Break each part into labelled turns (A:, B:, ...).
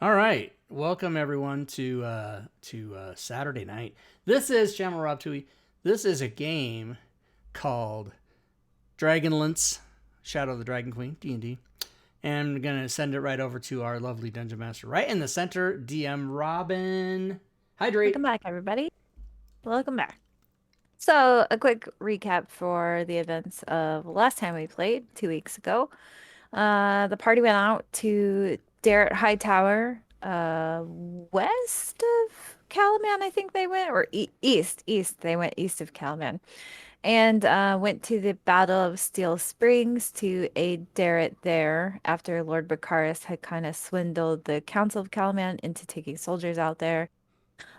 A: All right, welcome everyone to Saturday night. This is Channel Rob Tui. This is a game called Dragonlance, Shadow of the Dragon Queen (D&D), and I'm gonna send it right over to our lovely dungeon master, right in the center, DM Robin.
B: Welcome
A: Hydrate.
B: back, everybody. Welcome back. So, a quick recap for the events of last time we played 2 weeks ago. The party went out to Darrett Hightower, west of Calaman, I think they went, or east. They went east of Calaman, and went to the Battle of Steel Springs to aid Darrett there after Lord Bacaris had kind of swindled the Council of Calaman into taking soldiers out there.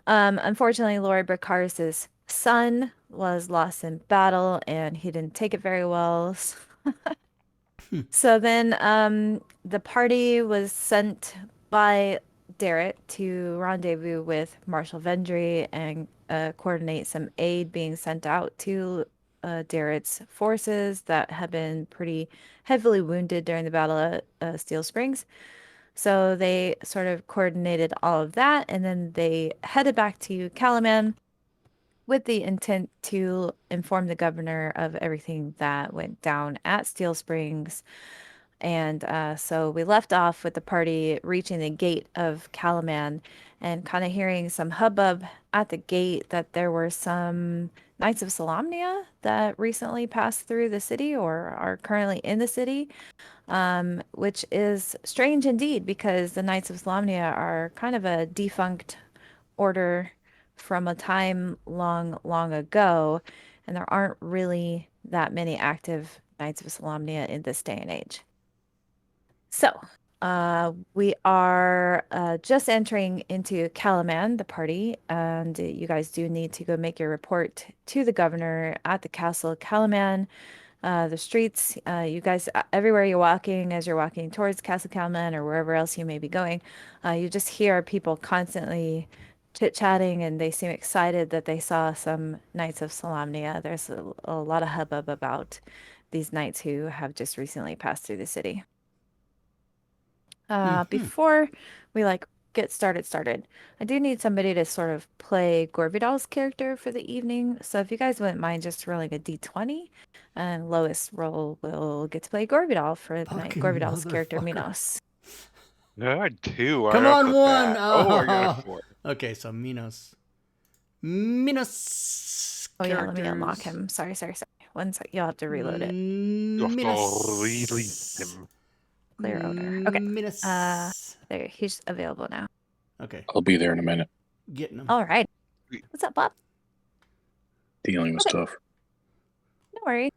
B: Unfortunately, Lord Bacaris's son was lost in battle and he didn't take it very well. So then the party was sent by Derek to rendezvous with Marshal Vendry and coordinate some aid being sent out to Derek's forces that had been pretty heavily wounded during the Battle of Steel Springs. So they sort of coordinated all of that, and then they headed back to Calaman with the intent to inform the governor of everything that went down at Steel Springs. And so we left off with the party reaching the gate of Calaman and kind of hearing some hubbub at the gate that there were some Knights of Solamnia that recently passed through the city or are currently in the city, which is strange indeed because the Knights of Solamnia are kind of a defunct order from a time long, long ago, and there aren't really that many active Knights of Solamnia in this day and age. So, we are just entering into Calaman, the party, and you guys do need to go make your report to the governor at the castle Calaman. The streets, you guys, everywhere you're walking, as you're walking towards Castle Calaman or wherever else you may be going, you just hear people constantly chit-chatting and they seem excited that they saw some Knights of Solamnia. There's a lot of hubbub about these knights who have just recently passed through the city. Before we get started, I do need somebody to sort of play Gorvidal's character for the evening. So if you guys wouldn't mind just rolling a d20, and lowest roll will get to play Gorvidal for the night.
A: Fucking
B: Gorvidal's character
A: motherfucker.
B: Minos.
C: I had two right
A: Come
C: off
A: on,
C: the
A: one.
C: bat. Oh, I got a
A: Oh.
C: four.
A: Okay, so Minos
B: Oh yeah, let me unlock
A: characters.
B: him. Sorry. One sec, you'll have to reload it.
C: You have to release
A: Minos.
C: him.
B: Clear owner. Okay.
A: Minos.
B: There, he's available now.
A: Okay,
D: I'll be there in a minute.
A: getting them.
B: All right. What's up, Bob?
D: Dealing with
B: Okay.
D: stuff.
B: No worries.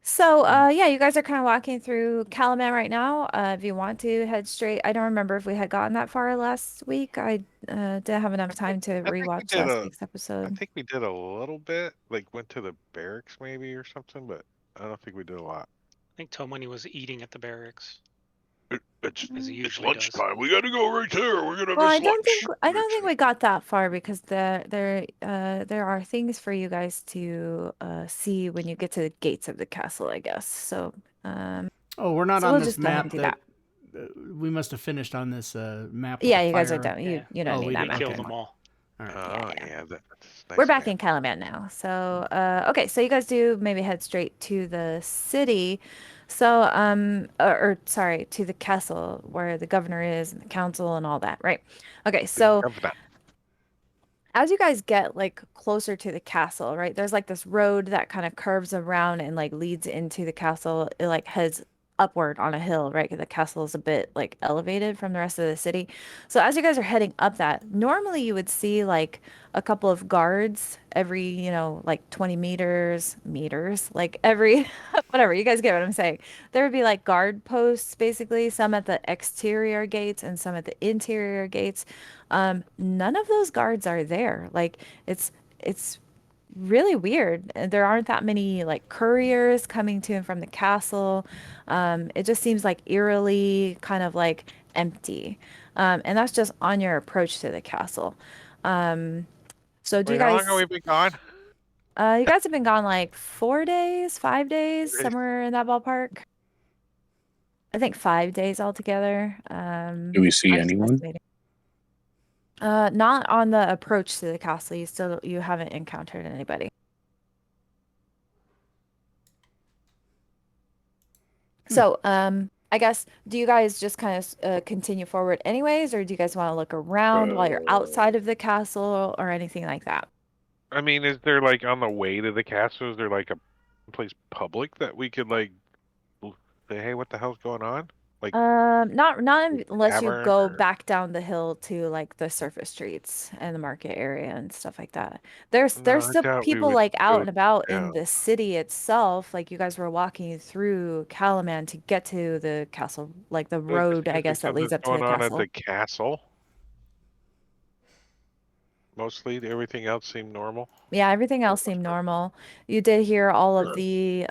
B: So, yeah, you guys are kind of walking through Calaman right now. If you want to head straight, I don't remember if we had gotten that far last week. I didn't have enough time to
C: I think we
B: rewatch
C: did
B: last
C: a.
B: week's
C: I
B: episode.
C: think we did a little bit. Like went to the barracks maybe or something, but I don't think we did a lot.
E: I think Tomoni was eating at the barracks.
C: It's
E: As he
C: it's
E: usually does.
C: lunchtime. We gotta go right there. We're gonna
B: Well,
C: miss
B: I
C: lunch.
B: don't think we got that far because there are things for you guys to see when you get to the gates of the castle, I guess. So,
A: Oh, we're not
B: so
A: on
B: we'll
A: this
B: just let him
A: map
B: do
A: that.
B: that.
A: We must have finished on this map with
B: Yeah,
A: the
B: you guys are
A: fire.
B: done. You don't
A: Oh,
B: need
A: we
B: that
A: did.
B: map
E: Killed
A: Okay.
E: them
B: anymore.
E: all.
A: All right.
C: Oh
B: Yeah.
C: yeah, that's nice.
B: We're back
C: map.
B: in Calaman now. So, okay, so you guys do maybe head straight to the city. So, or sorry, to the castle where the governor is and the council and all that, right? Okay, so
C: Love that.
B: as you guys get like closer to the castle, right? There's like this road that kind of curves around and like leads into the castle. It like heads upward on a hill, right? 'Cause the castle is a bit like elevated from the rest of the city. So as you guys are heading up that, normally you would see like a couple of guards every, like 20 meters, like every whatever, you guys get what I'm saying. There would be like guard posts basically, some at the exterior gates and some at the interior gates. None of those guards are there. Like it's really weird. There aren't that many like couriers coming to and from the castle. It just seems like eerily kind of like empty. And that's just on your approach to the castle. So do you
C: Wait, how long have
B: guys
C: we been gone?
B: you guys have been gone like 4 days, 5 days,
C: 4 days.
B: somewhere in that ballpark? I think 5 days altogether.
D: Do we see
B: I'm just
D: anyone?
B: estimating. Not on the approach to the castle. You haven't encountered anybody. So, I guess, do you guys just kind of continue forward anyways, or do you guys want to look around while you're outside of the castle or anything like that?
C: I mean, is there like on the way to the castle? Is there like a place public that we could like say, hey, what the hell's going on? Like
B: Not unless you
C: tavern
B: go
C: or
B: back down the hill to like the surface streets and the market area and stuff like that. There's
C: no? I
B: still
C: doubt we
B: people
C: would
B: like out
C: go
B: and about in
C: down.
B: the city itself. Like you guys were walking through Calaman to get to the castle, like the
C: But
B: road, I
C: is there
B: guess, that
C: something
B: leads
C: that's
B: up to
C: going
B: the
C: on at
B: castle.
C: the castle? Mostly, everything else seemed normal.
B: Yeah, everything else seemed normal. You did hear all of the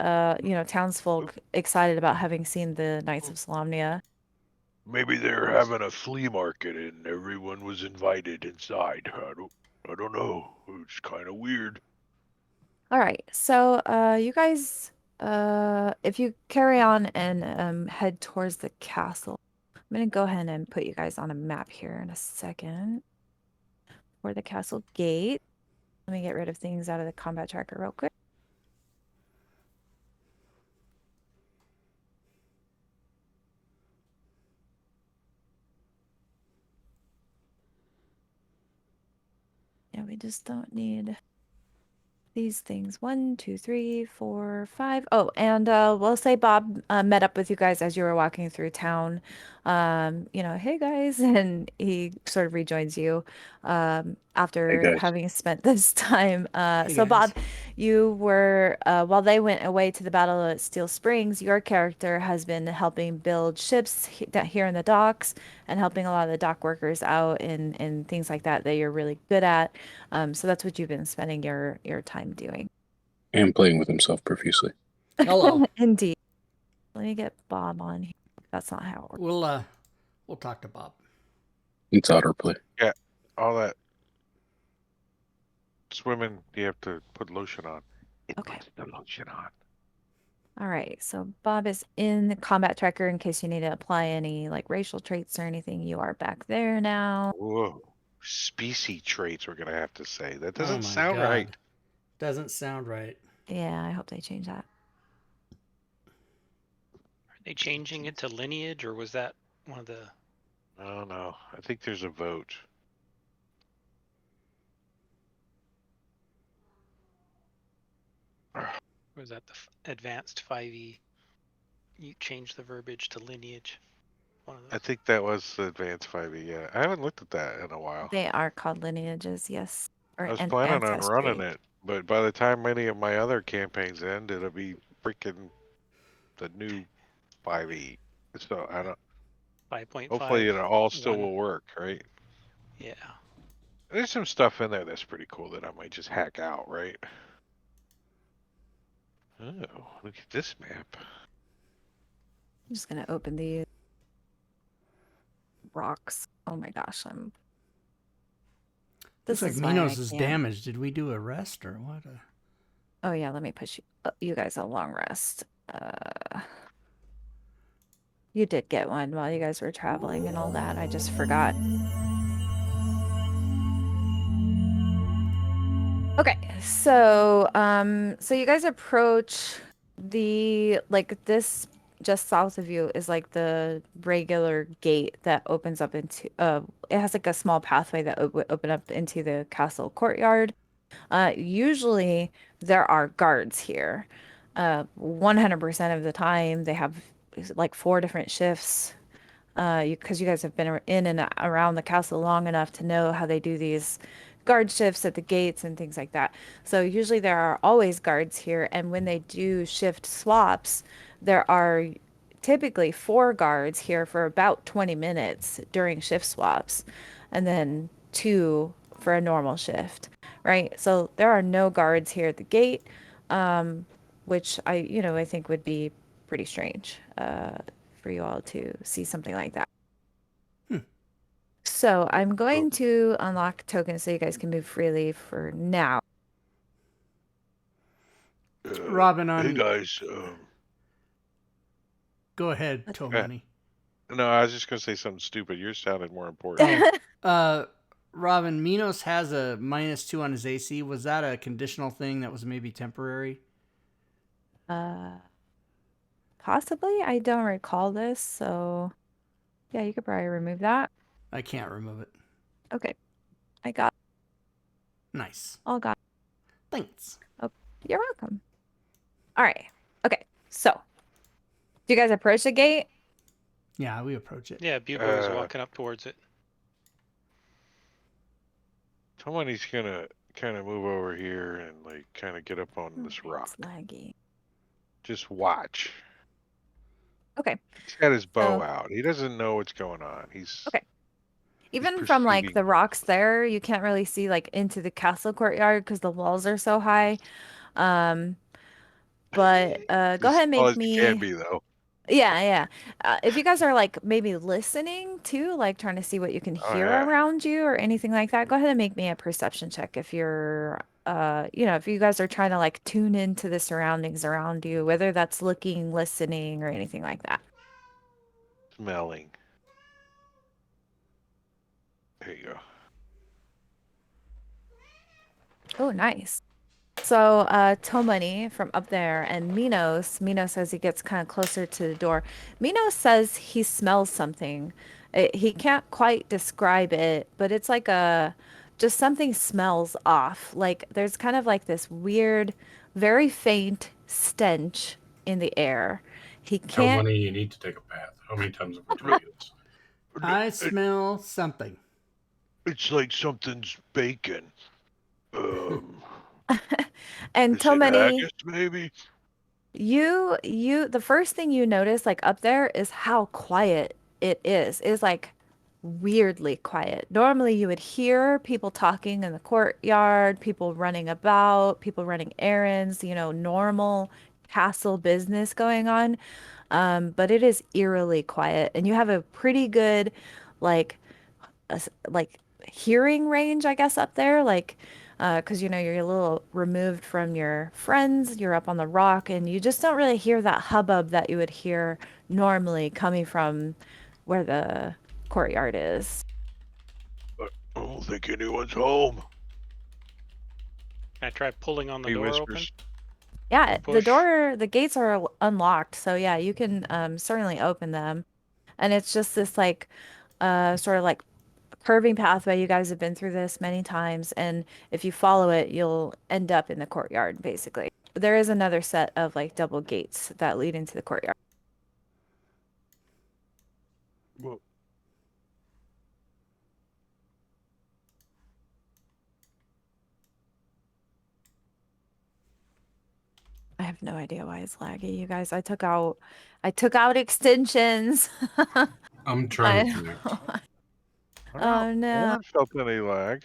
B: townsfolk excited about having seen the Knights of Solamnia.
C: Maybe they're having a flea market and everyone was invited inside. I don't know. It's kind of weird.
B: All right. So, you guys, if you carry on and head towards the castle, I'm gonna go ahead and put you guys on a map here in a second for the castle gate. Let me get rid of things out of the combat tracker real quick. Yeah, we just don't need these things. 1, 2, 3, 4, 5. Oh, and we'll say Bob met up with you guys as you were walking through town. Hey guys, and he sort of rejoins you
D: Hey
B: after
D: guys.
B: having spent this time.
A: Hey,
B: So
A: guys.
B: Bob, you were while they went away to the Battle at Steel Springs, your character has been helping build ships here in the docks and helping a lot of the dock workers out and things like that you're really good at. So that's what you've been spending your time doing.
D: And playing with himself profusely.
A: Hello.
B: Indeed. Let me get Bob on here. That's not how it works.
A: We'll talk to Bob.
D: It's autoplay.
C: Yeah, all that swimming, you have to put lotion on. It
B: Okay.
C: puts the lotion on.
B: All right. So Bob is in the combat tracker in case you need to apply any like racial traits or anything. You are back there now.
C: Whoa. Species traits, we're going to have to say. That
A: Oh
C: doesn't
A: my
C: sound
A: God.
C: right.
A: Doesn't sound right.
B: Yeah, I hope they change that.
E: Are they changing it to lineage, or was that one of the?
C: I don't know. I think there's a vote.
E: Was that the advanced 5e? You changed the verbiage to lineage. One of
C: I
E: those.
C: think that was the advanced 5e. Yeah, I haven't looked at that in a while.
B: They are called lineages, yes. Or
C: I was
B: an
C: planning on
B: ancestry.
C: running it, but by the time many of my other campaigns end, it'll be freaking the new 5e. So I don't.
E: 5.5.
C: Hopefully, it all still
E: 1.
C: will work, right?
E: Yeah.
C: There's some stuff in there that's pretty cool that I might just hack out, right? Oh, look at this map.
B: I'm just gonna open these rocks. Oh my gosh,
A: Looks like
B: is why I
A: Minos is
B: can't.
A: damaged. Did we do a rest or what?
B: Oh yeah, let me push you guys a long rest. You did get one while you guys were traveling and all that. I just forgot. Okay, so so you guys approach the this just south of you is like the regular gate that opens up into it has like a small pathway that would open up into the castle courtyard. Usually there are guards here. 100% of the time they have like 4 different shifts. Because you guys have been in and around the castle long enough to know how they do these guard shifts at the gates and things like that. So usually there are always guards here, and when they do shift swaps, there are typically 4 guards here for about 20 minutes during shift swaps, and then 2 for a normal shift, right? So there are no guards here at the gate, which I think would be pretty strange for you all to see something like that. So I'm going to unlock tokens so you guys can move freely for now.
A: Robin,
C: Hey
A: on
C: guys,
A: Go ahead, Tomani.
C: No, I was just gonna say something stupid. Yours sounded more important.
A: Robin, Minos has a -2 on his AC. Was that a conditional thing that was maybe temporary?
B: Possibly. I don't recall this, so yeah, you could probably remove that.
A: I can't remove it.
B: Okay. I got
A: Nice.
B: all got.
A: Thanks.
B: Oh, you're welcome. All right. Okay. So, do you guys approach the gate?
A: Yeah, we approach it.
E: Yeah, Bugler is walking up towards it.
C: Somebody's gonna kind of move over here and like kind of get up on this
B: It's
C: rock.
B: laggy.
C: Just watch.
B: Okay.
C: He's got his bow
B: So-
C: out. He doesn't know what's going on. He's
B: Okay. Even from like
C: perceiving
B: the rocks there, you can't really see like into the castle courtyard because the walls are so high. But go
C: as
B: ahead and
C: tall
B: make
C: as he can
B: me.
C: be, though.
B: Yeah. If you guys are like maybe listening too, like trying to see what you can
C: Oh,
B: hear
C: yeah.
B: around you or anything like that, go ahead and make me a perception check if you're if you guys are trying to like tune into the surroundings around you, whether that's looking, listening, or anything like that.
C: Smelling. There you go.
B: Oh, nice. So, Tomani from up there and Minos as he gets kind of closer to the door, Minos says he smells something. He can't quite describe it, but it's like just something smells off. Like there's kind of like this weird, very faint stench in the air. He
D: How
B: can't.
D: many you need to take a bath? How many times have we told you this?
A: I smell something.
C: It's like something's baking.
B: And
C: Is it
B: Tomani,
C: haggis, maybe?
B: the first thing you notice like up there is how quiet it is. It's like weirdly quiet. Normally you would hear people talking in the courtyard, people running about, people running errands, normal castle business going on. But it is eerily quiet and you have a pretty good like like hearing range, I guess, up there, like because you're a little removed from your friends, you're up on the rock, and you just don't really hear that hubbub that you would hear normally coming from where the courtyard is.
C: I don't think anyone's home.
E: I tried pulling on the
C: He
E: door
C: whispers.
B: Yeah,
E: Push.
B: the gates are unlocked, so yeah, you can certainly open them, and it's just this like sort of like curving pathway. You guys have been through this many times, and if you follow it, you'll end up in the courtyard, basically. There is another set of like double gates that lead into the courtyard.
C: Well,
B: I have no idea why it's laggy, you guys. I took out extensions.
D: I'm trying to
B: I,
D: connect.
B: oh no.
C: I haven't felt any lag.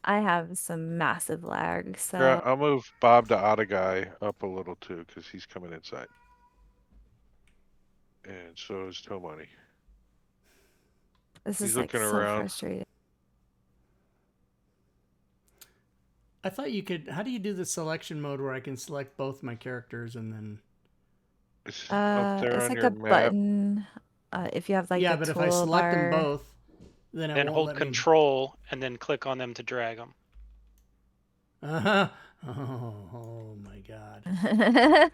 B: I have some massive lag,
C: Here,
B: so
C: I'll move Bob the Otta guy up a little too, because he's coming inside. And so is Tomani.
B: this
C: He's
B: is like
C: looking
B: so
C: around.
B: frustrating.
A: I thought you could. How do you do the selection mode where I can select both my characters and then?
C: It's up there
B: It's
C: on
B: like
C: your
B: a
C: map.
B: button. If you have like
A: yeah,
B: the
A: but if I select them
B: toolbar.
A: both, then it
E: Then
A: won't
E: hold
A: let
E: control and then click on them to drag them.
A: me. Oh my god. Let's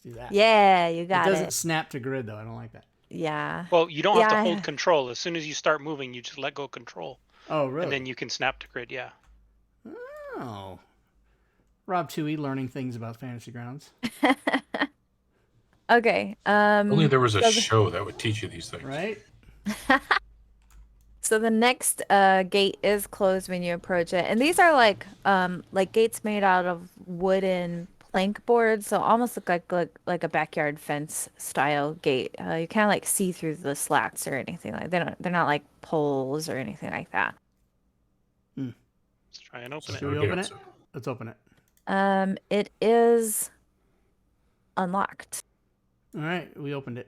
A: do that.
B: Yeah, you
A: It
B: got
A: doesn't
B: it.
A: snap to grid though. I don't like that.
B: Yeah.
E: Well, you don't have to
B: Yeah,
E: hold control. As soon as you start moving, you just let go of control.
A: Oh really?
E: And then you can snap to grid, yeah.
A: Oh. Rob Tui learning things about Fantasy Grounds.
B: Okay.
D: Only there was a
B: so
D: show that would teach you these things.
A: Right?
B: So the next gate is closed when you approach it, and these are like gates made out of wooden plank boards, so almost look like a backyard fence style gate. You kind of like see through the slats or anything like they're not like poles or anything like that.
E: Let's try and open
A: Should
E: it.
A: we
D: Okay,
A: open it?
D: so-
A: Let's open it.
B: It is unlocked.
A: All right, we opened it.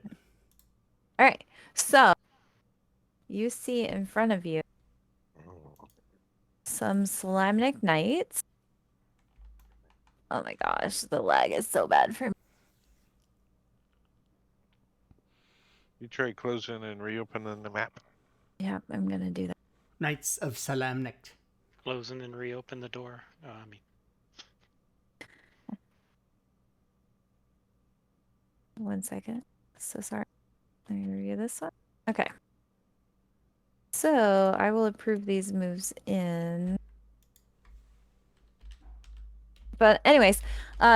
B: All right, so you see in front of you some Salaminic Knights. Oh my gosh, the lag is so bad for me.
C: You try closing and reopening the map.
B: Yeah, I'm gonna do that.
A: Knights of Salamnik.
E: Closing and reopen the door. I mean,
B: 1 second. So sorry. Let me review this one. Okay. So I will approve these moves in. But anyways,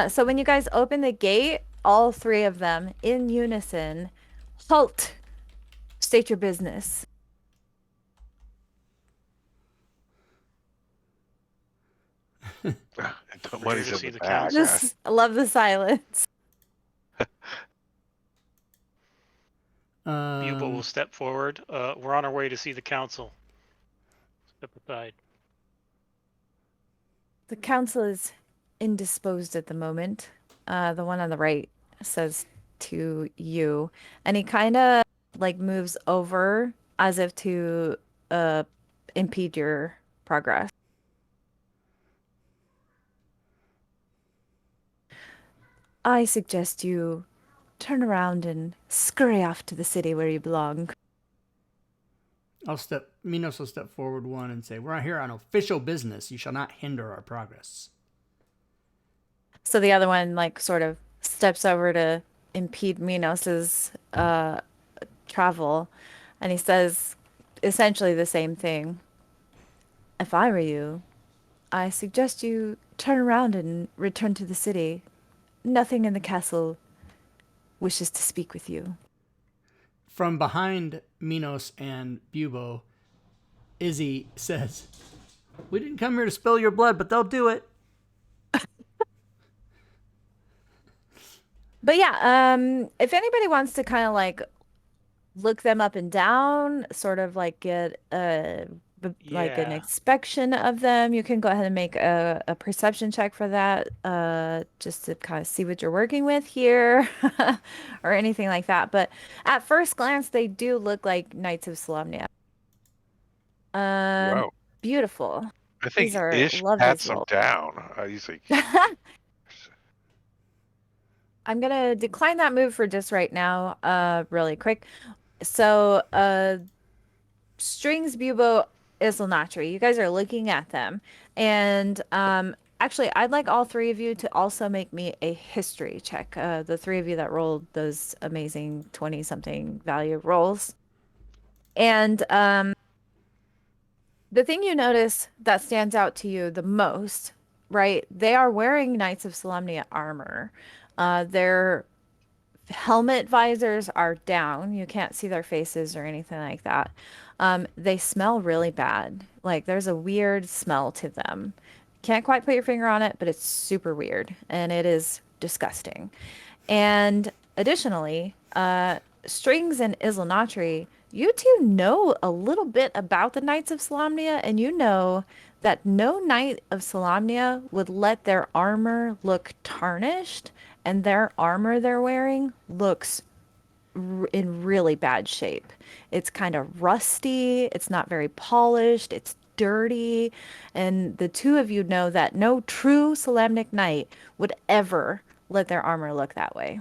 B: so when you guys open the gate, all three of them in unison, halt. State your business.
C: And
E: We're
C: money's
E: here to
C: in
E: see
C: the
E: the
C: back.
E: council.
B: Just I love the silence.
E: Bubo will step forward. We're on our way to see the council. Step aside.
B: The council is indisposed at the moment. The one on the right says to you, and he kind of like moves over as if to impede your progress. I suggest you turn around and scurry off to the city where you belong.
A: Minos will step forward one and say, we're here on official business. You shall not hinder our progress.
B: So the other one like sort of steps over to impede Minos's travel, and he says essentially the same thing. If I were you, I suggest you turn around and return to the city. Nothing in the castle wishes to speak with you.
A: From behind Minos and Bubo, Izzy says, we didn't come here to spill your blood, but they'll do it.
B: But yeah, if anybody wants to kind of like look them up and down, sort of like get like an
E: Yeah.
B: inspection of them, you can go ahead and make a perception check for that, just to kind of see what you're working with here, or anything like that. But at first glance, they do look like Knights of Solamnia.
C: Wow.
B: Beautiful.
C: I think
B: These are
C: Ish
B: love
C: pats
B: these
C: him
B: rolls.
C: down. He's like,
B: I'm gonna decline that move for just right now, really quick. So, Strings, Bubo, Isilnatri, you guys are looking at them. And actually, I'd like all three of you to also make me a history check. The three of you that rolled those amazing 20-something value rolls. And the thing you notice that stands out to you the most, right? They are wearing Knights of Solamnia armor. Their helmet visors are down. You can't see their faces or anything like that. They smell really bad. Like there's a weird smell to them. Can't quite put your finger on it, but it's super weird and it is disgusting. And additionally, Strings and Isilnatri, you two know a little bit about the Knights of Solamnia, and you know that no Knight of Solamnia would let their armor look tarnished, and their armor they're wearing looks in really bad shape. It's kind of rusty, it's not very polished, it's dirty, and the two of you know that no true Solamnic Knight would ever let their armor look that way.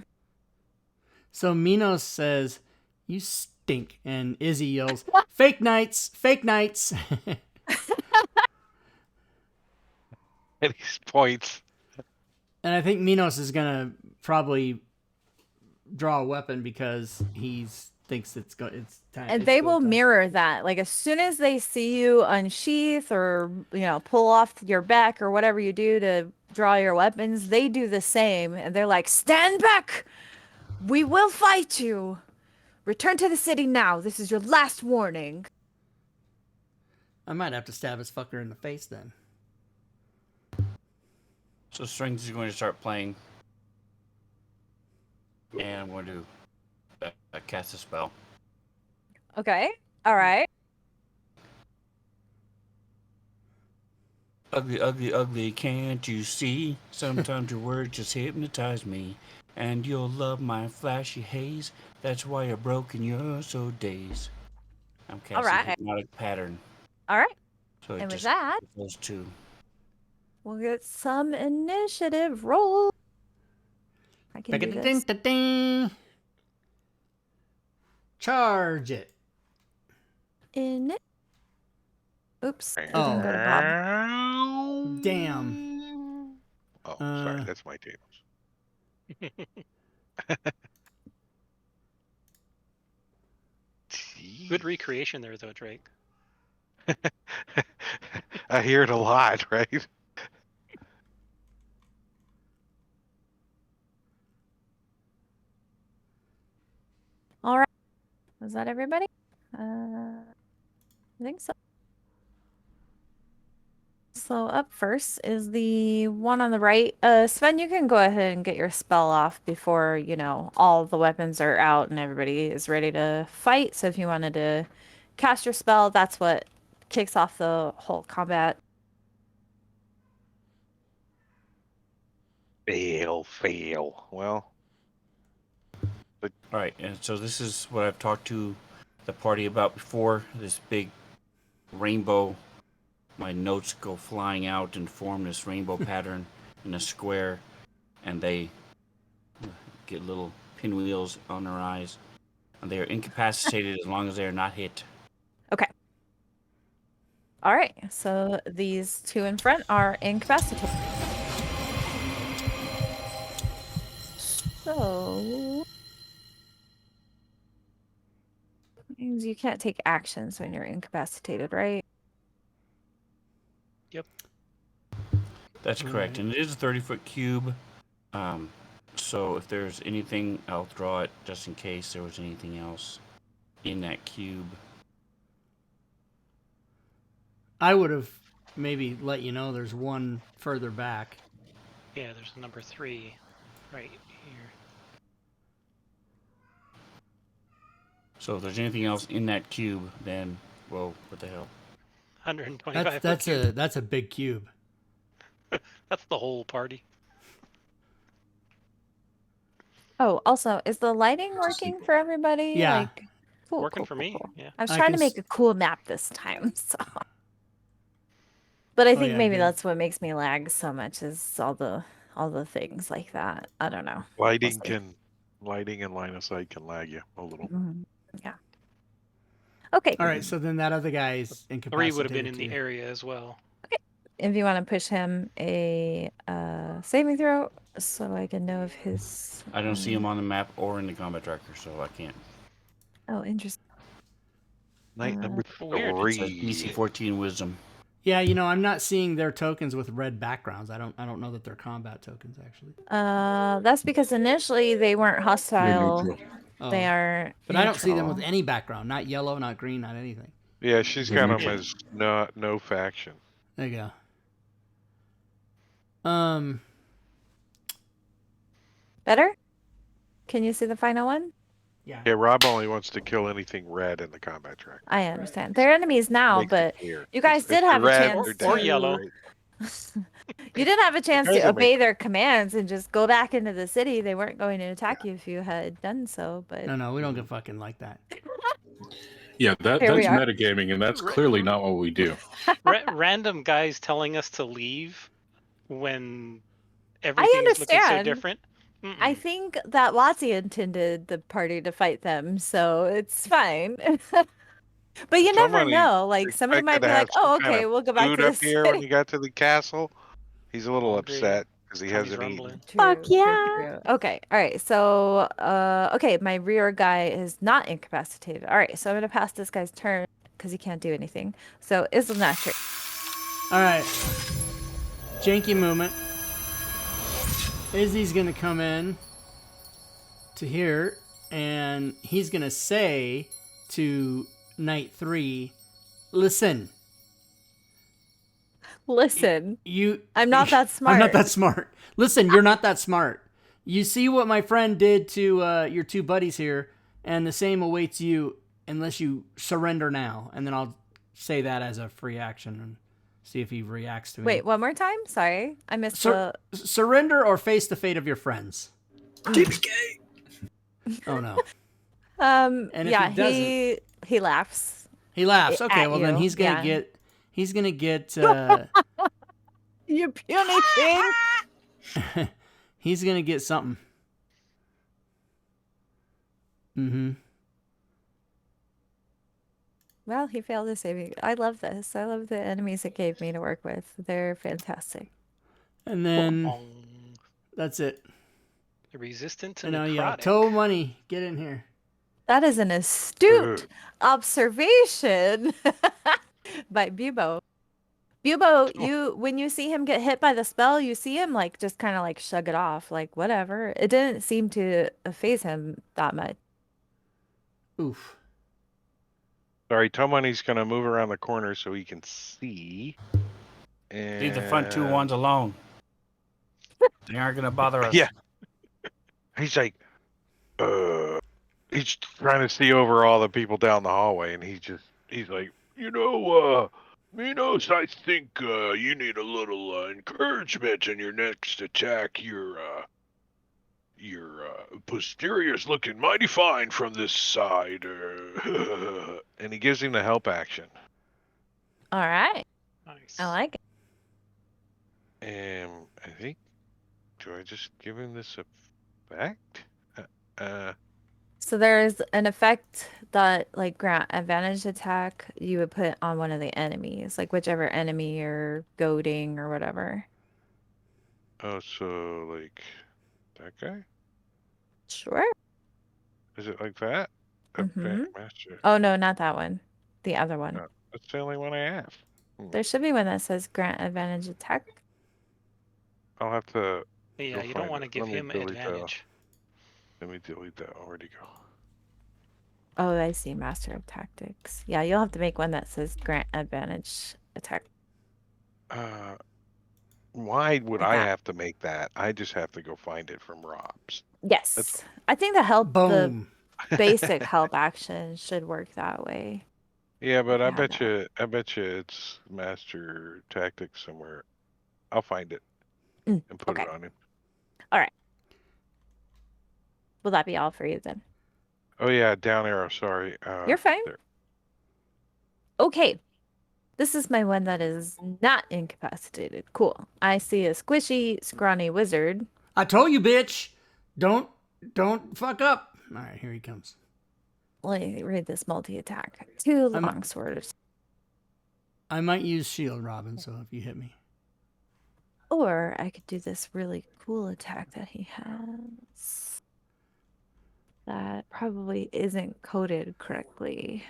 A: So Minos says, you stink. And Izzy yells, fake knights, fake knights.
C: and he points.
A: And I think Minos is going to probably draw a weapon because he thinks it's time.
B: And they will mirror that. Like as soon as they see you unsheath or, pull off your back or whatever you do to draw your weapons, they do the same. And they're like, stand back! We will fight you! Return to the city now. This is your last warning.
A: I might have to stab this fucker in the face then.
F: So Strings is going to start playing. And I'm going to cast a spell.
B: Okay. All right.
F: Ugly, ugly, ugly, can't you see? Sometimes your words just hypnotize me. And you'll love my flashy haze. That's why you're broken, you're so dazed. I'm casting
B: All right.
F: Hypnotic Pattern.
B: All right.
F: So
B: And with that,
F: those two.
B: we'll get some initiative roll. I can do this.
A: Charge it.
B: In it. Oops. It
A: Oh.
B: didn't go to Bob.
A: Damn.
C: Oh, sorry, that's my tables.
E: Good recreation there, though, Drake.
C: I hear it a lot, right?
B: All right. Was that everybody? I think so. So up first is the one on the right. Sven, you can go ahead and get your spell off before, all the weapons are out and everybody is ready to fight. So if you wanted to cast your spell, that's what kicks off the whole combat.
C: Fail. Well,
F: All right, and so this is what I've talked to the party about before. This big rainbow. My notes go flying out and form this rainbow pattern in a square, and they get little pinwheels on their eyes. And they are incapacitated as long as they are not hit.
B: Okay. All right. So these two in front are incapacitated. So means you can't take actions when you're incapacitated, right?
E: Yep.
F: That's correct, and it is a 30-foot cube. So if there's anything, I'll draw it just in case there was anything else in that cube.
A: I would have maybe let you know there's one further back.
E: Yeah, there's a number 3 right here.
F: So if there's anything else in that cube, then, whoa, what the hell?
E: 125
A: That's a big cube.
E: That's the whole party.
B: Oh, also, is the lighting working for everybody?
A: Yeah.
B: Like, cool,
E: Working
B: cool,
E: for
B: cool,
E: me.
B: cool.
E: Yeah.
B: I was
A: I
B: trying
A: can
B: to make a cool map this time, so. But I think
A: yeah,
B: maybe
A: good.
B: that's what makes me lag so much is all the things like that. I don't know.
C: lighting
B: see.
C: and line of sight can lag you a little.
B: Yeah. Okay.
A: All right, so then that other guy is incapacitated.
E: 3 would have been in the
A: too.
E: area as well.
B: If you want to push him a saving throw, so I can know if his.
F: I don't see him on the map or in the combat tracker, so I can't.
B: Oh, interesting.
C: Night number
E: Weird.
F: It's a
C: 3.
F: DC 14 wisdom.
A: Yeah, I'm not seeing their tokens with red backgrounds. I don't know that they're combat tokens actually.
B: That's because initially they weren't
D: They're
B: hostile.
D: neutral.
A: Oh.
B: They are.
A: But I don't see them with
B: neutral.
A: any background. Not yellow, not green, not anything.
C: Yeah, she's
D: They're
C: got them
D: neutral.
C: as no faction.
A: There you go.
B: Better? Can you see the final one?
A: Yeah.
C: Yeah, Rob only wants to kill anything red in the combat track.
B: I understand. They're enemies now,
C: Makes it
B: but
C: clear.
B: you guys
C: If
B: did
C: they're
B: have a
C: red,
B: chance
C: they're
E: Or
C: dead.
E: yellow.
B: you did have a chance
C: guys
B: to
C: are
B: obey their commands and just go back into the city. They weren't going to attack you if you had done so, but
A: No, we don't get fucking like that.
D: Yeah,
B: Here
D: that's
B: we are.
D: metagaming, and that's clearly not what we do.
E: Random guys telling us to leave when everything's looking so
B: understand.
E: different.
B: I think that Watsy intended the party to fight them, so it's fine. But you never
C: Somebody
B: know. Like somebody might
C: expected
B: be
C: to
B: like,
C: have some
B: "Oh,
C: kind
B: okay,
C: of
B: we'll go back
C: food
B: to the
C: up here when
B: city."
C: you got to the castle. He's a little
E: Hungry.
C: upset because he
E: Tummy's
C: hasn't eaten.
E: rumbling.
B: Fuck yeah. Okay. All right. So, okay, my rear guy is not incapacitated. All right. So I'm gonna pass this guy's turn because he can't do anything. So Islam's turn.
A: All right. Janky movement. Izzy's gonna come in to here, and he's gonna say to Night 3, "Listen,
B: Listen,
A: you.
B: I'm not that smart.
A: I'm not that smart. Listen, you're not that smart. You see what my friend did to your two buddies here, and the same awaits you unless you surrender now." And then I'll say that as a free action and see if he reacts to me.
B: Wait, one more time. Sorry, I missed
A: Surrender or face the fate of your friends. Oh no.
B: And
A: And if
B: yeah,
A: he
B: he laughs.
A: He laughs. Okay,
B: At
A: well then
B: you,
A: he's gonna
B: yeah.
A: get. He's gonna get.
B: You puny thing.
A: He's gonna get something.
B: Well, he failed to save me. I love this. I love the enemies it gave me to work with. They're fantastic.
A: And then
E: Bong.
A: that's it.
E: Resistant to
A: And now you have
E: necrotic.
A: toe money. Get in here.
B: That is an astute observation by Bubo. Bubo, when you see him get hit by the spell, you see him like just kind of like shrug it off, like whatever. It didn't seem to faze him that much.
A: Oof.
C: Sorry, Tomani's gonna move around the corner so he can see. And...
F: Leave the front two ones alone. They aren't gonna bother us.
C: Yeah. He's like, he's trying to see over all the people down the hallway, and he's like, Minos, I think you need a little encouragement in your next attack. Your posterior's looking mighty fine from this side. And he gives him the help action.
B: All right.
E: Nice.
B: I like it.
C: And I think, do I just give him this effect?
B: So there's an effect that like grant advantage attack you would put on one of the enemies, like whichever enemy you're goading or whatever.
C: Oh, so like that guy?
B: Sure.
C: Is it like that?
B: Mhm.
C: Master.
B: Oh no, not that one. The other one.
C: No, that's the only one I have.
B: There should be one that says grant advantage attack.
C: I'll have to.
E: Yeah,
C: Go
E: you don't
C: find
E: want to
C: it.
E: give
C: Let me
E: him
C: delete that.
E: advantage.
C: Let me delete that. Where'd he go?
B: Oh, I see. Master of Tactics. Yeah, you'll have to make one that says grant advantage attack.
C: Why would
B: Like
C: I
B: that.
C: have to make that? I just have to go find it from Rob's.
B: Yes. I think the
A: Boom.
B: basic help action should work that way.
C: Yeah, but I
B: Yeah,
C: bet you it's Master Tactics somewhere. I'll find it and put
B: okay.
C: it on him.
B: Will that be all for you then?
C: Oh yeah, down arrow. Sorry.
B: You're fine.
C: There.
B: Okay. This is my one that is not incapacitated. Cool. I see a squishy, scrawny wizard.
A: I told you, bitch. Don't fuck up. All right, here he comes.
B: Let me read this multi-attack. 2
A: I'm-
B: long swords.
A: I might use shield, Robin. So if you hit me,
B: Or I could do this really cool attack that he has. That probably isn't coded correctly.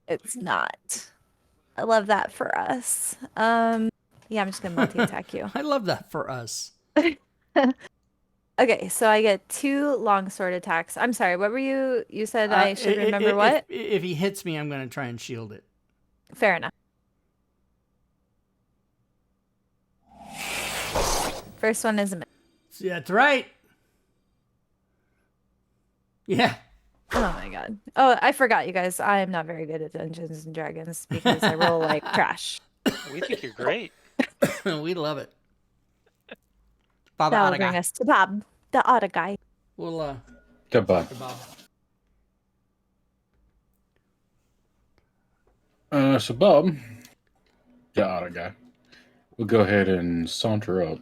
B: It's not. I love that for us. Yeah, I'm just gonna multi-attack you.
A: I love that for us.
B: Okay, so I get 2 longsword attacks. I'm sorry, what were you? You said I should remember what?
A: If he hits me, I'm gonna try and shield it.
B: Fair enough. First one is a miss.
A: Yeah, that's right. Yeah.
B: Oh my god. Oh, I forgot, you guys. I am not very good at Dungeons and Dragons because I roll like trash.
E: We think you're great.
A: We love it. Bob
B: That'll
A: Otta
B: bring
A: guy.
B: us to Bob, the Otta guy.
A: We'll
D: Goodbye.
A: Bob.
D: So Bob, the auto guy, we'll go ahead and saunter up.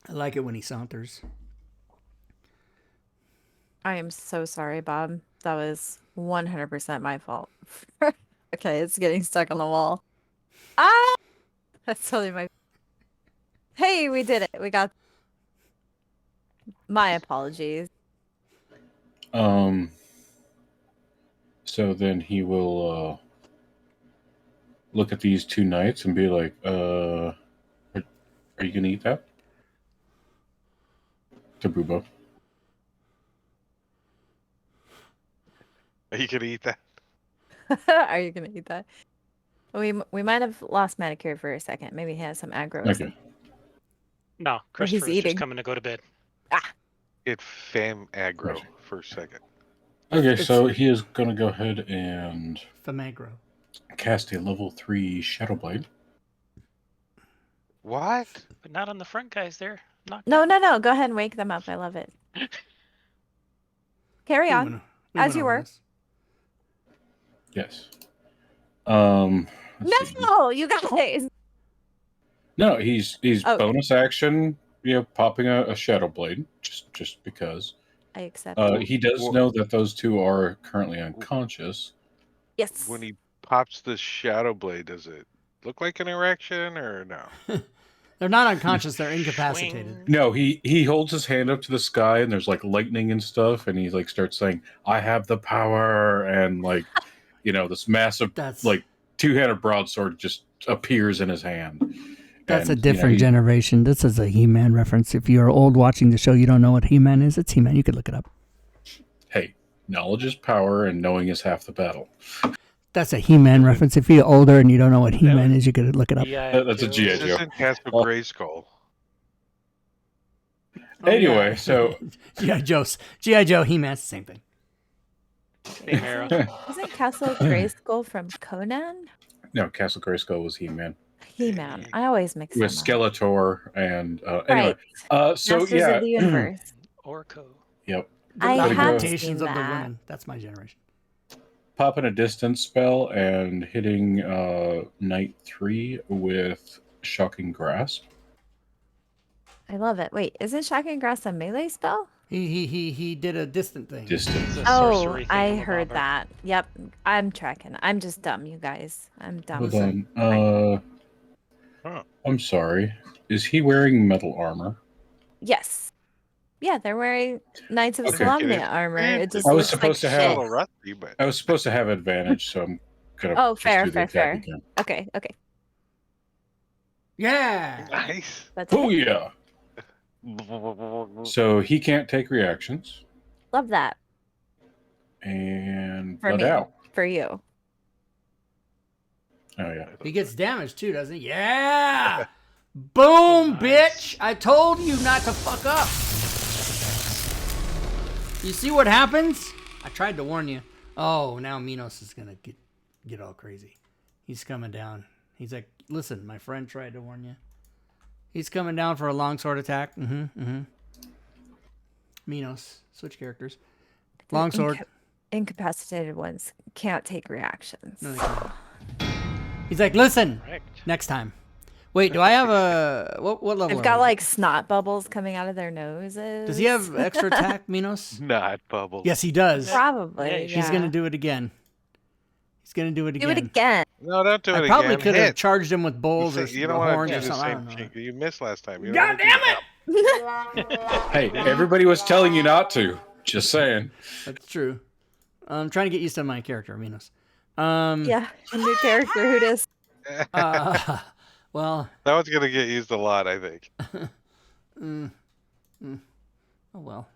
A: I like it when he saunters.
B: I am so sorry, Bob. That was 100% my fault. Okay, it's getting stuck on the wall. Ah! That's totally my... Hey, we did it. We got... My apologies.
D: So then he will look at these 2 knights and be like, are you gonna eat that? To Bubo.
C: Are you gonna eat that?
B: Are you going to eat that? We might have lost Manicure for a second. Maybe he has some aggro.
D: Okay.
E: No, Christopher's
B: eating.
E: just coming to go to bed.
C: It fam aggro
D: Gotcha.
C: for a second.
D: Okay, so he is gonna go ahead and
A: Famagro.
D: cast a level 3 Shadow Blade.
C: What?
E: But not on the front guys there. Not
B: No. Go ahead and wake them up. I love it. Carry on. As you were.
D: Yes. Let's see.
B: No, you guys.
D: No, he's
B: Oh.
D: bonus action, popping a Shadow Blade just because.
B: I accept it.
D: He does
C: Well-
D: know that those two are currently unconscious.
B: Yes.
C: When he pops the shadow blade, does it look like an erection or no?
A: They're not unconscious. They're incapacitated.
E: Swing.
D: No, he holds his hand up to the sky, and there's like lightning and stuff, and he like starts saying, "I have the power," and like, this massive
A: That's
D: like two-handed broadsword just appears in his hand.
A: That's
D: And,
A: a different generation. This is a He-Man reference. If you're old watching the show, you don't know what He-Man is. It's He-Man. You could look it up.
D: Hey, knowledge is power, and knowing is half the battle.
A: That's a He-Man reference. If you're older and you don't know what He-Man is, you could look it up.
D: That's a G.I.
C: This
D: Joe.
C: isn't Castle
D: Well-
C: Grayskull.
D: Anyway, so
A: G.I. Joe, He-Man, it's the same thing.
E: Same era.
B: Isn't Castle Grayskull from Conan?
D: no, Castle Grayskull was He-Man
B: He-Man. I always mix them
D: with
B: up.
D: Skeletor, and anyway.
B: Right.
D: So
B: Masters
D: yeah,
B: of the Universe.
E: Orko.
D: yep.
B: I
D: have
A: Lamentations
B: seen
A: of the
B: that.
A: women. That's my generation.
D: Popping a distance spell and hitting Night 3 with Shocking Grasp.
B: I love it. Wait, isn't Shocking Grass a melee spell?
A: He did a distant thing.
D: Distance.
E: The
B: Oh,
E: sorcery
B: I
E: thingamabobber.
B: heard that. Yep. I'm tracking. I'm just dumb, you guys. I'm dumb.
D: Hold on.
C: Huh.
D: I'm sorry. Is he wearing metal armor?
B: Yes. Yeah, they're wearing Knights of
D: Okay.
B: Solamnia armor. It just
D: I was
B: looks
D: supposed
B: like
D: to
C: It's a
D: have-
B: shit.
C: little rusty, but
D: I was supposed to have advantage, so I'm gonna
B: Oh,
D: just
B: fair,
D: do the
B: fair,
D: attack
B: fair.
D: again.
B: Okay, okay.
A: Yeah.
C: nice.
B: That's
D: Oh
B: it.
D: yeah. So he can't take reactions
B: Love that
D: and
B: For
D: blood
B: me.
D: out.
B: for you.
D: Oh yeah.
A: He gets damaged too, doesn't he? Yeah. Boom, bitch! I told you not to fuck up. You see what happens? I tried to warn you. Oh, now Minos is gonna get all crazy. He's coming down. He's like, listen, my friend tried to warn you. He's coming down for a longsword attack. Minos, switch characters. Longsword.
B: Incapacitated ones can't take reactions.
A: No, they can't. He's like, listen,
E: Correct.
A: next time. Wait, do I have a what level?
B: They've
A: are
B: got
A: we?
B: like snot bubbles coming out of their noses.
A: Does he have extra attack, Minos?
C: Not bubbles.
A: Yes, he does.
B: Probably.
E: Yeah,
B: Yeah,
A: He's gonna do it again. He's gonna do it again.
B: do it again.
C: No, don't do it
A: I
C: again.
A: probably could have
C: Hit.
A: charged him with bowls or
C: You don't want
A: horns
C: to
A: or
C: do the
A: something. I
C: same
A: don't know.
C: thing. You missed last time. You
A: God
C: don't wanna
A: damn
C: do
A: it!
C: that.
D: Hey, everybody was telling you not to. Just saying.
A: That's true. I'm trying to get used to my character, Minos. Yeah.
B: Yeah, a new character who does.
A: Well.
C: That one's gonna get used a lot, I think.
A: Oh well.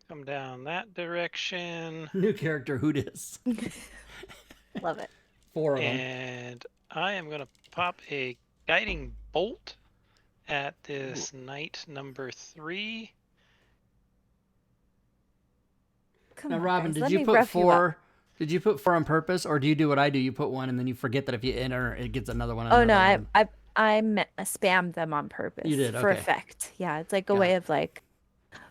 E: Come down that direction.
A: New character, who dis?
B: Love it.
A: 4 of them.
E: And I am going to pop a guiding bolt at this knight number 3.
B: Come
A: Now,
B: on,
A: Robin,
B: guys,
A: did
B: let
A: you
B: me
A: put
B: rough you up.
A: 4? Did you put 4 on purpose, or do you do what I do? You put 1 and then you forget that if you enter, it gets another one.
B: Oh no,
A: another one.
B: I spammed them on purpose.
A: You did,
B: for
A: okay.
B: effect. Yeah, it's like a
A: Got
B: way of like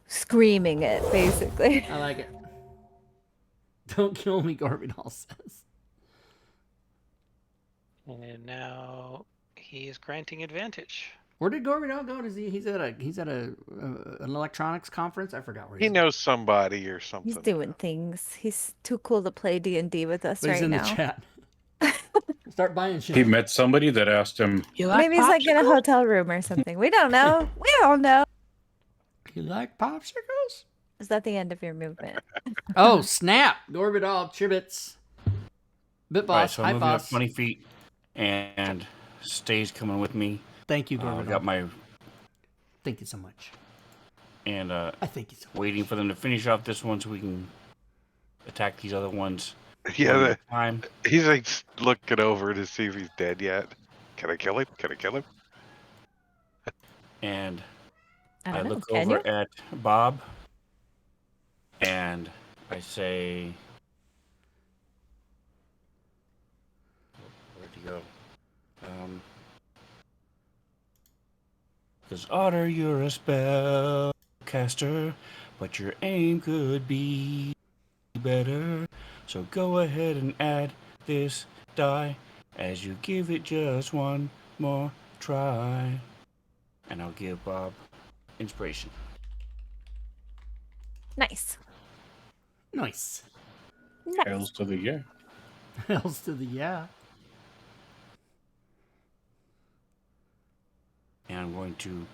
B: screaming it, basically.
A: I like it. Don't kill me, Gorbidal says.
E: And now he is granting advantage.
A: Where did Gorbidal go? He's at an electronics conference. I forgot where
C: He
A: he's at.
C: knows somebody or something.
B: He's doing things. He's too cool to play D&D with us
A: But he's
B: right
A: in
B: now.
A: the chat. Start buying shit.
D: He met somebody that asked him,
B: Maybe he's like in a hotel room or something. We don't know. We don't know.
A: You like popsicles?
B: Is that the end of your movement?
A: Oh snap! Gorbidal Chibbits. Bit
F: All right,
A: boss,
F: so
A: hi
F: I'm moving up
A: boss.
F: 20 feet, and Stay's coming with me.
A: Thank you,
F: I
A: Gorbidal.
F: got my
A: Thank you so much.
F: and
A: I thank you so much.
F: waiting for them to finish off this one so we can attack these other ones.
C: Yeah,
F: one at a time.
C: he's like looking over to see if he's dead yet. Can I kill him? Can I kill him?
F: And
B: I
F: I
B: don't know.
F: look
B: Can
F: over
B: you?
F: at Bob, and I say, "Where'd he go?" Because Otter, you're a spellcaster, but your aim could be better. So go ahead and add this die as you give it just one more try. And I'll give Bob inspiration.
B: Nice.
A: Nice.
B: Nice.
D: Hails to the yeah.
A: Hells to the yeah.
F: And I'm going to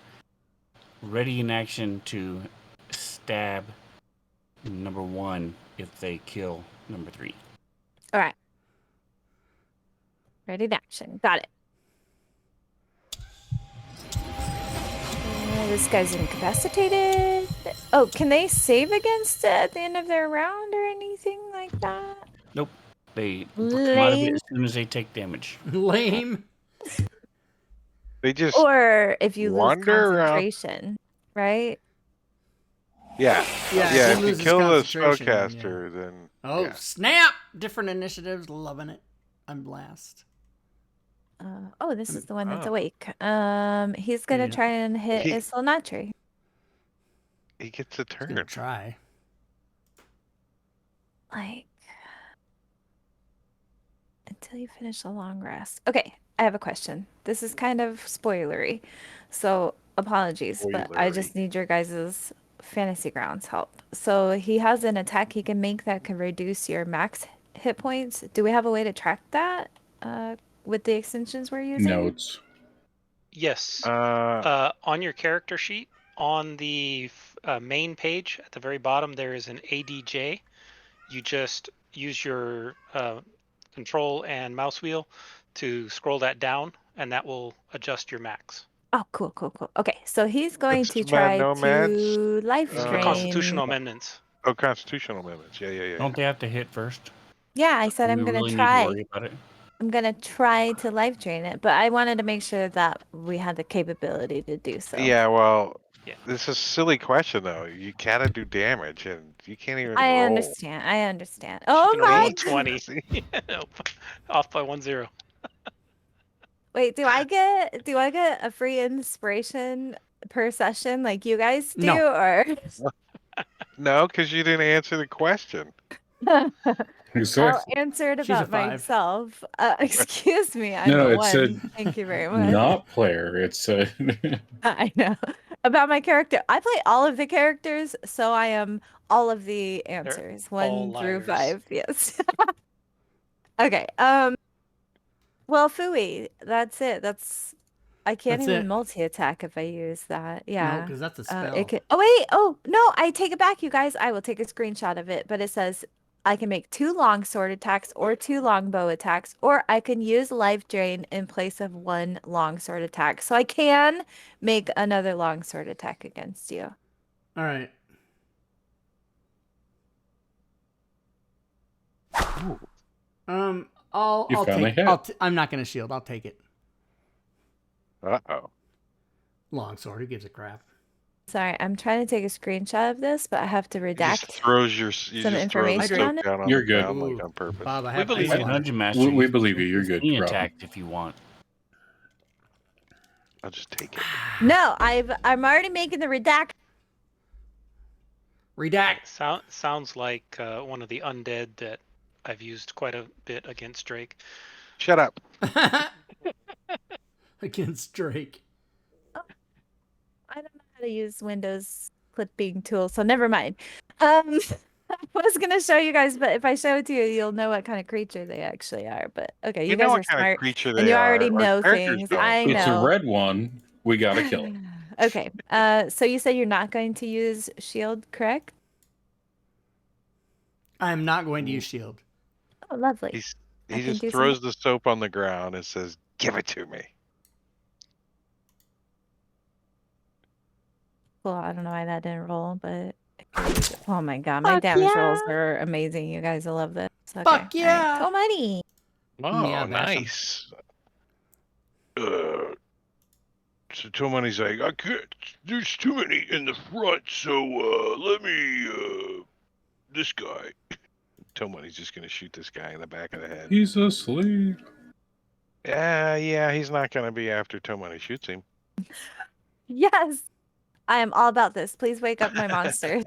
F: ready in action to stab number 1 if they kill number 3.
B: All right. Ready to action. Got it. This guy's incapacitated. Oh, can they save against it at the end of their round or anything like that?
F: Nope. They come out of it
B: Lame.
F: as soon as they take damage.
A: Lame.
C: They just
B: Or if you lose
C: wander around.
B: concentration, right?
C: Yeah.
A: Yeah,
C: Yeah,
A: he
C: if you
A: loses
C: kill the
A: concentration, then,
C: spellcaster, then
A: Oh,
C: yeah.
A: snap! Different initiatives. Loving it. I'm blast.
B: Oh, this is the one that's
C: Oh.
B: awake. He's gonna
A: Yeah.
B: try and hit
C: He-
B: Isilnatri.
C: he gets a
A: He's gonna
C: turn.
A: try.
B: Like until you finish a long rest. Okay, I have a question. This is kind of spoilery, so apologies, but I just need your guys' fantasy grounds help. So he has an attack he can make that can reduce your max hit points. Do we have a way to track that with the extensions we're using?
D: Notes.
E: Yes.
C: Uh,
E: On your character sheet, on the main page at the very bottom, there is an ADJ. You just use your control and mouse wheel to scroll that down, and that will adjust your max.
B: Oh, cool, cool, cool. Okay, so he's going
C: It's
B: to
C: about
B: try
C: nomads.
B: to life
C: The
E: The
B: drain.
E: constitutional amendments.
C: oh, constitutional amendments. Yeah.
F: Don't they have to hit first?
B: Yeah, I said
F: Do
B: I'm
F: we
B: gonna
F: really need to
B: try.
F: worry about it?
B: I'm gonna try to life drain it, but I wanted to make sure that we had the capability to do so.
C: Yeah, well,
E: Yeah.
C: this is a silly question though. You gotta do damage, and you can't even
B: I
C: roll.
B: understand. I understand.
E: She
B: Oh
E: can roll
B: my!
E: a 20. Off by 1-0.
B: Wait, do I get a free inspiration per session like you guys do,
A: No.
B: or?
C: No, because you didn't answer the question.
B: I'll answer it
A: She's a
B: about
A: 5.
B: myself. Excuse me, I'm
D: No,
B: a
D: it
B: 1.
D: said
B: Thank you very much.
D: not player. It's
B: I know. About my character. I play all of the characters, so I am all of the answers.
E: all
B: 1 through
E: liars.
B: 5. Yes. Okay. Well, Fooey, that's it. I can't
A: That's
B: even
A: it.
B: multi-attack if I use that.
A: No,
B: Yeah.
A: because that's a spell.
B: It could. Oh wait. Oh no, I take it back, you guys. I will take a screenshot of it. But it says I can make 2 long sword attacks or 2 longbow attacks, or I can use life drain in place of 1 long sword attack. So I can make another long sword attack against you.
A: All right. I'll
D: You finally
A: take.
D: hit.
A: I'm not gonna shield. I'll take it.
C: Uh-oh.
A: Longsword. Who gives a crap?
B: Sorry, I'm trying to take a screenshot of this, but I have to
C: You just
B: redact.
C: throws you
B: some
C: just throw the
B: information
C: soap
B: on it?
C: down on
D: You're
C: the
D: good.
C: ground like
A: Ooh.
C: on purpose.
A: Bob, I
E: We
A: have
E: believe
A: ice
E: you.
A: water.
F: Dungeon Master.
D: we believe you. You're good,
F: Sneak
D: bro.
F: attacked if you want.
C: I'll just take it.
B: No, I'm already making the redact.
A: Redact.
E: Sounds like one of the undead that I've used quite a bit against Drake.
C: Shut up.
A: Against Drake.
B: I don't know how to use Windows clipping tool, so never mind. I was gonna show you guys, but if I show it to you, you'll know what kind of creature they actually are. But okay, you
C: You know
B: guys
C: what
B: are
C: kind of
B: smart,
C: creature
B: and
C: they
B: you
C: are.
B: already
C: Our
B: know
C: characters
B: things.
C: don't.
B: I
D: It's a
B: know.
D: red one. We gotta kill it.
B: Okay. So you said you're not going to use shield, correct?
A: I'm not going to use shield.
B: Oh, lovely.
C: He
B: I can
C: just
B: do some-
C: throws the soap on the ground and says, "Give it to me."
B: Well, I don't know why that didn't roll, but oh my god, my
A: Fuck
B: damage
A: yeah.
B: rolls are amazing. You guys will love this. Okay.
A: Fuck yeah.
B: All right. Tomani.
C: Oh,
A: Yeah, bash 'em.
C: nice. So Tomani's like, I can't. There's too many in the front, so let me. This guy. Tomani's just gonna shoot this guy in the back of the head.
D: He's asleep.
C: Yeah, he's not gonna be after Tomani shoots him.
B: Yes. I am all about this. Please wake up my monster.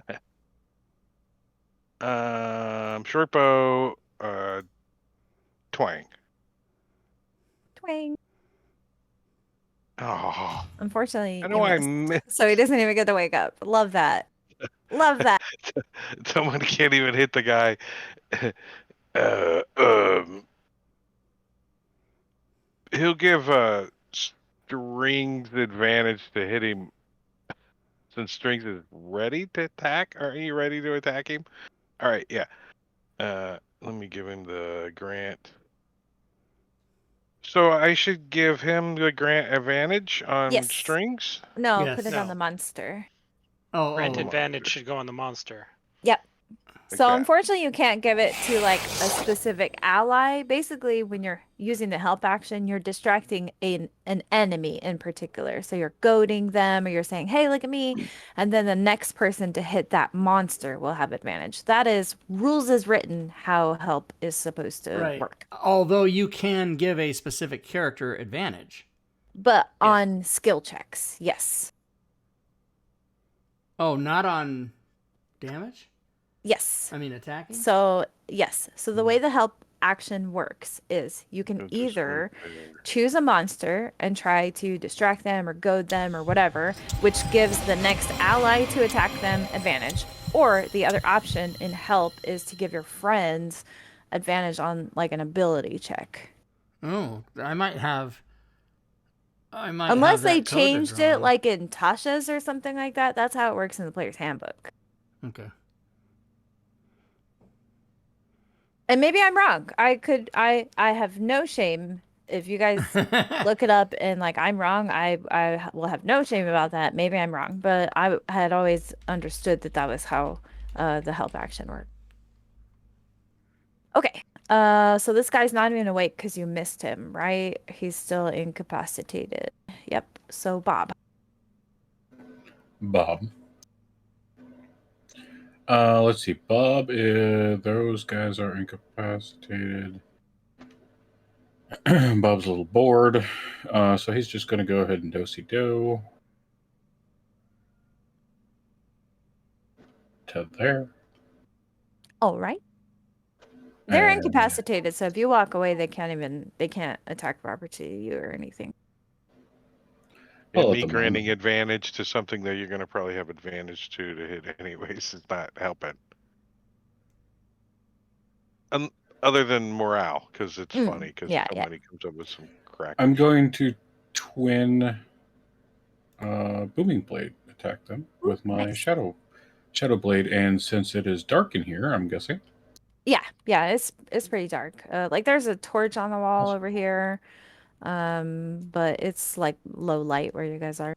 C: Short bow. Twang.
B: Twang.
C: Oh,
B: Unfortunately,
C: I
B: you
C: know I
B: missed.
C: missed.
B: So he doesn't even get to wake up. Love that. Love that.
C: Someone can't even hit the guy. Uh, he'll give Strings advantage to hit him since Strings is ready to attack. Are you ready to attack him? All right, yeah. Let me give him the grant. So I should give him the grant advantage on
B: Yes.
C: Strings?
B: No,
A: Yes.
B: put it on
E: No.
B: the monster.
E: Grant
A: Oh,
E: advantage
C: monster.
E: should go on the monster.
B: Yep. So
C: Okay.
B: unfortunately, you can't give it to like a specific ally. Basically, when you're using the help action, you're distracting an enemy in particular. So you're goading them, or you're saying, "Hey, look at me," and then the next person to hit that monster will have advantage. That is rules as written how help is supposed to
A: right.
B: work.
A: Although you can give a specific character advantage.
B: But
E: Yeah.
B: on skill checks, yes,
A: Oh, not on damage?
B: yes.
A: I mean attacking?
B: So yes. So the way the help action works is you can
C: Don't just
B: either
C: wait there.
B: choose a monster and try to distract them or goad them or whatever, which gives the next ally to attack them advantage. Or the other option in help is to give your friends advantage on like an ability check.
A: Oh, I might have
B: Unless they
A: that coded
B: changed it
A: wrong.
B: like in Tasha's or something like that. That's how it works in the player's handbook.
A: Okay.
B: And maybe I'm wrong. I have no shame if you guys look it up and like I'm wrong. I will have no shame about that. Maybe I'm wrong, but I had always understood that that was how the help action worked. Okay. So this guy's not even awake because you missed him, right? He's still incapacitated. Yep. So Bob.
D: Bob. Let's see. Bob is. Those guys are incapacitated. Bob's a little bored. So he's just going to go ahead and do to there.
B: All right. They're
D: And-
B: incapacitated, so if you walk away, they can't attack property you or anything.
D: Well,
C: And
D: at
C: me
D: the
C: granting
D: moment.
C: advantage to something that you're going to probably have advantage to hit anyways is not helping. Other than morale, because it's funny, because
B: yeah.
C: somebody comes up with some crack.
D: I'm going to twin booming blade attack them with my
B: nice.
D: shadow blade, and since it is dark in here, I'm guessing.
B: Yeah, it's pretty dark. Like there's a torch on the wall over here. But it's like low light where you guys are.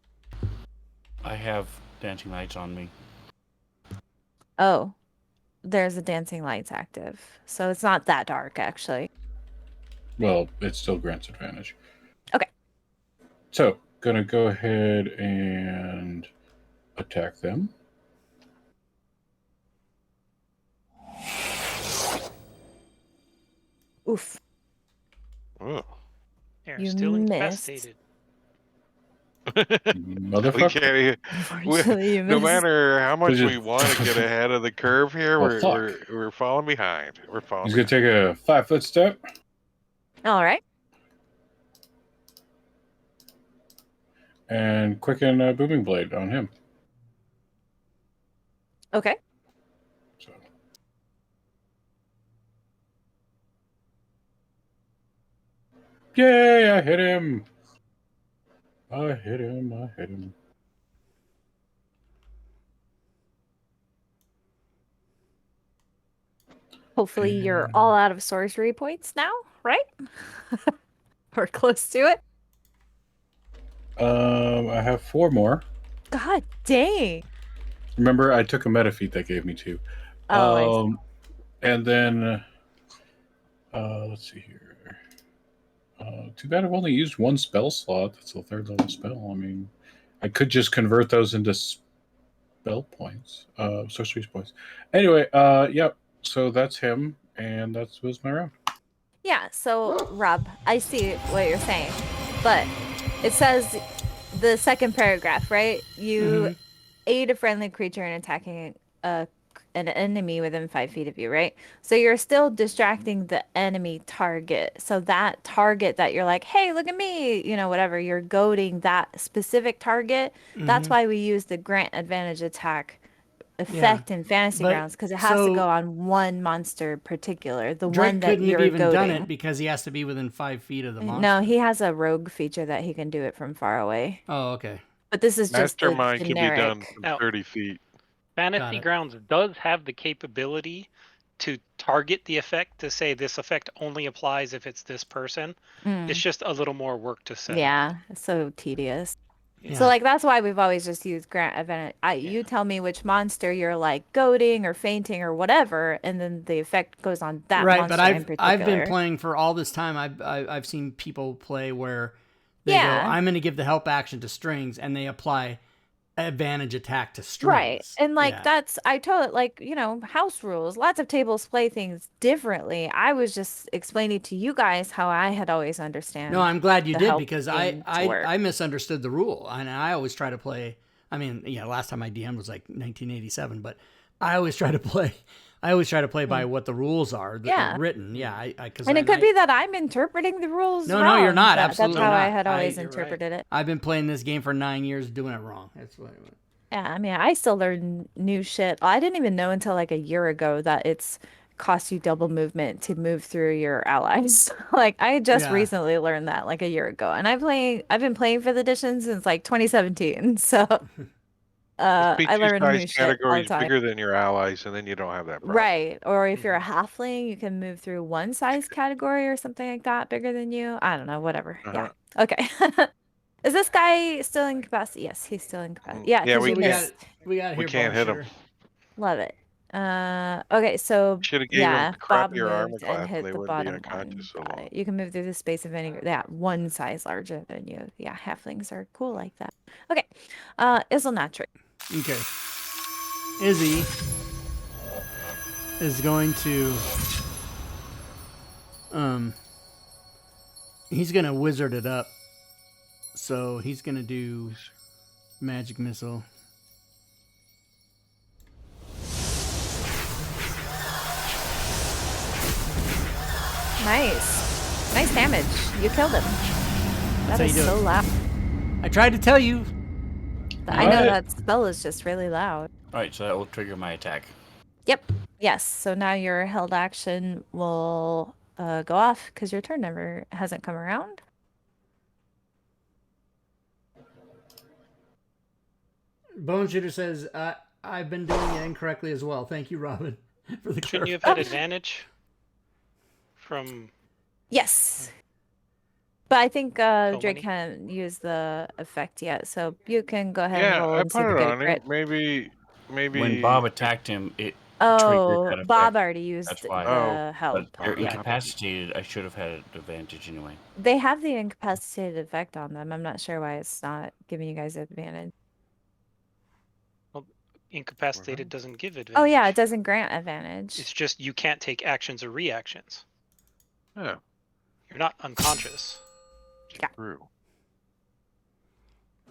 F: I have dancing lights on me.
B: Oh, there's a dancing lights active. So it's not that dark actually.
D: Well, it still grants advantage.
B: Okay.
D: So, gonna go ahead and attack them.
B: Oof.
C: Oh.
E: They're
B: You
E: still
B: missed.
E: incapacitated.
C: We
D: Motherfucker.
C: can't even,
B: Unfortunately, you
C: no
B: missed.
C: matter how much
D: Just-
C: we want to get ahead of the curve here,
D: Well,
C: we're falling behind. We're falling
D: He's gonna
C: behind.
D: take a 5-foot step
B: All right.
D: and quicken a booming blade on him.
B: Okay.
D: So. Yay! I hit him. I hit him.
B: Hopefully you're all out of sorcery points now, right? Or close to it.
D: I have 4 more.
B: God dang.
D: Remember, I took a meta feat that gave me 2.
B: Oh, I see.
D: And then, let's see here. Too bad I've only used 1 spell slot. That's a 3rd level spell. I mean, I could just convert those into spell points, sorcery points. Anyway, yep. So that's him, and that was my round.
B: Yeah, so Rob, I see what you're saying, but it says the second paragraph, right? You aid a friendly creature in attacking a an enemy within 5 feet of you, right? So you're still distracting the enemy target. So that target that you're like, hey, look at me, you know, whatever, you're goading that specific target. That's why we use the grant advantage attack effect in Fantasy
A: But
B: Grounds, because it has to
A: so
B: go on one monster particular, the
A: Drake
B: one that
A: couldn't have
B: you're
A: even done
B: goading.
A: it because he has to be within 5 feet of the monster.
B: No, he has a rogue feature that he can do it from far away.
A: Oh, okay.
B: But this is just the
C: Mastermind can be done
B: generic.
C: from
E: Now-
C: 30 feet.
E: Fantasy
A: it.
E: Grounds does have the capability to target the effect to say this effect only applies if it's this person. It's just a little more work to set up.
B: Yeah, it's so tedious.
A: Yeah.
B: So like that's why we've always just used grant advantage. You tell me which monster you're like goading or fainting or whatever, and then the effect goes on that
A: right,
B: monster
A: but
B: in particular.
A: I've been playing for all this time. I've seen people play where they go,
B: Yeah.
A: I'm going to give the help action to strings, and they apply advantage attack to strings.
B: Right. And like
A: Yeah.
B: that's I told it like, you know, house rules. Lots of tables play things differently. I was just explaining to you guys how I had always understand.
A: No, I'm glad you
B: the
A: did
B: help
A: because
B: game to work.
A: I misunderstood the rule, and I always try to play. I mean, yeah, last time I DM'd was like 1987, but I always try to play. I always try to play by what the rules are that
B: Yeah.
A: are written. Yeah, because
B: And it could be that I'm interpreting the rules
A: No,
B: wrong.
A: you're not.
B: but
A: Absolutely
B: That's how I
A: not.
B: had always
E: You're right.
B: interpreted it.
A: I've been playing this game for 9 years, doing it wrong. That's what.
B: Yeah, I mean, I still learn new shit. I didn't even know until like a year ago that it's costs you double movement to move through your allies. Like I just
A: Yeah.
B: recently learned that like a year ago, and I've been playing for the edition since like 2017. So
C: Just be
B: I
C: two
B: learn new
C: size
B: shit all the
C: categories
B: time.
C: bigger than your allies, and then you don't have that problem.
B: Right. Or if you're a halfling, you can move through one size category or something like that, bigger than you. I don't know, whatever. Yeah. Okay. Is this guy still incapacitated? Yes, he's still incapacitated. Yeah,
C: Yeah,
B: because
C: we
B: you
C: can't-
B: missed.
A: We got
C: We
A: here.
C: can't hit him.
A: Boneshooter.
B: Love it. Okay, so
C: Should have gave
B: yeah,
C: him
B: Bob
C: crappier armor
B: moved
C: class,
B: and
C: and
B: hit
C: they
B: the
C: wouldn't be
B: bottom
C: unconscious so
B: one. Got
C: long.
B: it. You can move through the space of any one size larger than you. Yeah, halflings are cool like that. Okay, Isilnatric.
A: Okay. Izzy is going to he's gonna wizard it up. So he's gonna do magic missile.
B: Nice damage. You killed him. That
A: how
B: is
A: you do
B: so
A: it.
B: loud.
A: I tried to tell you.
B: I know
D: What?
B: that spell is just really loud.
F: All right, so that will trigger my attack.
B: Yep. Yes. So now your held action will go off because your turn never hasn't come around.
A: Boneshooter says, I've been doing it incorrectly as well. Thank you, Robin, for the
E: Shouldn't you have
A: clarification.
E: had advantage from
B: Yes. But I think
E: So
B: Drake
E: many?
B: can't use the effect yet, so you can go ahead and
C: Yeah,
B: roll
C: I
B: and see if
C: put
B: you
C: it
B: get a
C: on
B: crit.
C: him. Maybe.
F: When Bob attacked him, it
B: Oh,
F: triggered that
B: Bob
F: effect.
B: already used
F: That's
B: the
F: why.
C: Oh,
B: help.
F: But they're
B: Yeah.
F: incapacitated. I should have had an advantage anyway.
B: They have the incapacitated effect on them. I'm not sure why it's not giving you guys advantage.
E: incapacitated doesn't give advantage.
B: Oh yeah, it doesn't grant advantage.
E: It's just you can't take actions or reactions.
C: Yeah,
E: You're not unconscious.
C: true.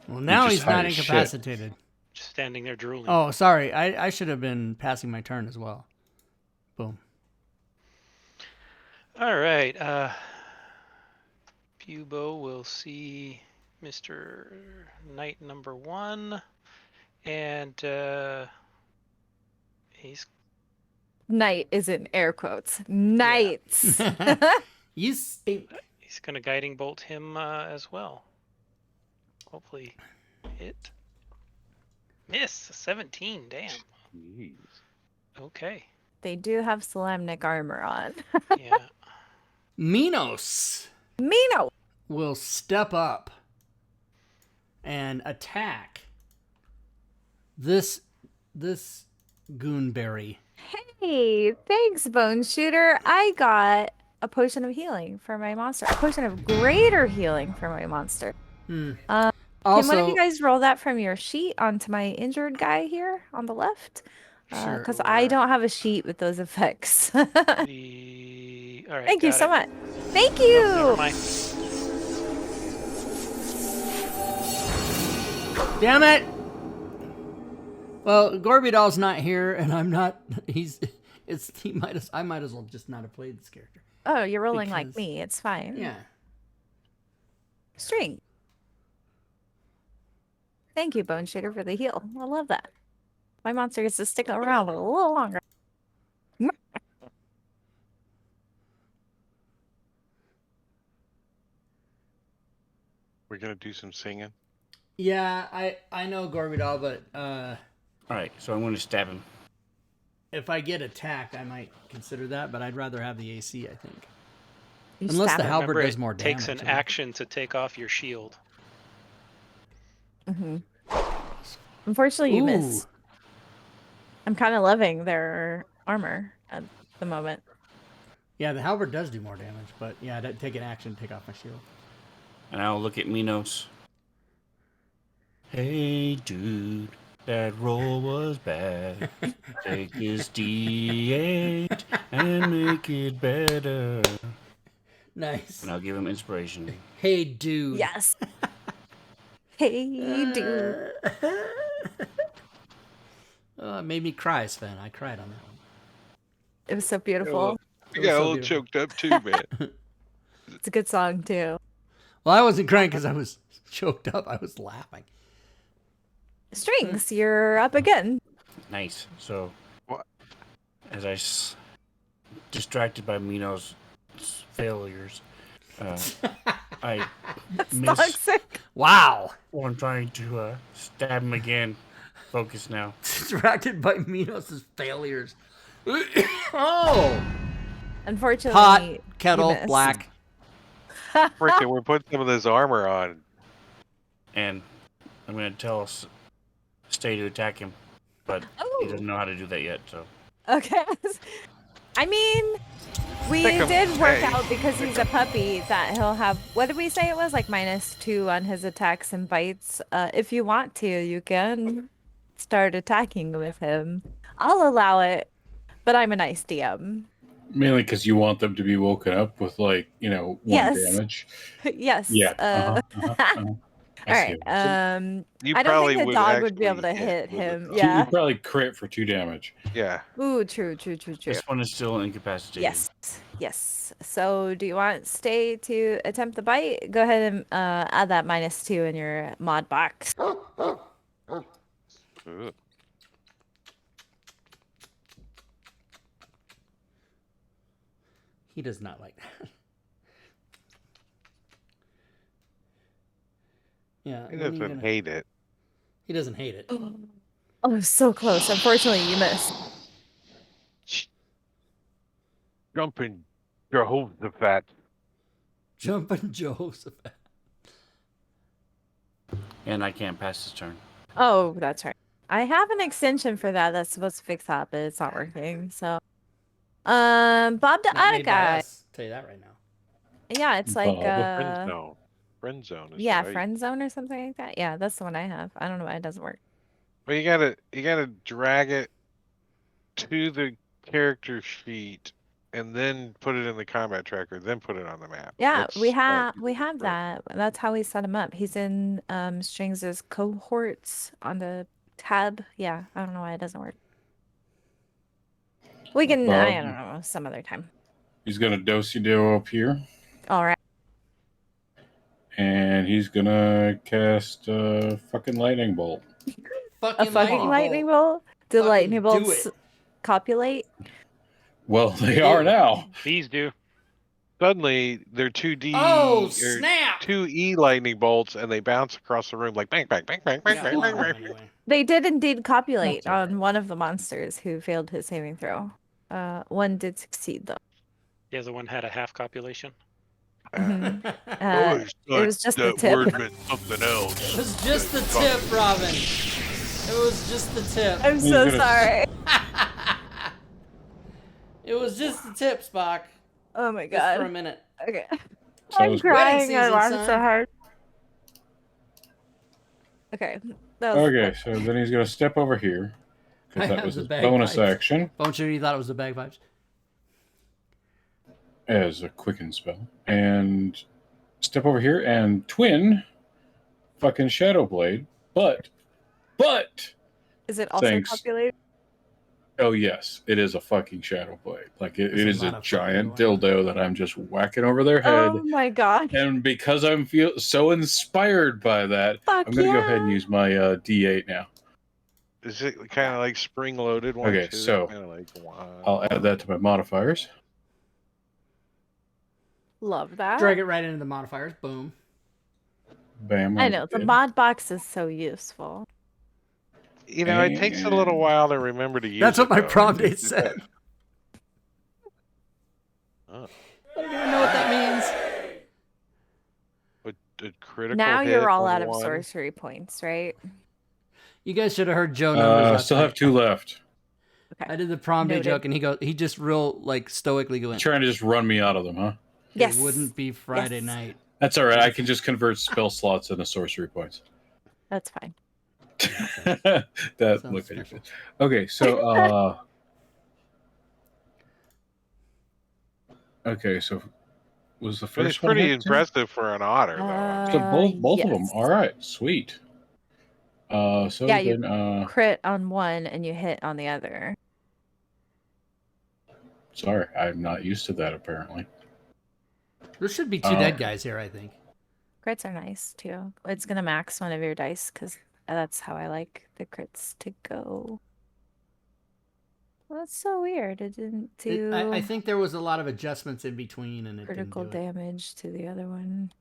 A: Well, now
D: just
A: he's not
D: hide his shit.
A: incapacitated.
E: Just standing there drooling.
A: Oh, sorry. I should have been passing my turn as well. Boom.
E: All right. Bubo will see Mr. Knight number 1, and he's
B: Knight is in air quotes. Knights.
A: You stink.
E: he's gonna guiding bolt him as well. Hopefully, hit. Miss 17. Damn.
C: Jeez.
E: Okay.
B: They do have Solemnic armor on.
E: Yeah.
A: Minos
B: Mino.
A: will step up and attack this goonberry.
B: Hey, thanks, Bone Shooter. I got a potion of healing for my monster. A potion of greater healing for my monster. Can one
A: Also,
B: of you guys roll that from your sheet onto my injured guy here on the left?
A: Sure.
B: Because I don't have a sheet with those effects.
E: All right.
B: Thank you
E: got
B: so
E: it.
B: much. Thank
E: Nope,
B: you.
E: never mind.
A: damn it! Well, Gorbidal's not here, and I'm not. I might as well just not have played this character.
B: Oh, you're rolling like
A: Because-
B: me. It's fine.
A: Yeah.
B: String. Thank you, Bone Shader, for the heal. I love that. My monster gets to stick around a little longer.
C: We're gonna do some singing.
A: Yeah, I know Gorbidal, but
F: All right, so I'm going to stab him.
A: if I get attacked, I might consider that. But I'd rather have the AC. I think.
B: You
A: Unless
B: stab
A: the
B: him.
A: halberd
E: Remember,
A: does more
E: it takes
A: damage,
E: an
A: yeah.
E: action to take off your shield.
B: Mhm. Unfortunately, you miss.
A: Ooh.
B: I'm kind of loving their armor at the moment.
A: Yeah, the halberd does do more damage, but yeah, I'd take an action to take off my shield.
F: And I'll look at Minos. Hey, dude, that roll was bad. Take this D8 and make it better.
A: Nice.
F: And I'll give him inspiration.
A: Hey, dude.
B: Yes. Hey, dude.
A: It made me cry, Sven. I cried on that one.
B: It was so beautiful.
C: You
A: was
C: got
A: so
C: a little
A: beautiful.
C: choked up too, man.
B: It's a good song, too.
A: Well, I wasn't crying because I was choked up. I was laughing.
B: Strings, you're up again.
F: Nice. So,
C: What?
F: as I distracted by Minos' failures, I
B: That's
F: miss
B: toxic.
A: Wow.
F: while I'm trying to stab him again. Focus now.
A: Distracted by Minos' failures. Oh!
B: Unfortunately,
A: Pot,
B: you
A: kettle,
B: missed.
A: black.
C: Frickin', we're putting some of this armor on.
F: And I'm going to tell Stay to attack him. But he
B: Oh,
F: doesn't know how to do that yet, so.
B: okay. I mean, we
C: Stick 'em.
B: did work
C: Hey.
B: out because he's a puppy that he'll have, what did we say it was? Like -2 on his attacks and bites. If you want to, you can start attacking with him. I'll allow it, but I'm a nice DM.
D: Mainly because you want them to be woken up with, like, one
B: Yes.
D: damage.
B: Yes.
D: Yeah. I
B: All
D: see
B: right.
D: it.
C: You
B: I don't
C: probably
B: think the
C: would
B: dog would be able to
C: actually
B: hit
C: with it,
B: him.
C: though.
B: Yeah.
D: You probably crit for 2 damage.
C: Yeah.
B: Ooh, true.
F: This one is still incapacitated.
B: Yes. Yes. So do you want Stay to attempt the bite? Go ahead and add that -2 in your mod box.
C: Ugh.
A: He does not like that. Yeah.
C: He
A: when are you
C: doesn't
A: gonna-
C: hate it.
A: He doesn't hate it.
B: Oh, so close. Unfortunately, you missed.
C: Jumping Jehoshaphat.
A: Jumping Joseph.
F: And I can't pass this turn.
B: Oh, that's right. I have an extension for that that's supposed to fix that, but it's not working. So, Bob the
A: Not made by
B: Attica.
A: us. I'll tell you that right now.
B: Yeah, it's like
D: Bob.
C: Friend zone. Friend zone is
B: yeah,
C: right.
B: friend zone or something like that. Yeah, that's the one I have. I don't know why it doesn't work.
C: Well, you gotta drag it to the character sheet and then put it in the combat tracker, then put it on the map.
B: Yeah,
C: That's
B: we
C: how
B: have
C: right.
B: that. That's how we set him up. He's in Strings' cohorts on the tab. Yeah, I don't know why it doesn't work. We can I
D: Bob.
B: don't know, some other time.
D: He's going to do up here.
B: All right.
D: And he's going to cast a fucking lightning bolt.
B: A fucking lightning bolt? Do
A: Fucking
B: lightning
A: do
B: bolts
A: it.
B: copulate?
D: Well, they are now.
E: These do.
C: Suddenly, they're 2D
A: Oh,
C: or
A: snap!
C: 2E lightning bolts, and they bounce across the room like bang, bang, bang, bang, bang,
A: Yeah,
C: bang,
A: one
C: bang,
A: of them
C: bang.
A: anyway.
B: They did indeed copulate
D: That's all
B: on one of the monsters who failed his saving throw. One did succeed though.
E: The other one had a half copulation.
B: Mhm.
C: Oh,
B: It was just the
C: that
B: tip.
C: word meant something else.
A: It was just the tip, Robin. It was just the tip.
B: I'm
D: He's
B: so
D: gonna-
B: sorry.
A: It was just the tip, Spock.
B: Oh my
A: Just for a
B: god.
A: minute.
B: Okay.
D: So
B: I'm
D: it's-
B: crying. I
A: season,
B: laughed
A: son.
B: so hard. Okay. That was
D: Okay, so then he's going to step over here.
A: I
D: Because that
A: have
D: was
A: the
D: his bonus
A: bagpipes.
D: action
A: Bone Shooter, you thought it was the bagpipes?
D: as a quicken spell. And step over here and twin fucking Shadow Blade. But
B: Is it also
D: Thanks.
B: populated?
D: Oh yes, it is a fucking shadow blade. Like it
A: There's a
D: is
A: lot
D: a
A: of
D: giant
A: fucking going
D: dildo that I'm just whacking over their head.
B: Oh my god.
D: And because I'm feel so inspired by that,
B: Fuck
D: I'm gonna go ahead and
B: yeah.
D: use my D8 now.
C: Is it kind of like spring-loaded one
D: Okay,
C: too?
D: so
C: Kind of like wow.
D: I'll add that to my modifiers.
B: Love that.
A: Drag it right into the modifiers. Boom.
D: Bam.
B: I know the mod box is so useful.
C: You know, it takes a little while to remember to use
A: That's
C: it.
A: what my
C: though.
A: prom date
C: It's-
A: said.
C: Oh.
A: I don't even know what that means.
C: A critical
B: Now
C: hit
B: you're all
C: on
B: out of
C: one.
B: sorcery points, right?
A: You guys should have heard Joe numbers last
D: Still
A: night.
D: have 2 left.
B: Okay.
A: I did the prom day
B: Noted.
A: joke, and he just real like stoically going.
D: Trying to just run me out of them, huh?
B: Yes.
A: It wouldn't be Friday
B: Yes.
A: night.
D: That's all right. I can just convert spell slots into sorcery points.
B: That's fine.
D: that
A: Sounds
D: look at your
A: special.
D: face. Okay, so okay, so was the
C: But
D: first
C: it's
D: one
C: pretty
D: hit too?
C: impressive for an otter, though. I
D: So
C: mean,
D: both of them.
B: Yes.
D: All right, sweet. So
B: Yeah, you
D: then
B: crit on one and you hit on the other.
D: sorry, I'm not used to that apparently.
A: There should be 2 dead guys here, I think.
B: Crits are nice too. It's gonna max one of your dice because that's how I like the crits to go. Well, that's so weird. It didn't do
A: I think there was a lot of adjustments in between, and it
B: critical
A: didn't do it.
B: damage to the other one.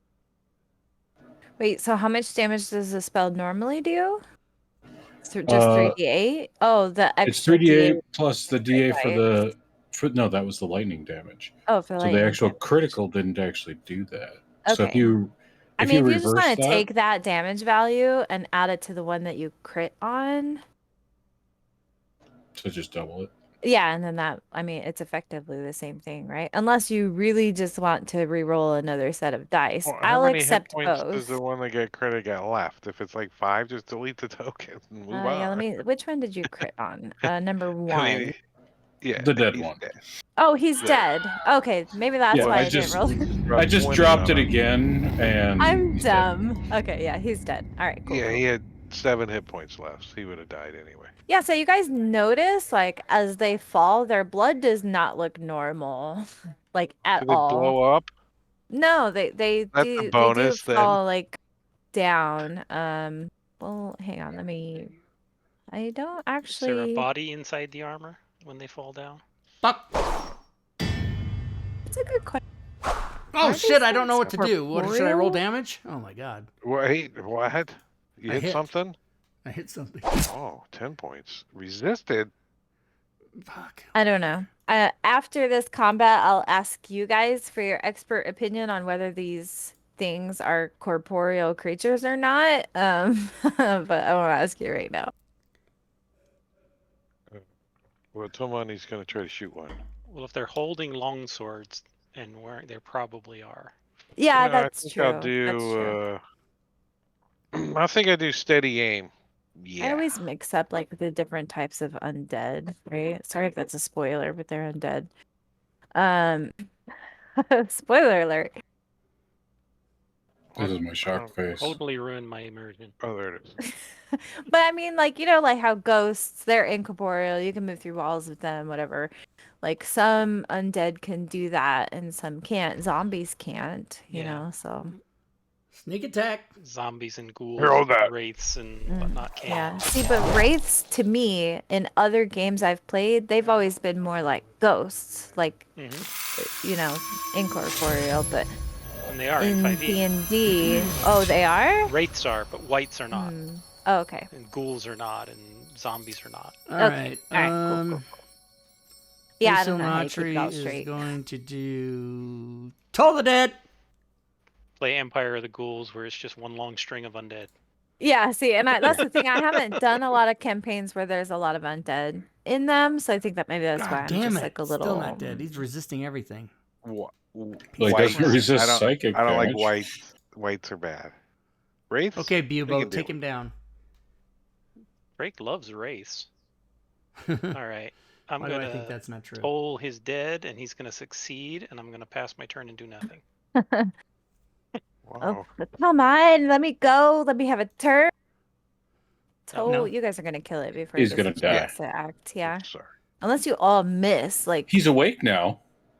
B: Wait, so how much damage does the spell normally do? Just 3d8? Oh, the
D: It's
B: extra
D: 3d8 plus the da for
B: right?
D: the no, that was the lightning damage.
B: Oh, for
D: So
B: lightning
D: the actual
B: damage.
D: critical didn't actually do that. So if
B: Okay.
D: you
B: I mean, if you
D: reverse
B: just want to
D: that,
B: take that damage value and add it to the one that you crit on,
D: so just double it.
B: yeah, and then that, I mean, it's effectively the same thing, right? Unless you really just want to re-roll another set of dice.
C: well, how
B: I'll
C: many
B: accept
C: hit points does
B: both.
C: the one that get credit got left? If it's like 5, just delete the token and move on.
B: Yeah, let me. Which one did you crit on? Number
C: I
B: one.
C: mean, yeah,
D: The dead
C: he's
D: one.
C: dead.
B: Oh, he's
C: There.
B: dead. Okay, maybe that's
D: Yeah,
B: why
D: I
B: I didn't
D: just-
B: roll.
D: I just
C: 20
D: dropped
C: on
D: it
C: him.
D: again, and
B: I'm
D: he's dead.
B: dumb. Okay, yeah, he's dead. All right, cool.
C: Yeah,
B: cool.
C: he had 7 hit points left. He would have died anyway.
B: Yeah, so you guys notice, like, as they fall, their blood does not look normal, like, at
C: Did they
B: all.
C: blow up?
B: No, they
C: That's
B: do
C: a bonus,
B: they do
C: then.
B: fall like down. Well, hang on, let me. I don't
E: Is there a
B: actually.
E: body inside the armor when they fall down?
A: Fuck!
B: It's a good question.
A: Oh
B: Aren't
A: shit!
B: these
A: I don't know what
B: things
A: to do. What should I roll
B: corporeal?
A: damage? Oh my god!
C: Wait, what? You
A: I
C: hit
A: hit.
C: something?
A: I hit something.
C: Oh, 10 points. Resisted?
A: Fuck.
B: I don't know. After this combat, I'll ask you guys for your expert opinion on whether these things are corporeal creatures or not. But I won't ask you right now.
C: Well, Tomani's going to try to shoot one.
E: Well, if they're holding long swords and wearing, there probably are.
B: Yeah,
C: No,
B: that's
C: I think
B: true.
C: I'll
B: That's
C: do.
B: true.
C: I think I do steady aim. Yeah.
B: I always mix up like the different types of undead, right? Sorry if that's a spoiler, but they're undead. Spoiler alert.
D: This is my shocked face.
E: Totally ruined my immersion.
C: Oh, there it is.
B: But I mean, like, you know, like how ghosts, they're incorporeal. You can move through walls with them, whatever. Like some undead can do that and some can't. Zombies can't, you
E: Yeah.
B: know, so.
A: Sneak attack.
E: Zombies and ghouls,
C: Here, hold that.
E: wraiths and whatnot can't.
B: Yeah. See, but wraiths to me in other games I've played, they've always been more like ghosts, like, you know, incorporeal, but
E: And they are
B: in
E: in 5e.
B: D&D, oh, they are?
E: Wraiths are, but whites are not.
B: Hmm. Oh, okay.
E: And ghouls are not, and zombies are not.
A: All
B: Okay.
A: right.
B: All right, cool. Yeah, I don't know how you keep it all
A: is
B: straight.
A: going to do Toll the Dead.
E: Play Empire of the Ghouls, where it's just one long string of undead.
B: Yeah, see, and that's the thing. I haven't done a lot of campaigns where there's a lot of undead in them, so I think that maybe that's why
A: God
B: I'm
A: damn
B: just
A: it!
B: like a little.
A: Still not dead. He's resisting everything.
C: What?
D: Well, he doesn't
C: Whites.
D: resist psychic
C: I don't like
D: damage.
C: whites. Whites are bad. Wraiths?
A: Okay,
C: They can
A: Bubo,
C: do
A: take
C: it.
A: him down.
E: Drake loves wraiths.
A: Why
E: All right. I'm
A: do I
E: gonna
A: think that's not true?
E: toll his dead, and he's gonna succeed, and I'm gonna pass my turn and do nothing.
C: Wow.
B: Oh, come on, let me go. Let me have a turn. Toe, you guys are gonna kill it before
D: He's
B: he gets
D: gonna
B: a
D: die.
B: chance to act. Yeah,
C: Sorry.
B: unless you all miss. Like
D: He's awake now.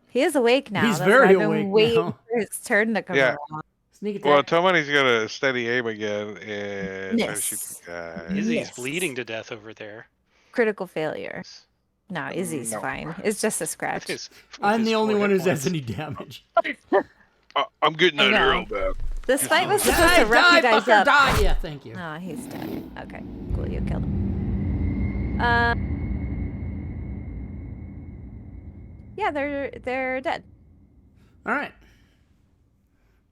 B: he is awake now.
A: He's
B: That's
A: very
B: why I've been
A: awake
B: waiting
A: now.
B: for his turn to come
C: Yeah.
B: around.
A: Sneak
C: Well,
A: attack.
C: Tomani's got a steady aim again and try to shoot
B: Miss.
C: the guy.
E: Izzy's
B: Miss.
E: bleeding to death over there.
B: Critical failure. No, Izzy's
C: No.
B: fine. It's just a
E: With
B: scratch.
E: his, with
A: I'm
E: his
A: the only
E: 4
A: one
E: hit
A: who has
E: points.
A: any damage.
C: I'm getting
B: I
C: that
B: know.
C: arrow back.
B: This fight was supposed
A: Die,
B: to wrap
A: die,
B: you guys
A: fucker,
B: up.
A: die! Yeah, thank you.
B: Oh, he's dead. Okay, cool. You killed him. Yeah, they're dead.
A: All right.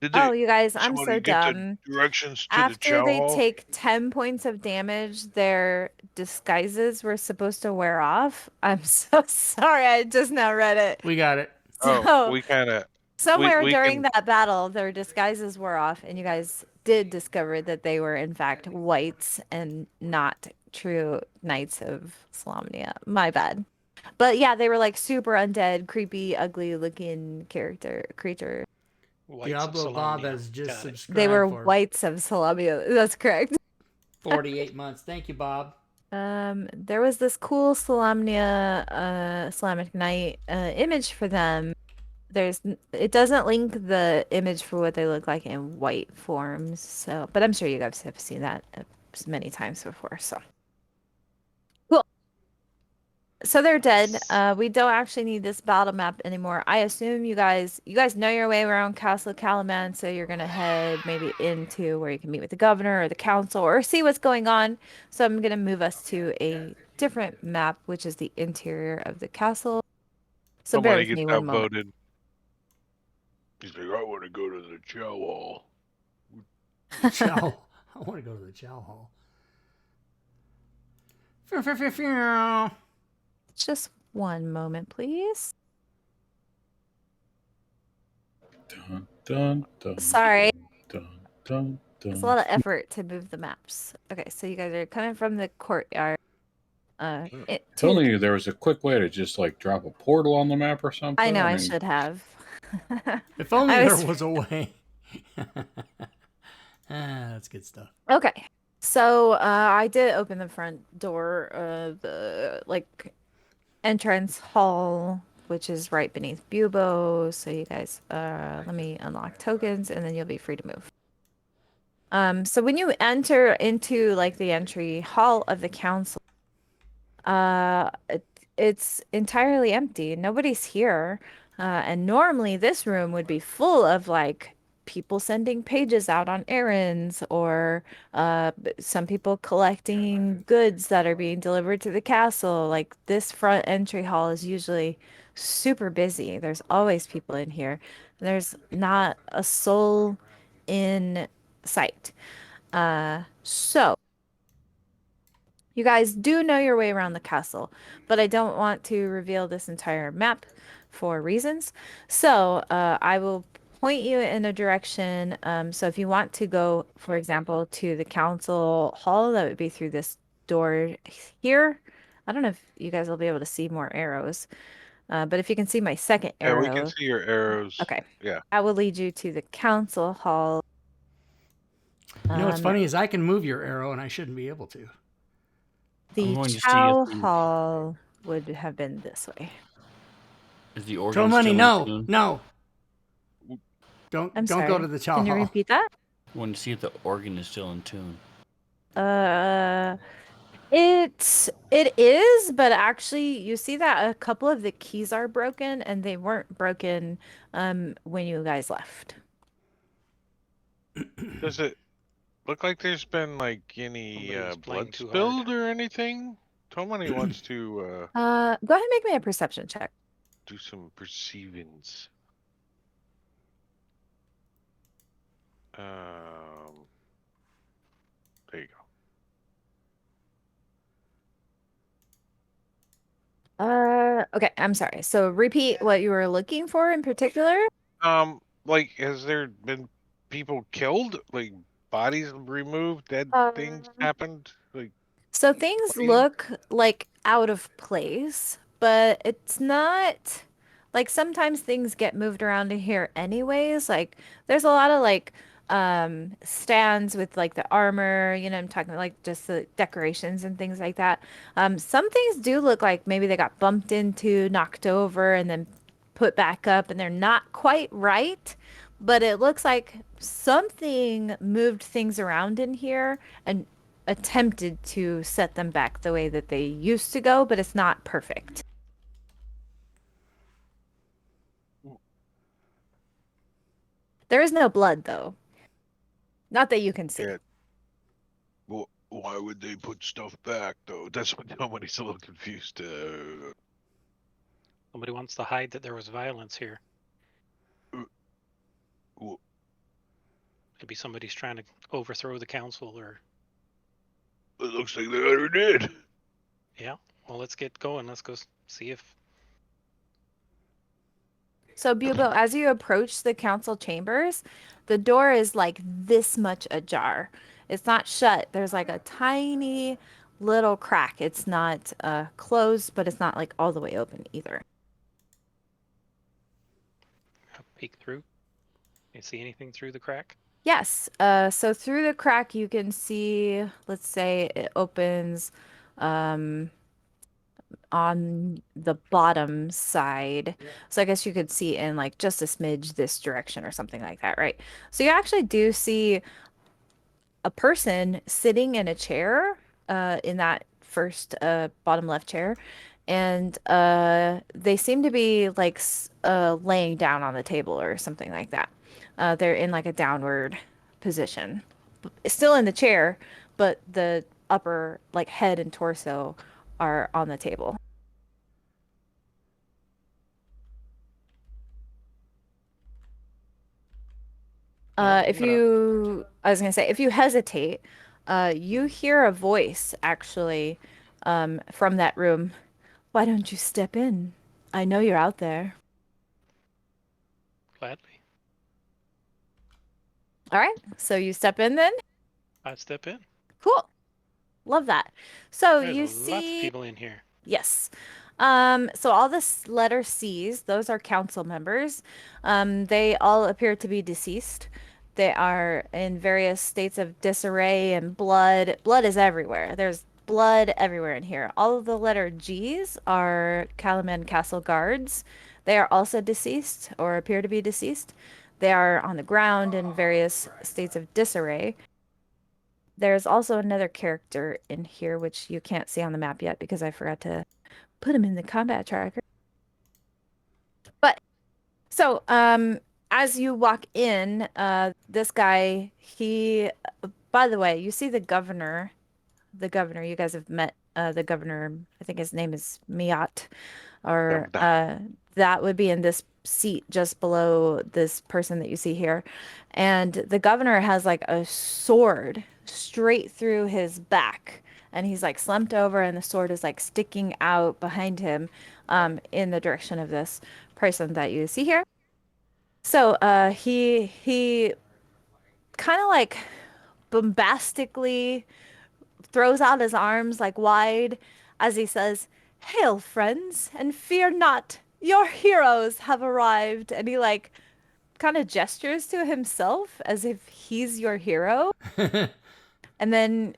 C: Did they,
B: Oh, you guys, I'm
C: somebody
B: so
C: get
B: dumb.
C: the directions to the
B: After
C: chow
B: they
C: hall?
B: take 10 points of damage, their disguises were supposed to wear off. I'm so sorry. I just now read it.
A: We got it.
C: Oh,
B: So
C: we kind of.
B: somewhere
C: we
B: during
C: can-
B: that battle, their disguises were off, and you guys did discover that they were in fact whites and not true Knights of Solamnia. My bad. But yeah, they were like super undead, creepy, ugly looking creature.
E: Whites of
A: Diablo Bob
E: Solamnia.
A: has just
E: Got it.
A: subscribed
B: They were
A: for
B: whites of Solamnia. That's correct.
A: 48 months. Thank you, Bob.
B: There was this cool Solamnia, Islamic Knight image for them. It doesn't link the image for what they look like in white forms. So, but I'm sure you guys have seen that many times before. So, cool. So they're dead. We don't actually need this battle map anymore. I assume you guys know your way around Castle Calaman, so you're gonna head maybe into where you can meet with the governor or the council or see what's going on. So I'm gonna move us to a different map, which is the interior of the castle. So bear
C: Somebody
B: with
C: gets
B: me one moment.
C: outvoted. He's like, I want to go to the chow hall.
A: Chow. I want to go to the chow hall.
B: Just one moment, please.
D: Dun, dun, dun,
B: Sorry.
D: dun, dun, dun.
B: It's a lot of effort to move the maps. Okay, so you guys are coming from the courtyard.
D: If only there was a quick way to just like drop a portal on the map or something.
B: I know I
D: mean,
B: should have.
A: If only
B: I
A: there
B: was-
A: was a way. That's good stuff.
B: Okay. So I did open the front door of the entrance hall, which is right beneath Bubo. So you guys let me unlock tokens and then you'll be free to move. So when you enter into the entry hall of the council, it's entirely empty. Nobody's here. And normally this room would be full of people sending pages out on errands or some people collecting goods that are being delivered to the castle. Like this front entry hall is usually super busy. There's always people in here. There's not a soul in sight. So you guys do know your way around the castle, but I don't want to reveal this entire map for reasons. So I will point you in a direction. So if you want to go, for example, to the council hall, that would be through this door here. I don't know if you guys will be able to see more arrows, but if you can see my second
C: Yeah,
B: arrow.
C: we can see your arrows.
B: Okay.
C: Yeah.
B: I will lead you to the council hall.
A: You know what's funny is I can move your arrow and I shouldn't be able to.
B: The
F: going to see if
B: chow
F: the-
B: hall would have been this way.
F: Is the organ
A: Throw money,
F: still in
A: no,
F: tune?
A: no. Don't
B: I'm
A: go
B: sorry.
A: to the chow
B: Can you
A: hall.
B: repeat that?
F: I want to see if the organ is still in tune.
B: It is, but actually you see that a couple of the keys are broken and they weren't broken when you guys left.
C: Does it look like there's been any
E: Somebody was playing
C: blood
E: too hard.
C: spilled or anything? Tomani wants to
B: Go ahead and make me a perception check.
C: do some perceivings. There you go.
B: Okay, I'm sorry. So repeat what you were looking for in particular.
C: Has there been people killed? Like bodies removed, dead things happened?
B: So things
C: What do you-
B: look out of place, but it's not sometimes things get moved around in here anyways. There's a lot of stands with like the armor, you know, I'm talking like just the decorations and things like that. Some things do look like maybe they got bumped into, knocked over, and then put back up, and they're not quite right. But it looks like something moved things around in here and attempted to set them back the way that they used to go, but it's not perfect. There is no blood, though. Not that you can see.
C: Yeah. Well, why would they put stuff back though? That's what nobody's a little confused.
E: Somebody wants to hide that there was violence here.
C: Well,
E: Maybe somebody's trying to overthrow the council, or
C: it looks like they already did.
E: yeah. Well, let's get going. Let's go see if.
B: So, Bubo, as you approach the council chambers, the door is like this much ajar. It's not shut. There's like a tiny little crack. It's not closed, but it's not like all the way open either.
E: Peek through. You see anything through the crack?
B: Yes. So through the crack, you can see, let's say it opens on the bottom side. So I guess you could see in like just a smidge this direction or something like that, right? So you actually do see a person sitting in a chair in that first bottom left chair. And they seem to be like laying down on the table or something like that. They're in like a downward position. Still in the chair, but the upper like head and torso are on the table. If you, I was gonna say, if you hesitate, you hear a voice actually from that room. Why don't you step in? I know you're out there.
E: Gladly.
B: All right, so you step in then?
E: I'd step in.
B: Cool. Love that. So
E: There's
B: you
E: lots of
B: see,
E: people in here.
B: yes. So all the letter C's, those are council members. They all appear to be deceased. They are in various states of disarray and blood. Blood is everywhere. There's blood everywhere in here. All of the letter G's are Calaman Castle guards. They are also deceased or appear to be deceased. They are on the ground in various states of disarray. There's also another character in here, which you can't see on the map yet because I forgot to put him in the combat tracker. But so, as you walk in, this guy, by the way, you see the governor. The governor, you guys have met the governor. I think his name is Miat, or that would be in this seat just below this person that you see here. And the governor has like a sword straight through his back. And he's like slumped over, and the sword is like sticking out behind him in the direction of this person that you see here. So he kind of like bombastically throws out his arms like wide as he says, "Hail, friends, and fear not. Your heroes have arrived." And he like kind of gestures to himself as if he's your hero. And then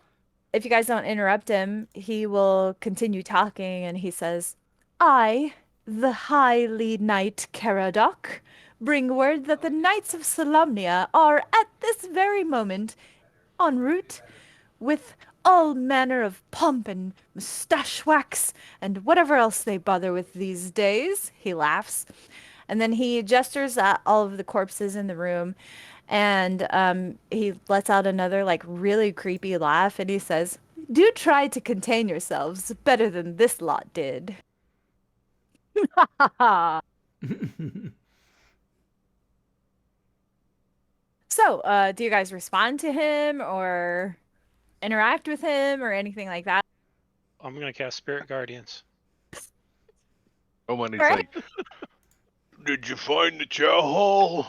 B: if you guys don't interrupt him, he will continue talking and he says, "I, the highly knight Caradoc, bring word that the knights of Solamnia are at this very moment en route with all manner of pomp and mustache wax and whatever else they bother with these days." He laughs. And then he gestures at all of the corpses in the room, and he lets out another like really creepy laugh, and he says, "Do try to contain yourselves better than this lot did." So, do you guys respond to him or interact with him or anything like that?
E: I'm gonna cast Spirit Guardians.
C: Oh, when he's
B: Right.
C: like, "Did you find the chow hall?"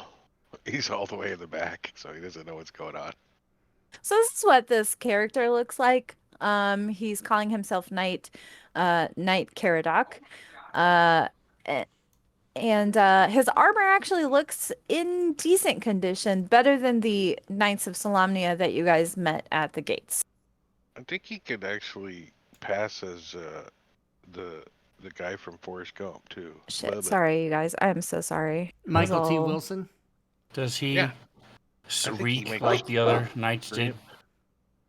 C: He's all the way in the back, so he doesn't know what's going on.
B: So this is what this character looks like. He's calling himself Knight Caradoc. Uh, a- And his armor actually looks in decent condition, better than the Knights of Solamnia that you guys met at the gates.
C: I think he could actually pass as the guy from Forrest Gump too.
B: Shit,
C: Bubba.
B: sorry, you guys. I am so sorry. It was
A: Michael T.
B: all-
A: Wilson.
F: Does he
C: Yeah. I think he
F: reek
C: makes
F: like the other
C: sense.
F: knights did?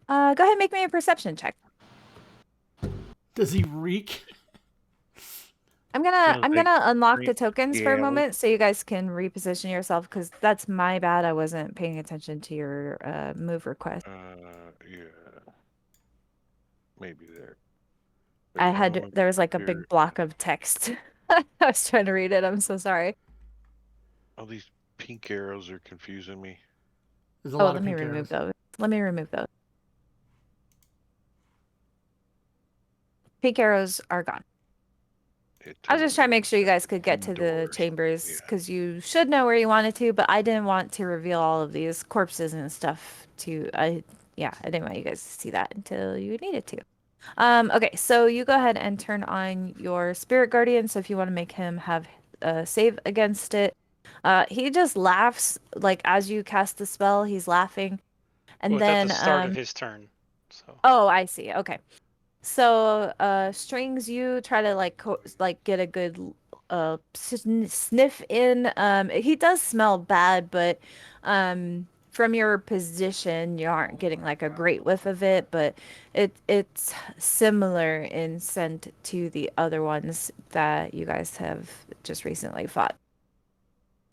B: Go ahead and make me a perception check.
A: Does he reek?
B: I'm gonna unlock the
C: green
B: tokens for a
C: scales.
B: moment so you guys can reposition yourself, because that's my bad. I wasn't paying attention to your move request.
C: Yeah. Maybe there.
B: There was like a
C: Spirit.
B: big block of text. I was trying to read it. I'm so sorry.
C: All these pink arrows are confusing me.
A: There's a
B: Oh,
A: lot
B: let
A: of
B: me
A: pink
B: remove
A: arrows.
B: those. Let me remove those. Pink arrows are gone. I was just trying to make sure you guys could get to the
C: Doors.
B: chambers,
C: Yeah.
B: because you should know where you wanted to, but I didn't want to reveal all of these corpses and stuff to, I didn't want you guys to see that until you needed to. Okay, so you go ahead and turn on your spirit guardian. So if you want to make him have a save against it, he just laughs, like as you cast the spell, he's laughing. And
E: Well,
B: then,
E: at the start of his turn. So
B: oh, I see. Okay. So, Strings, you try to like get a good sniff in. He does smell bad, but from your position, you aren't getting like a great whiff of it, but it's similar in scent to the other ones that you guys have just recently fought.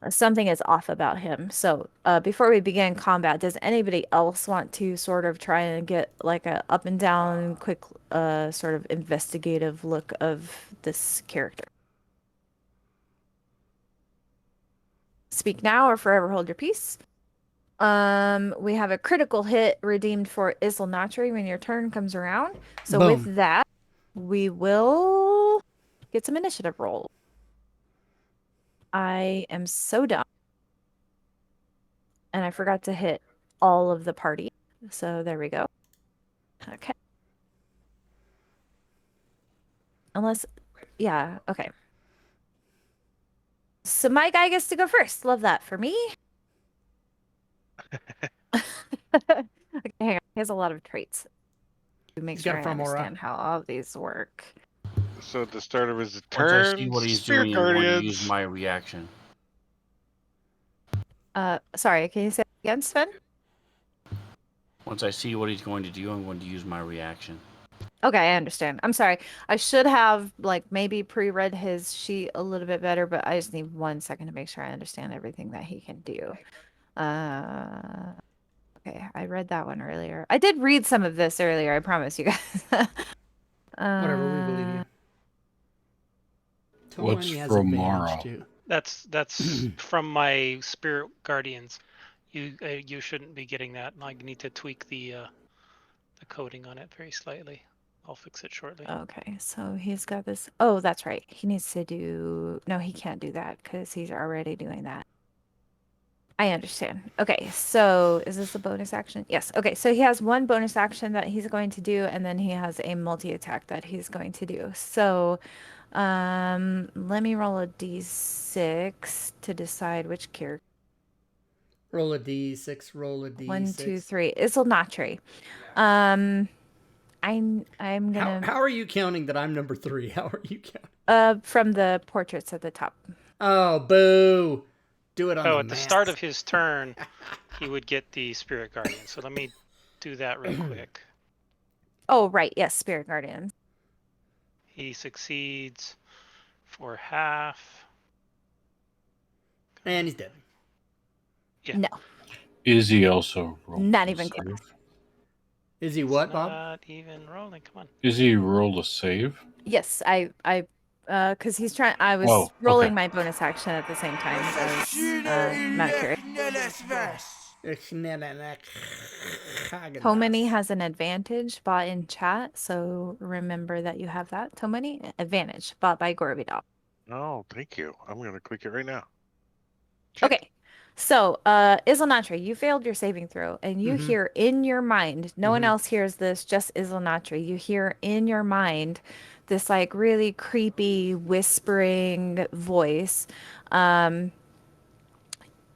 B: Something is off about him. So, before we begin combat, does anybody else want to sort of try and get like a up and down, quick, sort of investigative look of this character? Speak now or forever hold your peace. We have a critical hit redeemed for Isilnatri when your turn comes around. So
A: Boom.
B: with that, we will get some initiative roll. I am so dumb. And I forgot to hit all of the party. So there we go. Okay. Unless, yeah, okay. So my guy gets to go first. Love that for me. Okay, hang on. He has a lot of traits. To make
A: He's
B: sure
A: got
B: I
A: Femora.
B: understand how all of these work.
C: So at the start of his
F: Once
C: turn,
F: I see what he's
C: Spirit
F: doing, I'm going to
C: Guardians.
F: use my reaction.
B: Sorry, can you say it again, Sven?
F: Once I see what he's going to do, I'm going to use my reaction.
B: Okay, I understand. I'm sorry. I should have like maybe pre-read his sheet a little bit better, but I just need 1 second to make sure I understand everything that he can do. Okay, I read that one earlier. I did read some of this earlier, I promise you guys.
A: Whatever, we believe you.
D: What's
A: Tomani has
D: Romaro?
A: advantage too.
E: that's from my spirit guardians. You shouldn't be getting that. I need to tweak the coding on it very slightly. I'll fix it shortly.
B: Okay, so he's got this. Oh, that's right. He needs to do. No, he can't do that because he's already doing that. I understand. Okay, so is this a bonus action? Yes. Okay, so he has one bonus action that he's going to do, and then he has a multi-attack that he's going to do. So, let me roll a d6 to decide which character.
A: Roll a d6. Roll a d6.
B: 1, 2, 3. Isilnatri. I'm gonna.
A: How are you counting that I'm number 3? How are you counting?
B: From the portraits at the top.
A: Oh, boo! Do it on
E: Oh,
A: the
E: at the
A: map.
E: start of his turn, he would get the spirit guardian. So let me do that real quick.
B: Oh, right. Yes, Spirit Guardian.
E: He succeeds for half.
A: And he's dead.
E: Yeah.
B: No.
D: Is he also rolled
B: Not
D: a
B: even
D: save?
B: close.
A: Is he what, Bob?
E: Not even rolling. Come on.
D: Is he rolled a save?
B: Yes, because he's trying. I was
D: Oh,
B: rolling
D: okay.
B: my bonus action at the same time as Macri. Tomani has an advantage bought in chat, so remember that you have that. Tomani advantage bought by Gorbidal.
C: Oh, thank you. I'm gonna click it right now.
B: Okay. So, Isilnatri, you failed your saving throw, and you
A: Mhm.
B: hear in your mind, no one
A: Mhm.
B: else hears this, just Isilnatri. You hear in your mind this like really creepy whispering voice.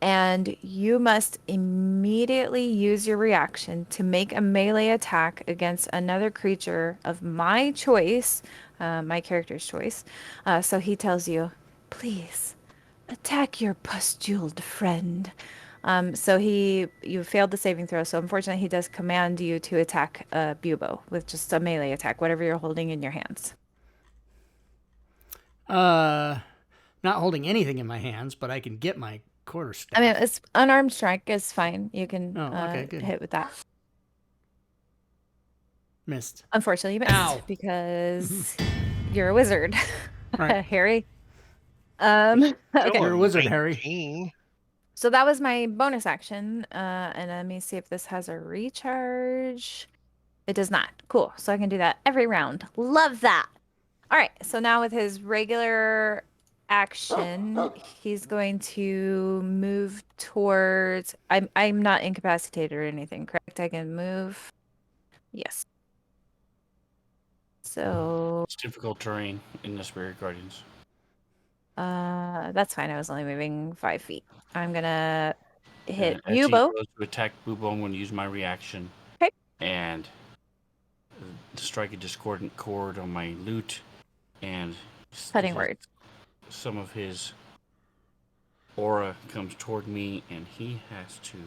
B: And you must immediately use your reaction to make a melee attack against another creature of my choice, my character's choice. So he tells you, please attack your pustuled friend. So you failed the saving throw. So unfortunately, he does command you to attack Bubo with just a melee attack, whatever you're holding in your hands.
A: Not holding anything in my hands, but I can get my quarterstaff.
B: I mean, it's unarmed strike is fine. You can
A: okay, good.
B: hit with that.
A: Missed.
B: Unfortunately, you missed
A: Ow.
B: because you're a wizard,
A: Right.
B: Harry.
C: Still
B: Okay.
A: You're a wizard, Harry.
C: 19.
B: So that was my bonus action. And let me see if this has a recharge. It does not. Cool. So I can do that every round. Love that. All right. So now with his regular action, he's going to move towards. I'm not incapacitated or anything, correct? I can move. Yes. So
F: It's difficult terrain in the Spirit Guardians.
B: that's fine. I was only moving 5 feet. I'm gonna hit
F: As he
B: Bubo.
F: goes to attack Bubo, I'm going to use my reaction.
B: Okay.
F: And strike a discordant chord on my lute, and
B: Cutting words.
F: some of his aura comes toward me, and he has to.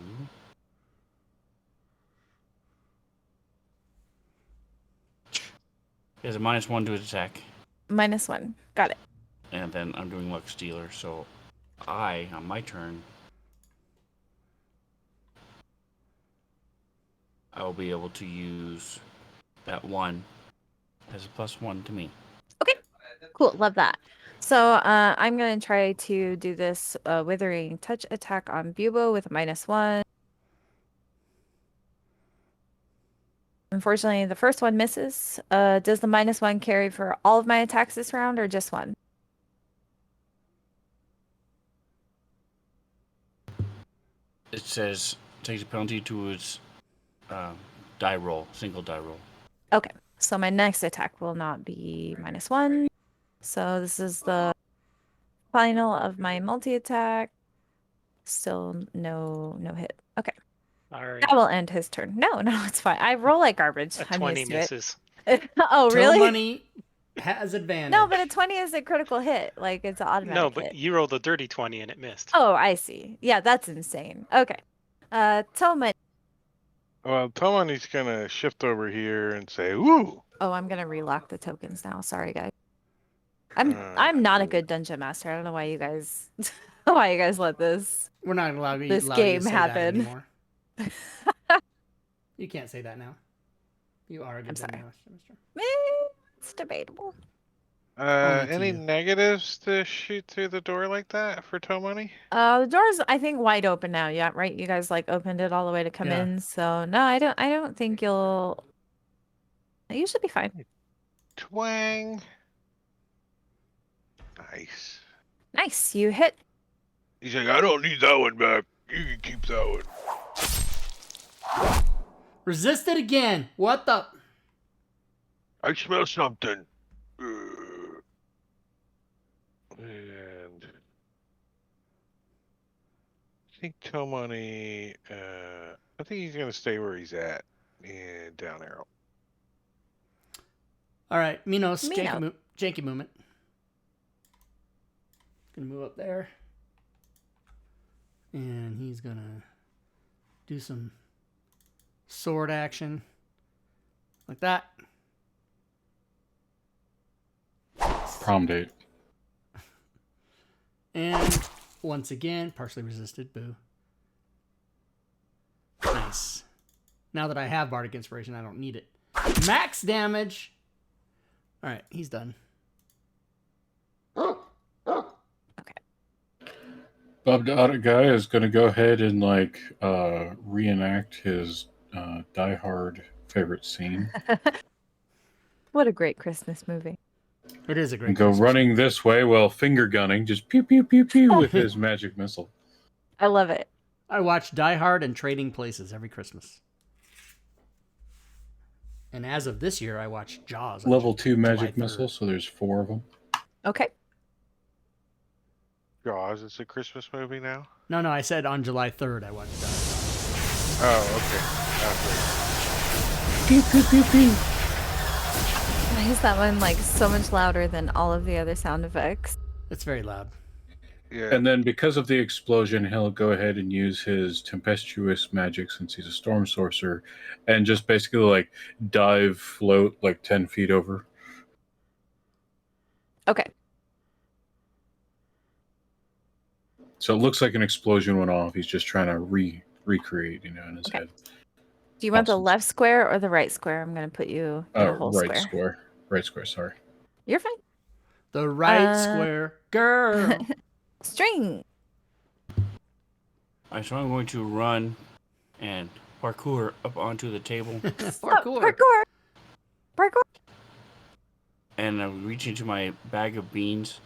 F: He has a -1 to his attack,
B: -1. Got it.
F: and then I'm doing Luck Stealer, so I, on my turn, I will be able to use that 1 as a +1 to me.
B: Okay. Cool. Love that. So I'm gonna try to do this withering touch attack on Bubo with a -1. Unfortunately, the first one misses. Does the -1 carry for all of my attacks this round or just one?
F: It says takes a penalty to its die roll, single die roll.
B: Okay. So my next attack will not be -1. So this is the final of my multi-attack. Still no hit. Okay.
E: All right.
B: That will end his turn. No, it's fine. I roll like garbage.
E: A
B: I'm
E: 20
B: used to
E: misses.
B: it. Oh, really?
A: Money has advantage.
B: No, but a 20 is a critical hit. Like it's an automatic
E: No, but
B: hit.
E: you rolled a dirty 20 and it missed.
B: Oh, I see. Yeah, that's insane. Okay. Toma.
C: Well, Tomani's gonna shift over here and say, "Ooh."
B: Oh, I'm gonna relock the tokens now. Sorry, guys. I'm not a good dungeon master. I don't know why you guys let this.
A: We're not allowed
B: This
A: allowed
B: game
A: you to say
B: happened.
A: that anymore. You can't say that now. You are a good
B: I'm sorry.
A: dungeon master.
B: It's debatable.
A: Only to
C: Any
A: you.
C: negatives to shoot through the door like that for Tomani?
B: The door's I think wide open now. Yeah, right. You guys like opened it all the way to come
A: Yeah.
B: in. So no, I don't think you'll. You should be fine.
C: Twang. Nice.
B: Nice. You hit.
C: He's like, I don't need that one back. You can keep that one.
A: Resist it again. What the?
C: I smell something. And I think Tomani, I think he's gonna stay where he's at and down arrow.
A: All right, Minos,
B: Minos.
A: janky movement. Gonna move up there, and he's gonna do some sword action like that.
D: Prom date.
A: And once again, partially resisted. Boo. Nice. Now that I have Bardic Inspiration, I don't need it. Max damage. All right, he's done.
D: Bob the Audit Guy is going to go ahead and like reenact his Die Hard favorite scene
B: What a great Christmas movie.
A: It is a great.
D: and go
A: Christmas.
D: running this way while finger gunning, just pew pew pew pew with his magic missile.
B: I love it.
A: I watch Die Hard and Trading Places every Christmas. And as of this year, I watched Jaws. on
D: Level 2
A: July
D: magic
A: 3rd.
D: missile, so there's 4 of them.
B: Okay.
C: Jaws, it's a Christmas movie now?
A: No, I said on July 3rd I watched Jaws.
C: Oh, okay.
D: Pew, pew, pew, pew.
B: Why is that one like so much louder than all of the other sound effects?
A: It's very loud.
C: Yeah.
D: And then because of the explosion, he'll go ahead and use his tempestuous magic since he's a storm sorcerer and just basically like dive, float like 10 feet over.
B: Okay.
D: So it looks like an explosion went off. He's just trying to recreate, in his
B: Okay.
D: head.
B: Do you want the
D: Awesome.
B: left square or the right square? I'm going to put you in a whole
D: Right
B: square.
D: square. Right square, sorry.
B: You're fine.
A: The right square girl.
B: String.
F: Alright, so I'm going to run and parkour up onto the table,
A: Parkour.
B: Parkour.
F: and I'm reaching into my bag of beans.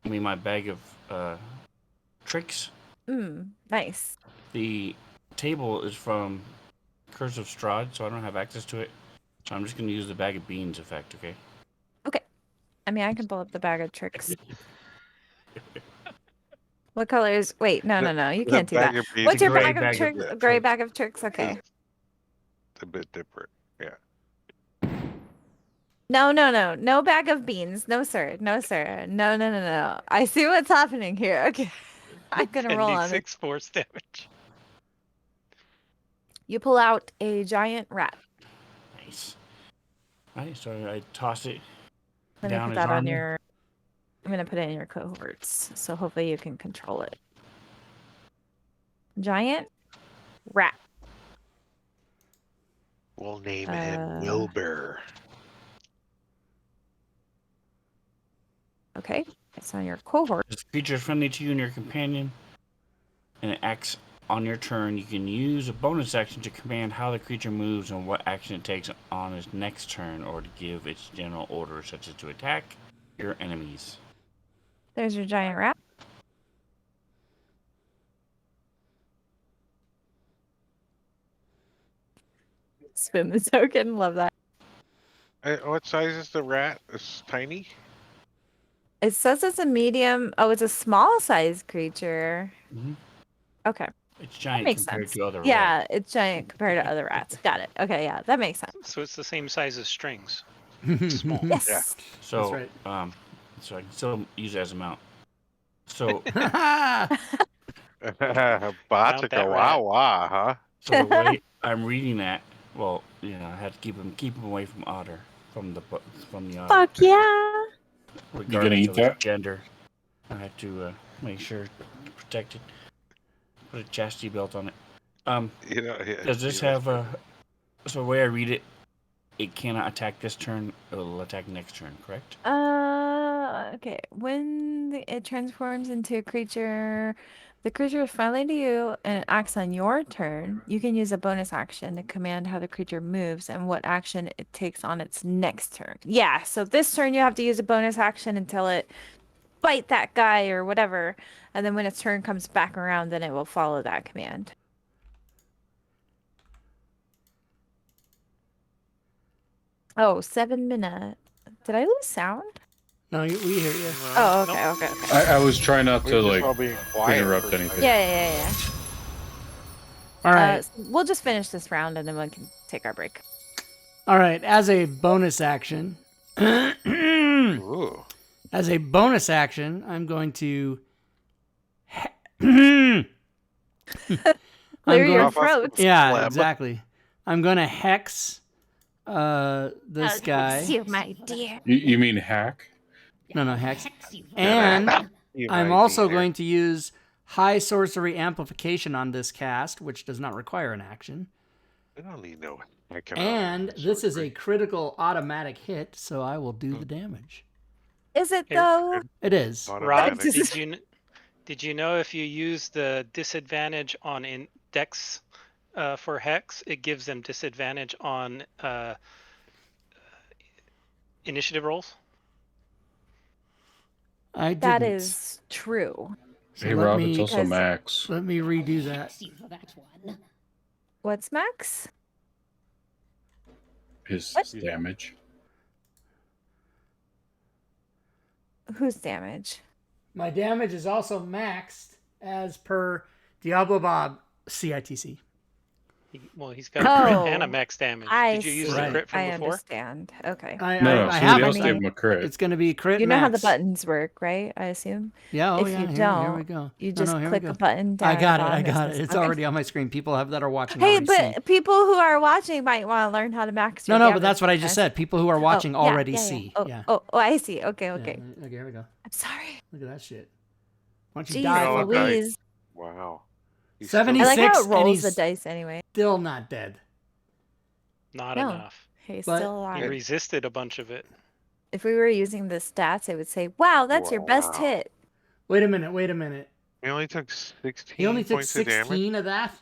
F: My bag of tricks.
B: Nice.
F: The table is from Curse of Strahd, so I don't have access to it. So I'm just going to use the bag of beans effect, okay?
B: I mean, I can pull up the bag of tricks. What color is... Wait, no. You
C: The
B: can't do that.
C: bag of beans
B: What's your
C: is
B: bag of
F: bag of
B: tricks?
C: yeah,
B: A gray bag of tricks? Okay.
C: a bit different. Yeah.
B: No. No bag of beans. No, sir. No. I see what's happening here. Okay. I'm going to roll on it.
E: 6 force damage.
B: You pull out a giant rat.
F: Nice. Alright, so I toss it
B: Let me
F: down
B: put
F: his
B: that on
F: armor.
B: your... I'm going to put it in your cohorts, so hopefully you can control it. Giant rat.
C: We'll name him Wilbur.
B: Okay. It's on your cohort.
F: This creature is friendly to you and your companion, and it acts on your turn. You can use a bonus action to command how the creature moves and what action it takes on its next turn, or to give its general orders, such as to attack your enemies.
B: There's your giant rat. Spin the token. Love that.
C: What size is the rat? It's tiny?
B: It says it's a medium. Oh, it's a small size creature.
F: Mhm.
B: Okay.
F: It's giant
B: makes
F: compared
B: sense.
F: to other
B: Yeah, it's giant compared to other rats. Got it. Okay, yeah, that makes sense.
E: So it's the same size as strings.
A: Small.
B: Yes.
C: Yeah.
F: So,
A: That's
F: so I can still use it as a mount. So,
C: Batica,
E: that
C: wow, huh?
F: so the way I'm reading that, well, I had to keep him away from otter, from the otter.
B: Fuck yeah.
F: Regardless
D: eat
F: of its
D: that?
F: gender, I have to make sure to protect it. Put a chastity belt on it.
C: Yeah,
F: Does this have a? So the way I read it, it cannot attack this turn. It will attack next turn. Correct?
B: Okay. When it transforms into a creature, the creature is friendly to you and it acts on your turn. You can use a bonus action to command how the creature moves and what action it takes on its next turn. Yeah, so this turn you have to use a bonus action until it bite that guy or whatever, and then when its turn comes back around, then it will follow that command. Oh, 7 minutes. Did I lose sound?
A: No, we hear you.
B: Oh,
E: Nope.
B: okay.
D: I was trying not
C: We're
D: to
C: just
D: like
C: all being quiet
D: interrupt
C: for a
D: anything.
C: second.
B: Yeah.
A: All right.
B: We'll just finish this round and then we can take our break.
A: All right. As a bonus action,
C: Ooh.
A: I'm going to.
B: Clear your
C: Cough up
B: throat.
C: some
A: Yeah,
C: phlegm.
A: exactly. I'm going to hex this guy.
B: You, my dear.
D: You mean hack?
A: No, hex. And
C: You
A: I'm
C: might
A: also
C: be there.
A: going to use high sorcery amplification on this cast, which does not require an action.
C: I don't need no.
A: And this is a critical automatic hit, so I will do the damage.
B: Is it
E: Here.
B: though?
A: It is.
E: Rob,
C: Automatic.
E: did you know if you use the disadvantage on index for hex, it gives them disadvantage on initiative rolls?
A: I didn't.
B: That is true.
A: So
D: Hey
A: let
D: Rob,
A: me-
D: it's also
B: because-
D: Max.
A: Let me redo that.
B: What's Max?
D: his
B: What?
D: damage.
B: Whose damage?
A: My damage is also maxed as per Diablo Bob CITC.
E: He's got a crit
B: Oh,
E: and a max damage.
B: I
E: Did you use
B: see.
E: the
A: Right.
E: crit from
B: I
E: before?
B: understand. Okay.
D: No,
A: I
D: somebody
A: have
D: else
A: it.
D: gave him a crit.
A: It's going to be crit
B: You know how the
A: max.
B: buttons work, right? I assume.
A: Yeah, oh
B: If
A: yeah,
B: you
A: here
B: don't,
A: we go.
B: you
A: No,
B: just
A: here we
B: click
A: go.
B: a button down
A: I
B: at
A: got
B: the
A: it.
B: bottom.
A: I
B: that
A: got it.
B: says-
A: It's
B: okay.
A: already on my screen. People that are watching
B: Hey,
A: already see.
B: but people who are watching might want to learn how to max your
A: No, but
B: damage.
A: that's what I just said. People who are watching
B: Oh, yeah,
A: already
B: yeah,
A: see.
B: Oh,
A: Yeah.
B: oh, I see. Okay,
A: Yeah,
B: okay.
A: okay, here we go.
B: I'm sorry.
A: Look at that shit. Why don't you
B: Jeez
A: die?
C: Oh,
A: fucker?
C: okay.
B: Louise.
C: Wow. He's
A: 70
B: I like how
A: 26,
B: it
A: and
B: rolls the
A: he's
B: dice anyway.
A: still not dead.
E: Not
B: No.
E: enough.
B: He's
A: But-
B: still
E: He
B: alive.
E: resisted a bunch of it.
B: If we were using the stats, it would say, "Wow, that's your best
C: Wow.
B: hit."
A: Wait a minute.
C: He only took 16
A: He only took
C: points of damage.
A: 16 of that?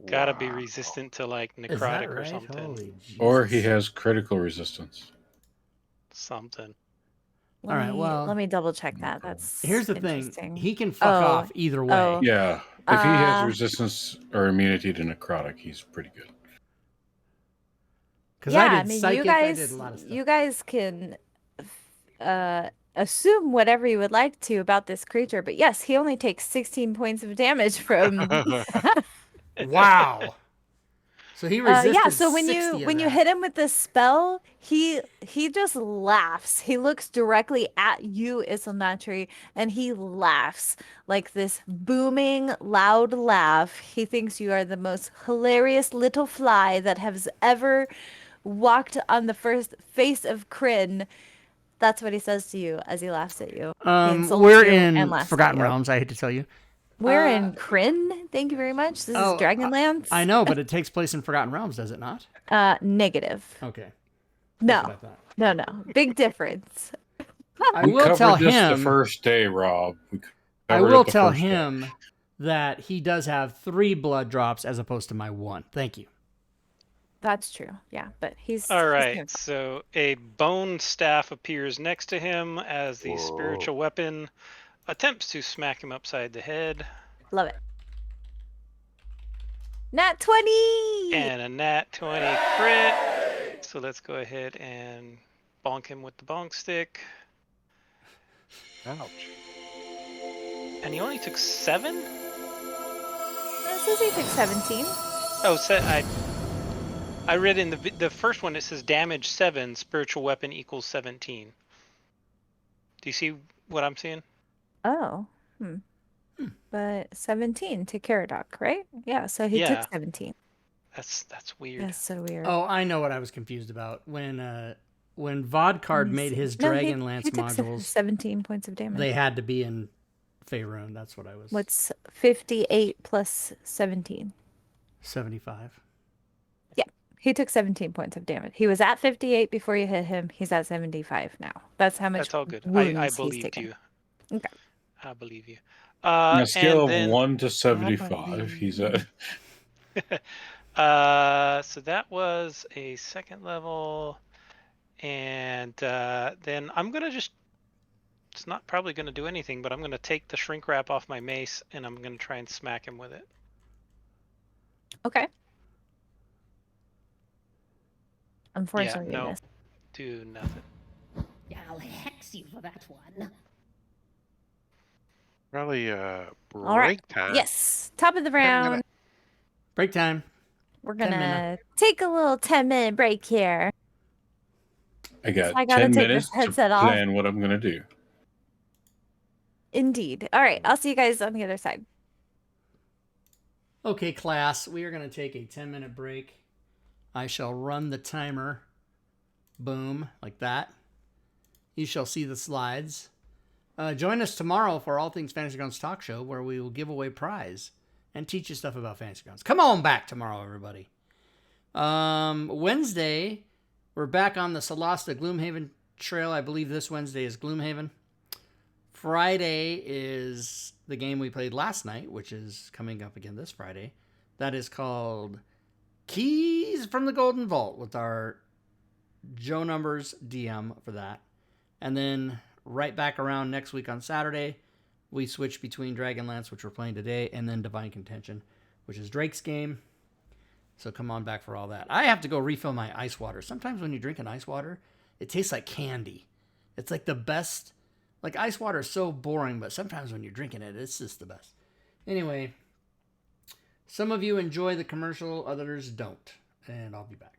E: Gotta be
C: Wow.
E: resistant to like
A: Is that
E: necrotic or
A: right?
E: something.
A: Holy Jesus.
D: Or he has critical resistance.
E: Something.
A: All right, well-
B: let me double check that. That's
A: Here's the
B: interesting.
A: thing. He can fuck
B: Oh,
A: off either way.
B: oh.
D: Yeah. If he has
B: Uh,
D: resistance or immunity to necrotic, he's pretty good.
A: Because
B: yeah,
A: I
B: I
A: did
B: mean,
A: psychic,
B: you
A: I
B: guys,
A: did a lot of stuff.
B: you guys can assume whatever you would like to about this creature, but yes, he only takes 16 points of damage from.
A: Wow. So he resisted
B: Yeah, so when
A: 60
B: you
A: of
B: when you
A: that.
B: hit him with this spell, he just laughs. He looks directly at you, Isilnatri, and he laughs like this booming, loud laugh. He thinks you are the most hilarious little fly that has ever walked on the first face of Kryn. That's what he says to you as he laughs at you. He insults
A: We're
B: you and
A: in
B: laughs at
A: Forgotten
B: you.
A: Realms, I hate to tell you.
B: We're in Kryn. Thank you very much. This is Dragonlance.
A: I know, but it takes place in Forgotten Realms, does it not?
B: Negative.
A: Okay.
B: No.
A: That's what I thought.
B: No. Big difference.
A: I
D: We
A: will
D: covered
A: tell
D: this the
A: him.
D: first day, Rob.
A: I will tell him that he does have 3 blood drops as opposed to my 1. Thank you.
B: That's true. Yeah, but he's
E: All
B: he's
E: right.
B: doing
E: So a bone staff appears next to him as the
C: Whoa.
E: spiritual weapon attempts to smack him upside the head.
B: fine. Love it. Nat 20.
E: And a nat 20 crit. So let's go ahead and bonk him with the bonk stick.
C: Ouch.
E: And he only took 7?
B: That says he took 17.
E: Oh, I read in the first one it says damage 7, spiritual weapon equals 17. Do you see what I'm seeing?
B: Oh. But 17 to Caradoc, right? Yeah, so he
E: Yeah.
B: took 17.
E: That's weird.
B: That's so weird.
A: Oh, I know what I was confused about. When Vodcard made his
B: No,
A: Dragonlance
B: he took
A: modules,
B: 17 points of damage.
A: they had to be in Faerun. That's what I was.
B: What's 58 plus 17?
A: 75.
B: He took 17 points of damage. He was at 58 before you hit him. He's at 75 now. That's how much
E: That's all good. I
B: wounds he's
E: believed
B: taken.
E: you.
B: Okay.
E: I believe you.
D: On a scale
E: and
D: of
E: then,
D: 1 to 75, he's at.
E: so that was a second level, and then I'm gonna just. It's not probably gonna do anything, but I'm gonna take the shrink wrap off my mace, and I'm gonna try and smack him with it.
B: Okay. Unfortunately,
E: no.
B: you missed.
E: Do nothing.
G: I'll hex you for that one.
C: Probably
B: All right.
C: break time.
B: Yes. Top of the
C: 10 minutes.
B: round.
A: Break time.
B: We're
A: 10
B: gonna
A: minute.
B: take a little 10-minute break here.
D: I got
B: I gotta
D: 10
B: take
D: minutes
B: this
D: to
B: headset off.
D: plan what I'm going to do.
B: Indeed. All right. I'll see you guys on the other side.
A: Okay, class. We are going to take a 10-minute break. I shall run the timer. Boom, like that. You shall see the slides. Join us tomorrow for All Things Fantasy Grounds Talk Show, where we will give away prize and teach you stuff about Fantasy Grounds. Come on back tomorrow, everybody. Wednesday, we're back on the Solasta Gloomhaven Trail. I believe this Wednesday is Gloomhaven. Friday is the game we played last night, which is coming up again this Friday. That is called Keys from the Golden Vault with our Joe Numbers DM for that. And then right back around next week on Saturday, we switch between Dragonlance, which we're playing today, and then Divine Contention, which is Drake's game. So come on back for all that. I have to go refill my ice water. Sometimes when you drink an ice water, it tastes like candy. It's like the best. Like ice water is so boring, but sometimes when you're drinking it, it's just the best. Anyway, some of you enjoy the commercial, others don't. And I'll be back.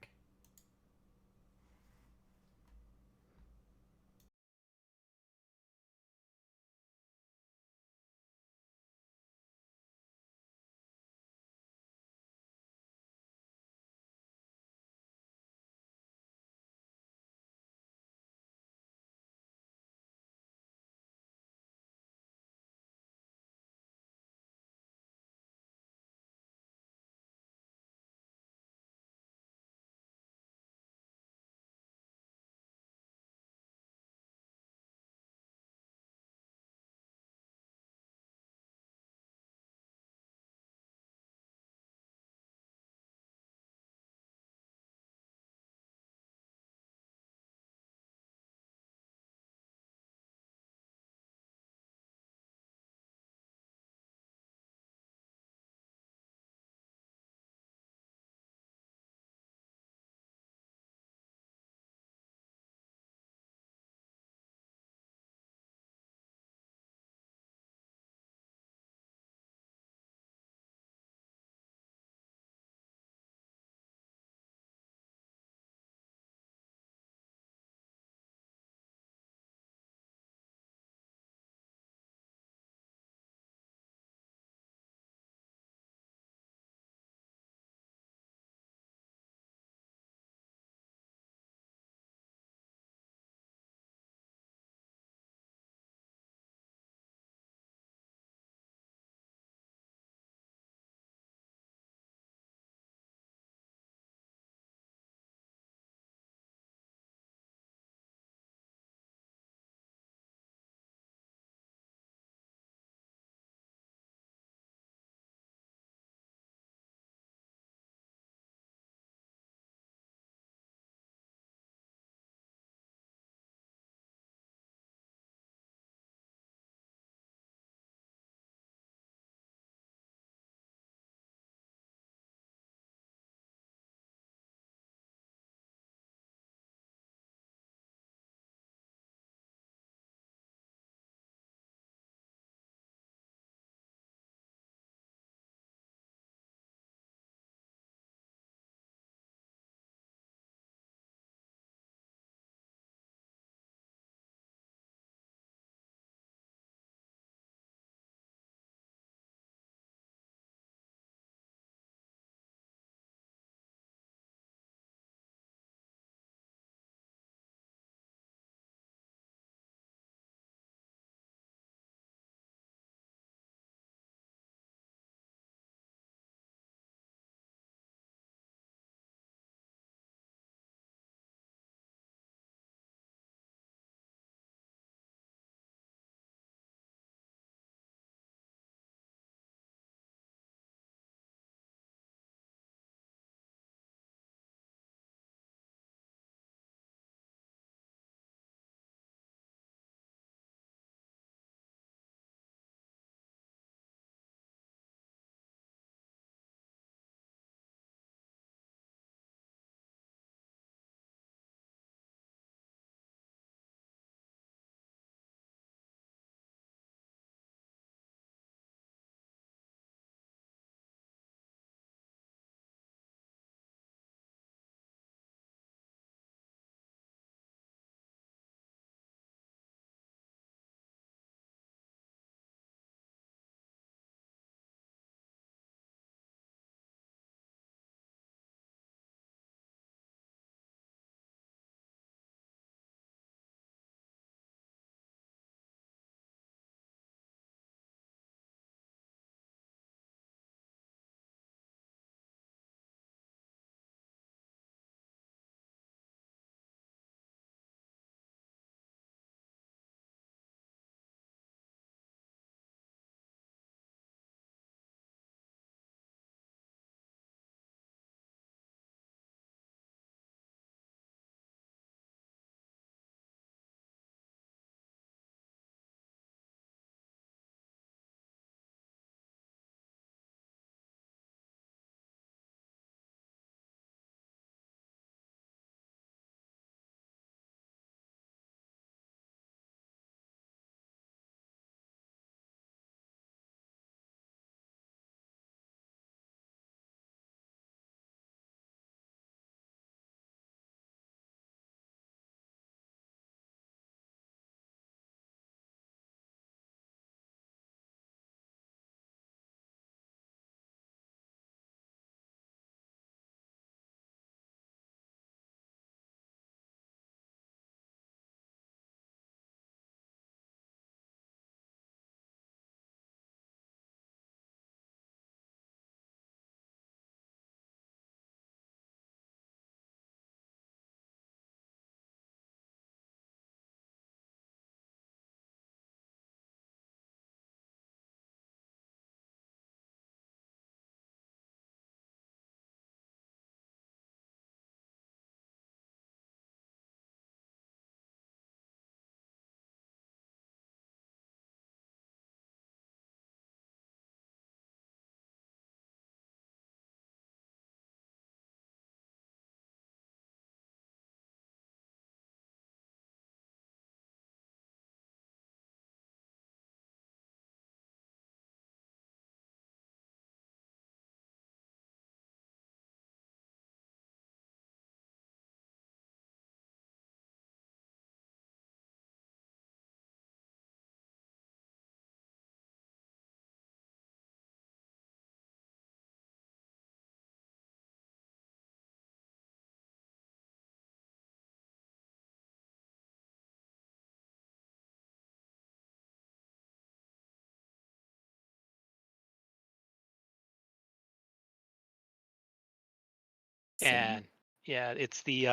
E: And yeah, it's the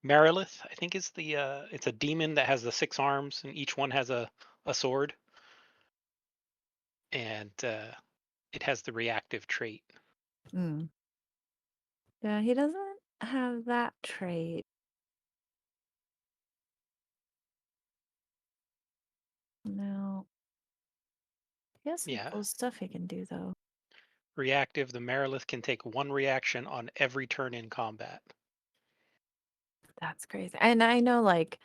E: Marilith, I think is the it's a demon that has the 6 arms and each one has a sword. And it has the reactive trait.
B: Mm. Yeah, he doesn't have that trait. No. He has some
E: Yeah.
B: cool stuff he can do though.
E: Reactive, the Marilith can take 1 reaction on every turn in combat.
B: That's crazy. And I know like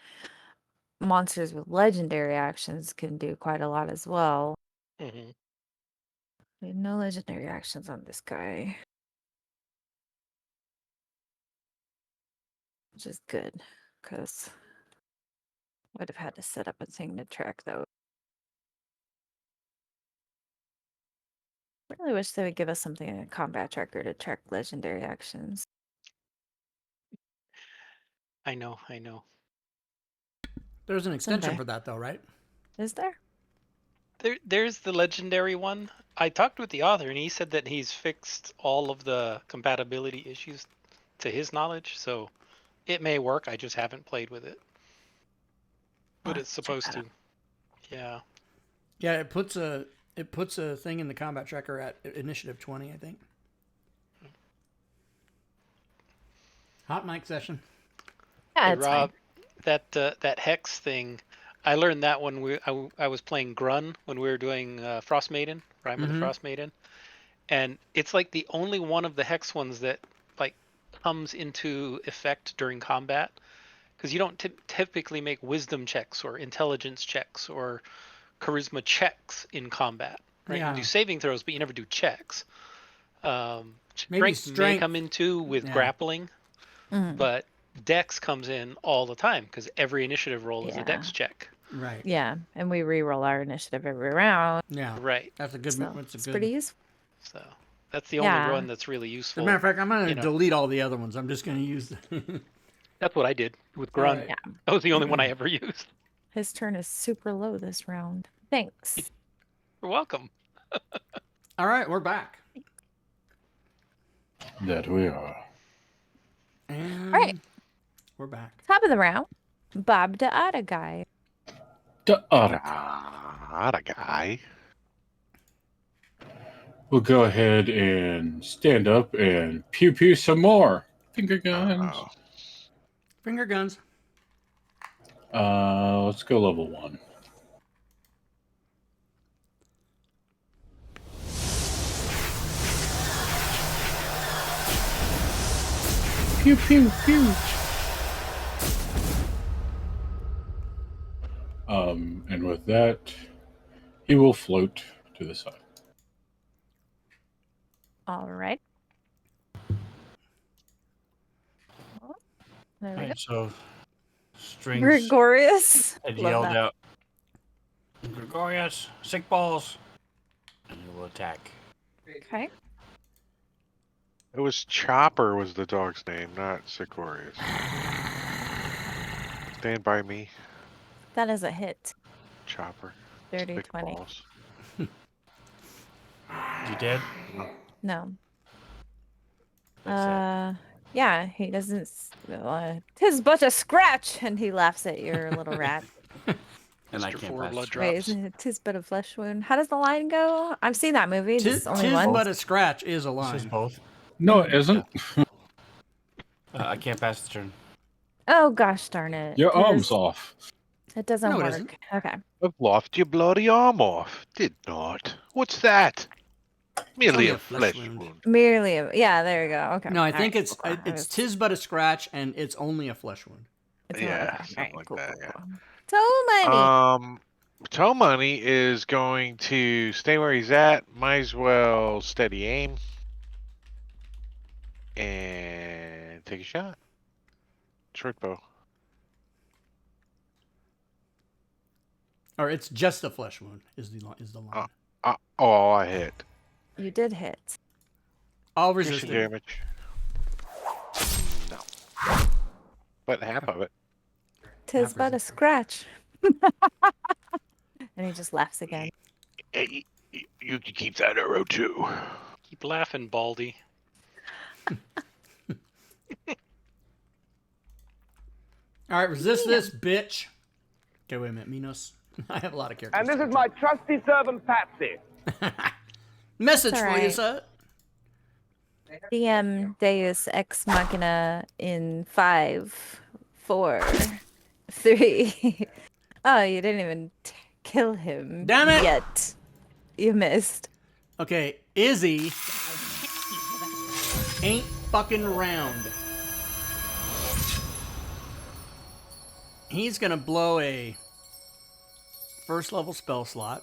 B: monsters with legendary actions can do quite a lot as well.
E: Hmm.
B: No legendary actions on this guy. Which is good, because would have had to set up a thing to track those. I really wish they would give us something in a combat tracker to track legendary actions.
E: I know.
A: There's an extension
B: Someday.
A: for that, though, right?
B: Is there?
E: There's the legendary one. I talked with the author and he said that he's fixed all of the compatibility issues to his knowledge, so it may work. I just haven't played with it. But
B: I'll
E: it's
B: have to check
E: supposed
B: that
E: to. Yeah.
A: Yeah, it puts a thing in the combat tracker at initiative 20, I think. Hot mic session.
B: Yeah,
E: Hey
B: it's
E: Rob,
B: fine.
E: that hex thing, I learned that when I was playing Grun when we were doing Frost Maiden, Rhymer the
A: Mhm.
E: Frost Maiden, and it's like the only one of the hex ones that like comes into effect during combat, because you don't typically make wisdom checks or intelligence checks or charisma checks in combat, right? You
A: Yeah.
E: do saving throws, but you never do checks.
A: Maybe
E: Strength may
A: strength.
E: come into with
A: Yeah.
E: grappling,
B: Mhm.
E: but Dex comes in all the time because every initiative roll is a
B: Yeah.
E: Dex check.
A: Right.
B: Yeah, and we re-roll our initiative every round,
A: Yeah.
E: Right.
A: That's a good.
B: so
A: That's a
B: it's
A: good.
B: pretty useful.
E: So that's the only
B: Yeah.
E: one that's really
A: As a
E: useful.
A: matter of fact, I'm going to
E: you know.
A: delete all the other ones. I'm just going to use.
E: That's what I did with
A: All
E: Grun.
A: right.
B: Yeah.
E: That was the only one I ever used.
B: His turn is super low this round. Thanks.
E: You're welcome.
A: All right, we're back.
D: That we are.
A: And
B: All right.
A: we're back.
B: Top of the round, Bob the Otta guy.
D: The other.
C: Not a guy.
D: We'll go ahead and stand up and pew pew some more. Finger guns.
C: Oh.
A: Finger guns.
D: Let's go level 1. Pew pew pew. And with that, he will float to the side.
B: All right. Oh, there we go.
F: Alright, so Strings
B: Gregorius.
F: had
B: Love
F: yelled
B: that.
F: out, Gregorius, sick balls, and he will attack.
B: Okay.
C: It was Chopper was the dog's name, not Sicorius. Stand by me,
B: That is a hit.
C: Chopper.
B: Dirty
C: Big
B: 20.
C: balls.
F: You dead?
B: No.
F: What's that?
B: Yeah, he doesn't. Tis but a scratch, and he laughs at your little rat.
F: And I
E: Mr.
F: can't
E: Four
F: pass
E: blood
F: the turn.
B: Wait,
E: drops.
B: isn't it? Tis but a flesh wound. How does the line go? I've seen that movie.
A: Tis
B: Just only once.
A: but a scratch is a
F: This is
A: line.
F: both.
D: No, it isn't.
F: I can't pass the turn.
B: Oh gosh darn it.
D: Your
B: 'Cause
D: arm's off.
B: It doesn't
A: No, it
B: work.
A: isn't.
B: Okay.
C: I've lost your bloody arm off. Did not. What's that? Merely
A: only
C: a
A: a flesh
C: flesh
A: wound.
C: wound.
B: Merely yeah, there you go. Okay.
A: No, I
B: All
A: think
B: right,
A: it's
B: cool. I was-
A: tis but a scratch, and it's only a flesh wound.
B: it's
C: Yeah,
B: okay. All
C: something
B: right,
C: like
B: cool,
C: that,
B: cool,
C: yeah.
B: cool. So many.
C: Toe Money is going to stay where he's at. Might as well steady aim and take a shot. Short bow.
A: Or it's just a flesh wound is the line.
C: Oh, I hit.
B: You did hit.
A: All
C: Piercing
A: resisted.
C: damage. No. But half of it.
B: Tis
A: Half
B: but a
A: resisted.
B: scratch. And he just laughs again.
C: Hey, you can keep that arrow too.
E: Keep laughing, Baldy.
A: All right, resist this, bitch. Okay, wait a minute, Minos. I have a lot of characters.
H: And this is my trusty servant, Patsy.
A: Message
B: It's
A: for you,
B: alright.
A: sir.
B: DM Deus Ex Machina in 5, 4, 3. Oh, you didn't even kill him.
A: Damn it!
B: Yet. You missed.
A: Okay, Izzy ain't fucking around. He's gonna blow a first level spell slot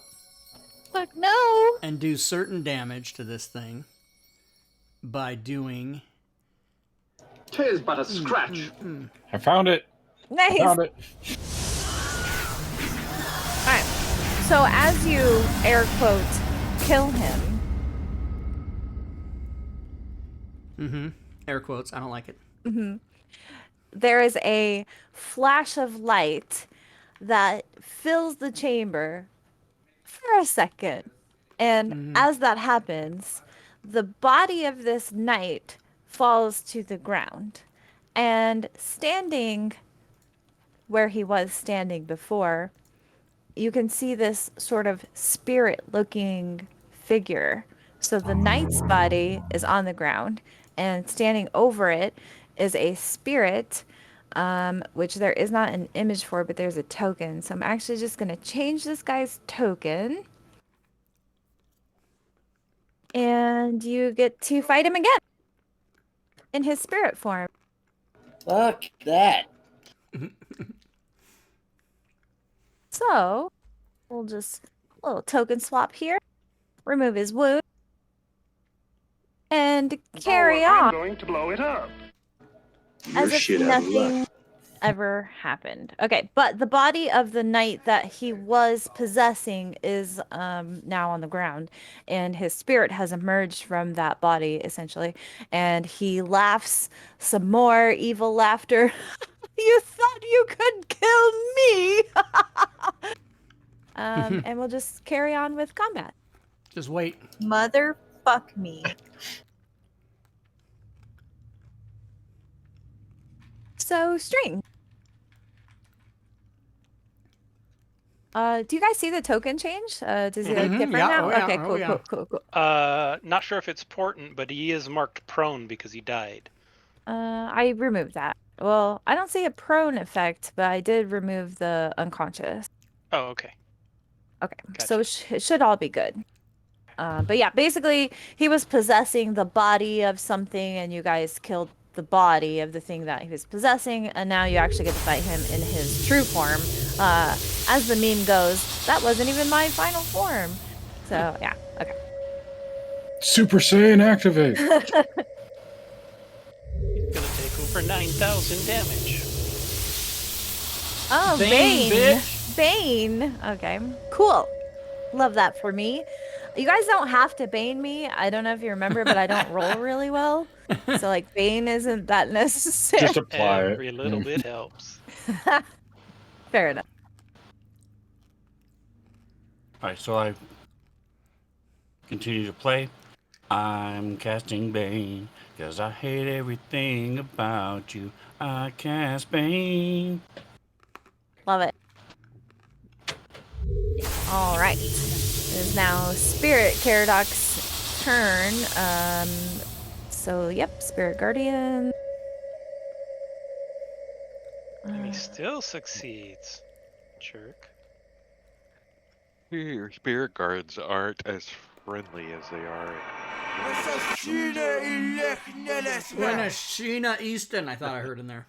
B: Fuck no!
A: and do certain damage to this thing by doing.
H: 'Tis but a scratch.
D: I found it. I
B: Nice!
D: found it.
B: Alright. So as you air quote kill him,
A: Air quotes. I don't like it.
B: there is a flash of light that fills the chamber for a second. And as that happens, the body of this knight falls to the ground. And standing where he was standing before, you can see this sort of spirit-looking figure. So the knight's body is on the ground, and standing over it is a spirit, which there is not an image for, but there's a token. So I'm actually just going to change this guy's token. And you get to fight him again in his spirit form.
I: Fuck that.
B: So we'll just a little token swap here, remove his wound, and carry
H: I'm
B: on
H: going to blow it up.
B: as if nothing ever happened. Okay, but the body of the knight that he was possessing is now on the ground, and his spirit has emerged from that body essentially, and he laughs some more evil laughter. You thought you could kill me. And we'll just carry on with combat.
A: Just wait.
B: Motherfuck me. So, string. Do you guys see the token change? Does he look different
A: Yeah,
B: now?
A: oh yeah,
B: Okay,
A: oh
B: cool,
A: yeah.
B: cool.
E: Not sure if it's important, but he is marked prone because he died.
B: I removed that. Well, I don't see a prone effect, but I did remove the unconscious.
E: Oh, okay.
B: Okay,
E: Gotcha.
B: so it should all be good. But yeah, basically, he was possessing the body of something, and you guys killed the body of the thing that he was possessing, and now you actually get to fight him in his true form. As the meme goes, that wasn't even my final form. So, yeah, okay.
D: Super Saiyan activate.
E: He's gonna take him for 9,000 damage.
B: Oh,
A: Bane,
B: Bane.
A: bitch.
B: Bane. Okay, cool. Love that for me. You guys don't have to Bane me. I don't know if you remember, but I don't roll really well. So, like, Bane isn't that necessary.
D: Just apply it.
E: Every little bit helps.
B: Fair enough.
F: Alright, so I continue to play. I'm casting Bane, cause I hate everything about you. I cast Bane.
B: Love it. All right. It is now Spirit Caradoc's turn. So, yep, Spirit Guardian.
E: And he still succeeds. Jerk.
C: Your spirit guards aren't as friendly as they are.
A: When Sheena Easton, I thought I heard in there.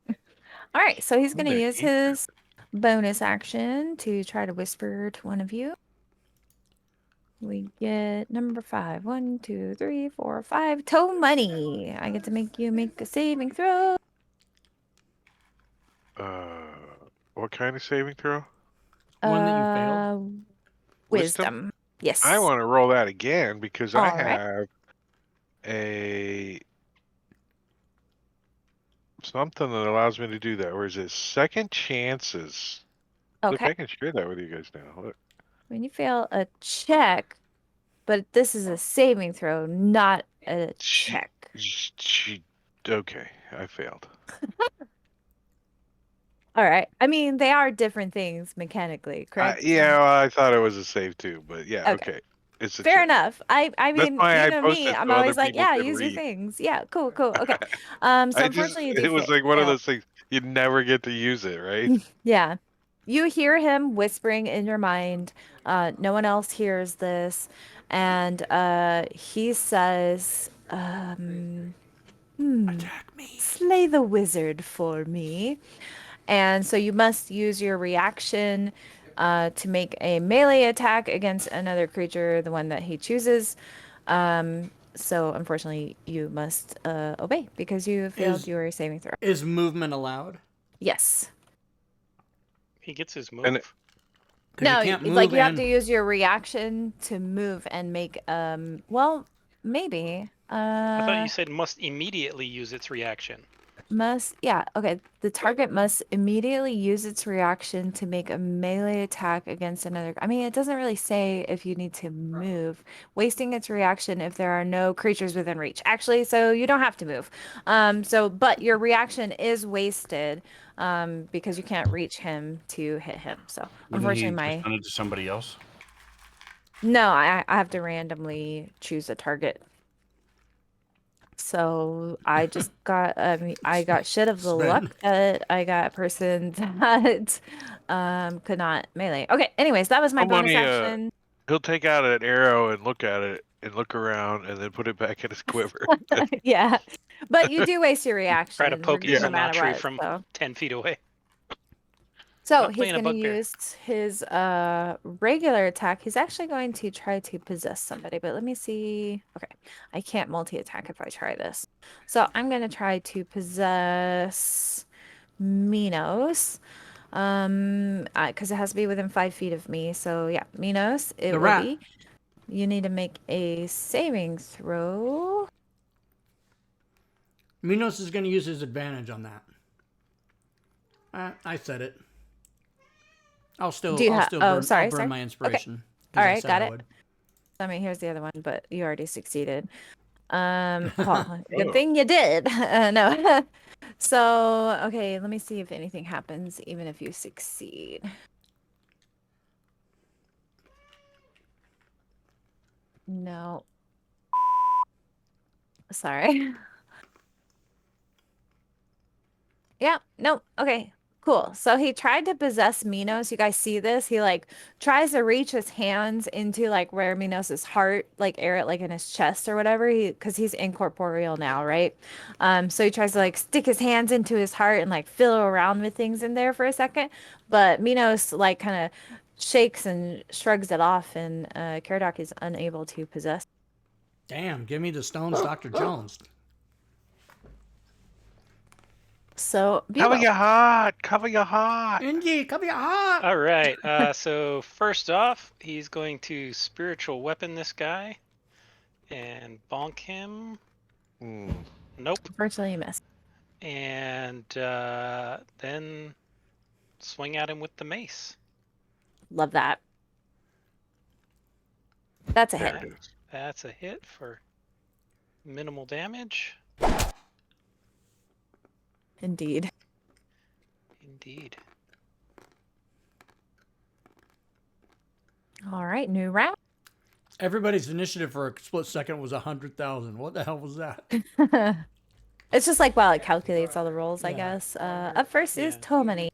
B: All right, so he's going to
C: Okay.
B: use his bonus action to try to whisper to one of you. We get number 5. 1, 2, 3, 4, 5. Toe money. I get to make you make a saving throw.
C: What kind of saving throw?
A: One that you failed?
B: Wisdom. Yes.
C: I want to roll that again because I
B: All right.
C: have a something that allows me to do that. Or is it second chances? Look,
B: Okay.
C: I can share that with you guys now. Look.
B: When you fail a check, but this is a saving throw, not a check.
C: Okay, I failed.
B: All right. I mean, they are different things mechanically, correct?
C: Yeah, well, I thought it was a save too, but yeah,
B: Okay.
C: okay. It's a
B: Fair
C: check.
B: enough. I
C: That's
B: mean,
C: why
B: you
C: I
B: know me,
C: posted
B: I'm
C: so other
B: always like,
C: people
B: yeah,
C: could
B: use your
C: read.
B: things. Yeah, cool. Okay. So unfortunately, you do
C: It was like one of
B: fail.
C: those things you never get to use it, right?
B: Yeah. You hear him whispering in your mind. No one else hears this. And he says,
A: Attack me.
B: slay the wizard for me. And so you must use your reaction to make a melee attack against another creature, the one that he chooses. So unfortunately, you must obey because you failed your saving throw.
A: Is movement allowed?
B: Yes.
E: He gets his move.
C: And
A: 'Cause
B: No,
A: you can't move
B: like you have
A: and
B: to use your reaction to move and make well, maybe.
E: I thought you said must immediately use its reaction.
B: Okay. The target must immediately use its reaction to make a melee attack against another. I mean, it doesn't really say if you need to move. Wasting its reaction if there are no creatures within reach. Actually, so you don't have to move. But your reaction is wasted because you can't reach him to hit him. So
F: Wouldn't he
B: unfortunately,
F: just send it to somebody else?
B: no, I have to randomly choose a target. So I just got, I got shit of the
A: Sven.
B: luck that I got a person that could not melee. Okay, anyways, that was my bonus
C: Somebody,
B: action.
C: he'll take out an arrow and look at it and look around and then put it back in his quiver.
B: Yeah, but you do waste your reaction
E: Try to poke his
B: no matter
E: Sinatri
B: what.
E: from 10 feet away.
B: So
E: Not
B: he's
E: playing a
B: going to
E: bugbear.
B: use his regular attack. He's actually going to try to possess somebody, but let me see. Okay, I can't multi-attack if I try this. So I'm going to try to possess Minos. Because it has to be within 5 feet of me. So yeah, Minos, it
A: The
B: will
A: rat.
B: be. You need to make a saving throw.
A: Minos is going to use his advantage on that. I said it. I'll still
B: Oh, sorry,
A: I'll burn
B: sorry.
A: my inspiration. 'cause
B: All
A: I
B: right,
A: said
B: got
A: I
B: it.
A: would.
B: I mean, here's the other one, but you already succeeded. Good
C: Oh.
B: thing you did. No. So, okay, let me see if anything happens, even if you succeed. No. Sorry. Yeah, no. Okay, cool. So he tried to possess Minos. You guys see this? He like tries to reach his hands into like where Minos's heart, like air it like in his chest or whatever. Because he's incorporeal now, right? So he tries to like stick his hands into his heart and like fiddle around with things in there for a second. But Minos like kind of shakes and shrugs it off, and Caradoc is unable to possess.
A: Damn, give me the stones, Dr. Jones.
B: So
C: Cover
B: Bubo.
C: your heart. Cover your heart.
A: Indy, come here. Ah!
E: All right. So first off, he's going to spiritual weapon this guy and bonk him.
C: Hmm.
E: Nope.
B: Unfortunately, you missed.
E: And then swing at him with the mace.
B: Love that. That's a hit.
C: There it is.
E: That's a hit for minimal damage.
B: Indeed.
E: Indeed.
B: All right, new round.
A: Everybody's initiative for a split second was 100,000. What the hell was that?
B: It's just like while it calculates all the rolls, I
A: Yeah.
B: guess. Up first is
E: Yeah.
B: Tomani.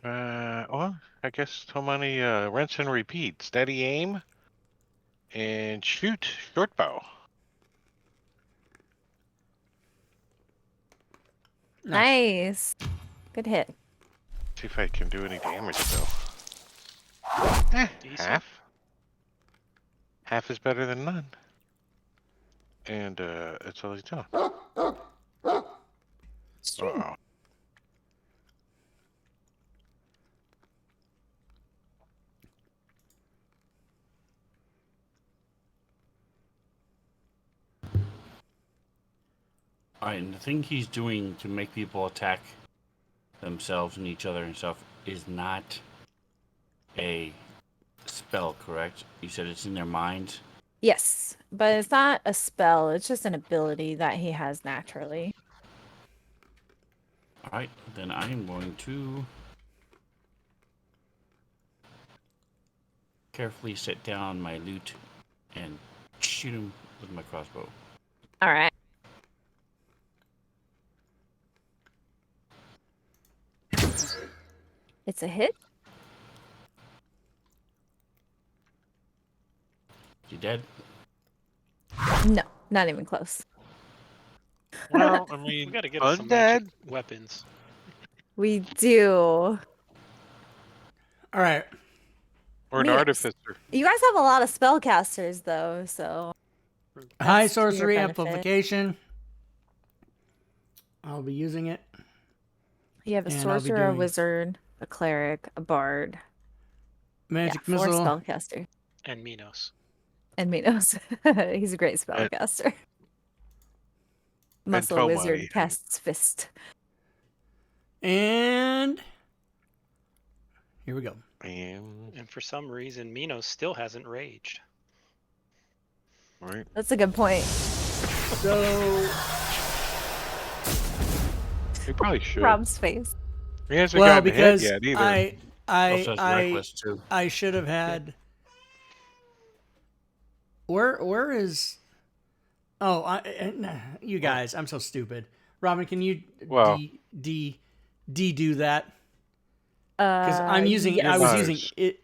C: Well, I guess Tomani, rinse and repeat. Steady aim and shoot short bow.
B: Nice. Good hit.
C: See if I can do any damage though.
E: Decent.
C: Half. Half is better than none. And that's all he's doing.
B: It's true.
C: Uh-oh.
F: Alright, and the thing he's doing to make people attack themselves and each other and stuff is not a spell, correct? You said it's in their mind.
B: Yes, but it's not a spell. It's just an ability that he has naturally.
F: All right, then I am going to carefully set down my loot and shoot him with my crossbow.
B: All right. It's a hit.
F: You dead?
B: No, not even close.
C: Well, I
E: We
C: mean,
E: got to get us some magic
C: undead.
E: weapons.
B: We do.
A: All right.
C: Or an
B: Neat.
C: artificer.
B: You guys have a lot of spellcasters, though, so
A: High
B: that's to your
A: sorcery
B: benefit.
A: amplification. I'll be using it.
B: You have a
A: And I'll be
B: sorcerer, a
A: doing-
B: wizard, a cleric, a bard.
A: Magic
B: yeah, 4
A: missile.
B: spellcaster.
E: And Minos.
B: And Minos. He's a great spellcaster. Muscle
C: Tomani.
B: wizard casts fist.
A: And here we go.
E: And for some reason, Minos still hasn't raged.
C: Right.
B: That's a good point.
A: So
C: He probably should.
B: Rob's face.
C: He hasn't
A: well,
C: gotten
A: because
C: hit yet either.
F: Also has reckless too.
A: I should have had. Where is? Oh, you guys, I'm so stupid. Robin, can you
C: Well-
A: do that? Because I'm using
B: yes.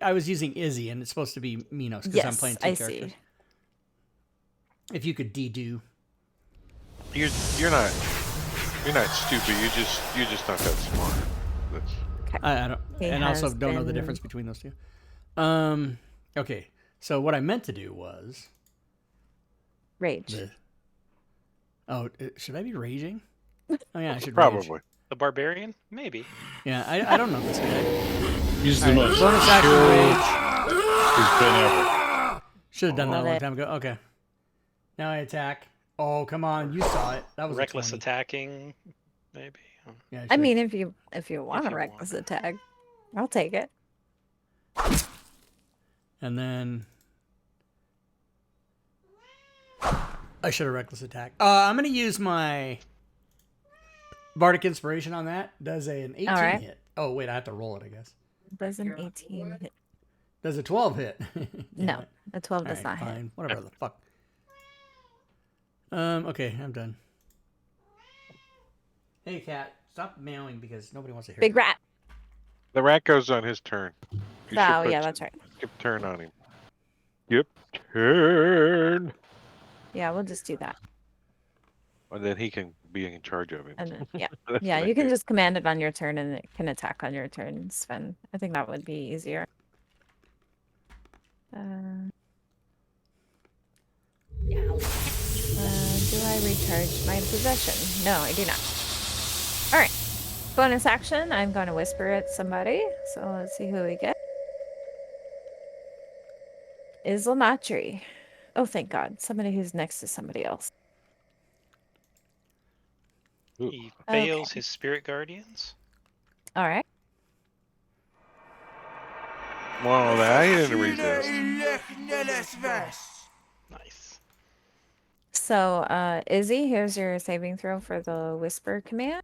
A: I was using Izzy, and it's supposed to be Minos because I'm
B: Yes,
A: playing two
B: I
A: characters.
B: see.
A: If you could do.
C: You're not stupid. You're just not that smart. That's,
A: I don't,
B: He
A: and also
B: has
A: don't know the
B: been-
A: difference between those two. Okay. So what I meant to do was
B: Rage.
A: should I be raging? Oh yeah, I should
C: probably.
A: rage.
E: The barbarian? Maybe.
A: Yeah, I don't know this guy.
D: He's the most
A: Bonus action
D: chill
A: rage.
D: he's been ever.
A: Should have done that a
B: Love
A: long
B: it.
A: time ago. Okay. Now I attack. Oh come on, you saw it. That was a
E: Reckless
A: 20.
E: attacking, maybe.
A: Yeah,
B: I
A: should.
B: mean, if you want
E: you
B: a reckless
E: want.
B: attack, I'll take it.
A: And then I should have reckless attack. I'm gonna use my Bardic Inspiration on that. Does an 18
B: Alright.
A: hit? Oh wait, I have to roll it, I guess.
B: Does an 18 hit?
A: Does a 12 hit? Damn
B: No,
A: it.
B: a 12 does
A: Alright,
B: not hit.
A: fine. Whatever the fuck. Okay, I'm done. Hey cat, stop meowing because nobody wants to hear
B: Big
A: you.
B: rat.
C: The rat goes on his turn. You should
B: Oh,
C: put
B: yeah, that's right.
C: skip turn on him. Yep, turn.
B: Yeah, we'll just do that.
C: And then he can be in charge of him.
B: And then, yeah.
C: That's
B: Yeah,
C: what
B: you
C: I
B: can
C: do.
B: just command it on your turn and it can attack on your turn, Sven. I think that would be easier. Do I recharge my possession? No, I do not. Alright. Bonus action, I'm going to whisper at somebody. So let's see who we get. Islamatri. Oh, thank God. Somebody who's next to somebody else.
C: Ooh.
E: He fails
B: Okay.
E: his spirit guardians.
B: Alright.
C: Well, I didn't resist.
E: Nice.
B: So, Izzy, here's your saving throw for the whisper command.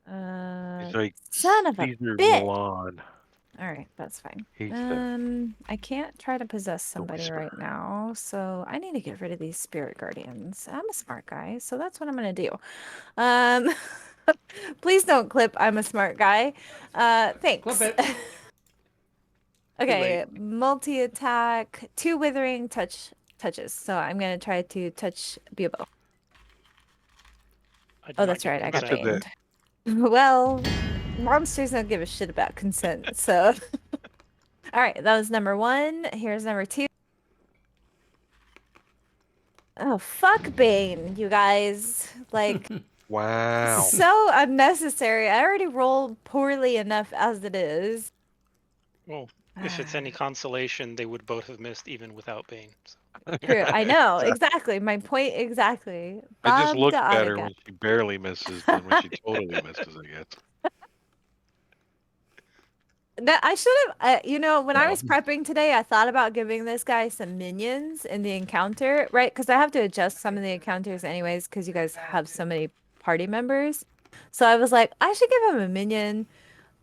C: He's like,
B: Son of a
C: Caesar
B: bitch.
C: Milan.
B: All right, that's fine.
C: He's the
B: I can't try to possess somebody
C: whisperer.
B: right now, so I need to get rid of these spirit guardians. I'm a smart guy, so that's what I'm gonna do. Please don't clip. I'm a smart guy. Thanks.
A: Clip it.
B: Okay, multi attack, 2 withering touches. So I'm gonna try to touch Biobo.
E: I'd
B: Oh,
E: not
B: that's
E: give
B: right. I got
E: consent.
C: Said
B: banned. Well, monsters don't give a shit about consent. So, all right, that was number 1. Here's number 2. Oh, fuck Bane, you guys. Like,
C: Wow.
B: so unnecessary. I already rolled poorly enough as it is.
E: Well, if it's any consolation, they would both have missed even without Bane. So.
B: True. I know. Exactly. My point exactly.
C: I just
B: Bob
C: look
B: the
C: better
B: autograph.
C: when she barely misses than when she totally misses, I guess.
B: That I should have, when I was
D: Well.
B: prepping today, I thought about giving this guy some minions in the encounter, right? Because I have to adjust some of the encounters anyways, because you guys have so many party members. So I was like, I should give him a minion.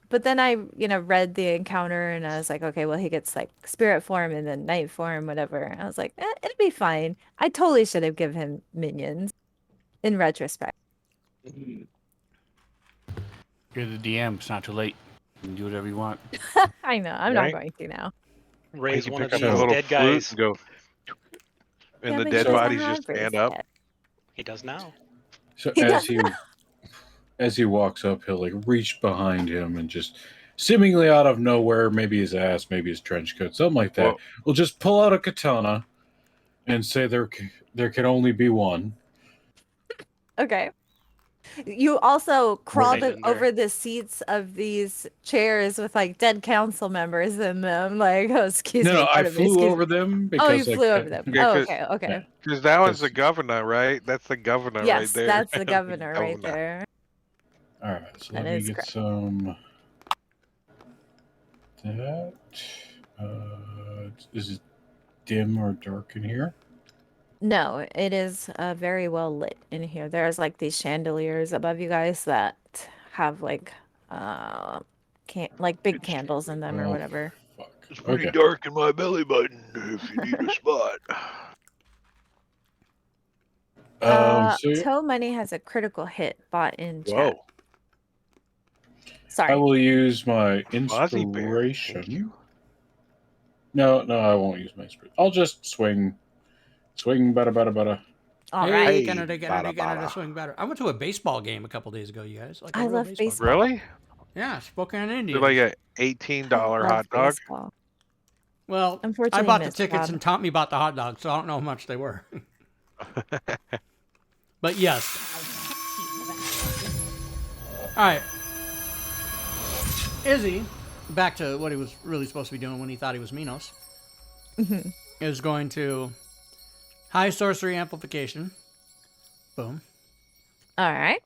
B: But then I, read the encounter and I was like, okay, well, he gets like spirit form and then night form, whatever. And I was like, it'll be fine. I totally should have given him minions in retrospect.
F: You're the DM. It's not too late. You can do whatever you want.
B: I know. I'm
C: Right?
B: not going to now.
C: He
E: Raise
C: can
E: one of
C: pick up
E: these
C: a little
E: dead
C: flute
E: guys.
C: and go, and
B: Yeah,
C: the
B: but
C: dead
B: he doesn't
C: bodies
B: have
C: just stand up.
B: reset.
E: He does now.
D: So
B: He
D: as
B: does
D: he walks up, he'll like reach behind him and just seemingly out of nowhere, maybe his ass, maybe his trench coat, something like that.
C: Well,
D: We'll just pull out a katana and say there can only be one.
B: Okay. You also crawled
E: Right in there.
B: over the seats of these chairs with like dead council members in them. Like, oh, excuse me.
D: No, I
B: pardon me,
D: flew
B: excuse me.
D: over them
B: Oh, you
D: because
B: flew over them.
C: Yeah,
B: Oh,
C: 'cause-
B: okay, okay.
D: yeah.
C: because that one's the
D: Because-
C: governor, right? That's the governor right
B: Yes,
C: there.
B: that's the governor right
C: Governor.
B: there.
D: All right, so
B: That
D: let me
B: is
D: get
B: correct.
D: some. That is it dim or dark in here?
B: No, it is very well lit in here. There's like these chandeliers above you guys that have like like big candles in them or
D: Oh,
B: whatever.
D: fuck.
C: It's pretty
D: Okay.
C: dark in my belly button if you need a spot.
D: So
B: Toe Money has a critical hit bought in chat.
C: Whoa.
B: Sorry.
D: I will use my
C: Fozzie Bear, thank
D: inspiration.
C: you.
D: No, I won't use my inspiration. I'll just swing, bada bada bada.
B: All
A: Hey,
B: right.
C: Hey,
A: Canada,
C: bada, bada.
A: swing batter. I went to a baseball game a couple days ago, you guys. Like a
B: I
A: real
B: love
A: baseball.
B: baseball.
C: Really?
A: Game. Yeah, Spokane
C: Is
A: Indians.
C: it like a $18
B: I love
C: hot dog?
B: baseball.
A: Well, I
B: Unfortunately,
A: bought the
B: missed
A: tickets
B: Bob.
A: and Tommy bought the hot dogs, so I don't know how much they were. But yes. All right. Izzy, back to what he was really supposed to be doing when he thought he was Minos, is going to high sorcery amplification. Boom.
B: All right.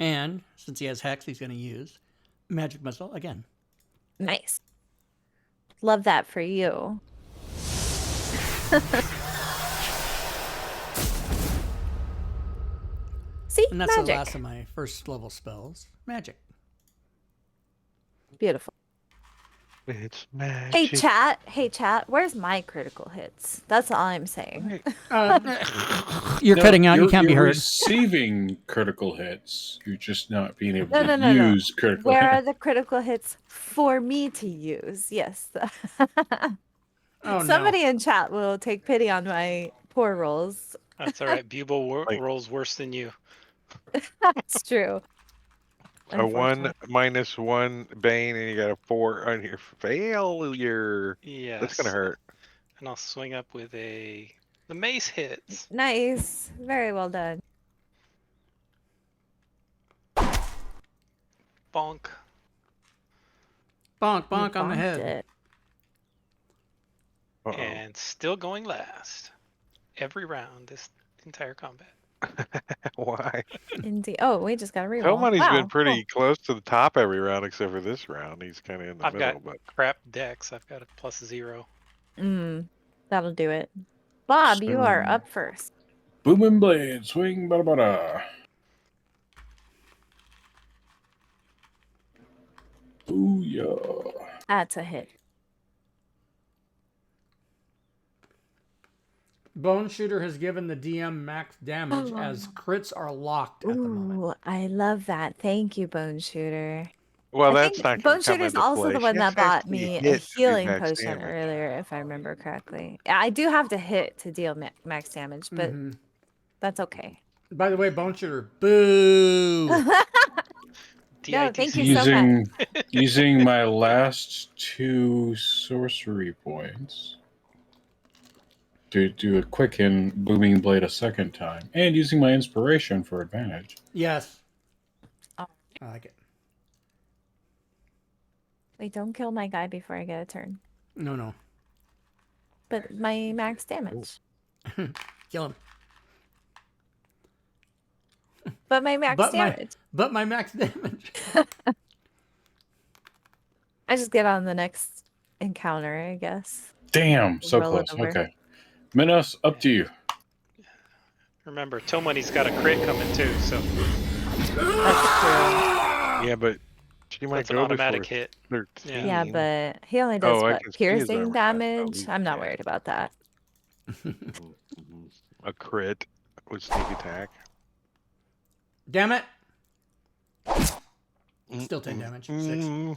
A: And since he has Hex, he's going to use magic missile again.
B: Nice. Love that for you. See?
A: And that's
B: magic.
A: the last of my first level spells. Magic.
B: Beautiful.
C: It's magic.
B: Hey chat, where's my critical hits? That's all I'm saying.
A: You're
D: No,
A: cutting out. You can't be
D: you're
A: heard.
D: receiving critical hits. You're just not being able
B: No,
D: to
B: no.
D: use critical
B: Where are
D: hits.
B: the critical hits for me to use? Yes.
A: Oh,
B: Somebody in chat will take pity on my poor rolls.
E: That's all right. Buble
C: Like-
E: rolls worse than you.
B: That's true.
C: A 1
B: Unfortunately.
C: minus 1 Bane, and you got a 4 on your failure.
E: Yes.
C: That's gonna hurt.
E: And I'll swing up with the mace hits.
B: Nice. Very well done.
E: Bonk.
A: Bonk,
B: You
A: bonk on the
B: bonked
A: head.
B: it.
C: Uh-oh.
E: And still going last. Every round, this entire combat.
C: Why?
B: Indeed. Oh, we just got a reroll.
C: So Money's
B: Wow,
C: been pretty close to the top every round except for this round. He's kind of in the
E: I've
C: middle,
E: got
C: but
E: crap decks. I've got a +0.
B: cool. That'll do it. Bob, you are
D: So-
B: up first.
D: Booming blade, swing, bada bada. Booyah.
B: That's a hit.
A: Bone Shooter has given the DM max damage as crits are locked at the moment.
B: Ooh, I love that. Thank you, Bone Shooter.
C: well,
B: I
C: that's
B: think
C: not
B: Bone
C: gonna come
B: Shooter's
C: into
B: also
C: play.
B: the one
C: She
B: that
C: has to
B: bought
C: actually
B: me a
C: hit to do
B: healing
C: max
B: potion
C: damage.
B: earlier, if I remember correctly. I do have to hit to deal max damage, but that's okay.
A: By the way, Bone Shooter, boo!
B: No, thank you
E: DITC.
B: so much.
D: Using my last 2 sorcery points to do a quicken booming blade a second time, and using my inspiration for advantage.
A: Yes.
B: Oh.
A: I like it.
B: Wait, don't kill my guy before I get a turn.
A: No.
B: But my max damage.
A: Kill him.
B: But my max
A: But
B: damage.
A: my max damage.
B: I just get on the next encounter, I guess.
D: Damn, so
B: Roll it
D: close.
B: over.
D: Okay. Minos, up to you.
E: Remember, Tomoney's got a crit coming too, so
B: That's
C: Yeah, but she might
E: that's an
C: go
E: automatic
C: before
E: hit.
C: 13.
B: true. Yeah, but he only does
C: Oh, I
B: what?
C: can see his
B: Piercing
C: armor class. Oh,
B: damage? I'm not
C: yeah.
B: worried about that.
C: A crit with sneak attack.
A: Damn it. Still 10 damage. 6.
C: Mm.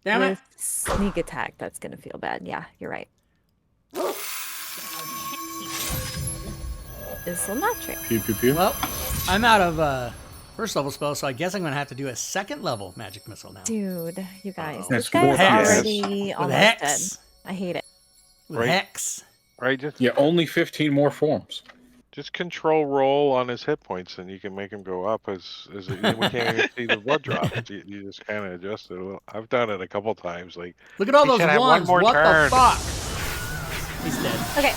A: Damn
B: With
A: it.
B: sneak attack, that's gonna feel bad. Yeah, you're right. This will not trip.
D: Pew, pew, pew.
A: Well, I'm out of first level spells, so I guess I'm going to have to do a second level magic missile now.
B: Dude, you guys,
D: That's
B: this guy's
D: four
A: hex.
B: already
A: With
B: almost
A: Hex.
B: dead. I hate it.
A: With
C: Right.
A: Hex.
C: Right,
D: Yeah, only 15 more forms.
C: just control roll on his hit points, and you can make him go up as we can't even see the blood drop. You just kind of adjust it. Well, I've done it a couple times. Like,
A: Look at all
C: He
A: those
C: should have one
A: ones.
C: more
A: What
C: turn.
A: the fuck? He's dead.
B: Okay.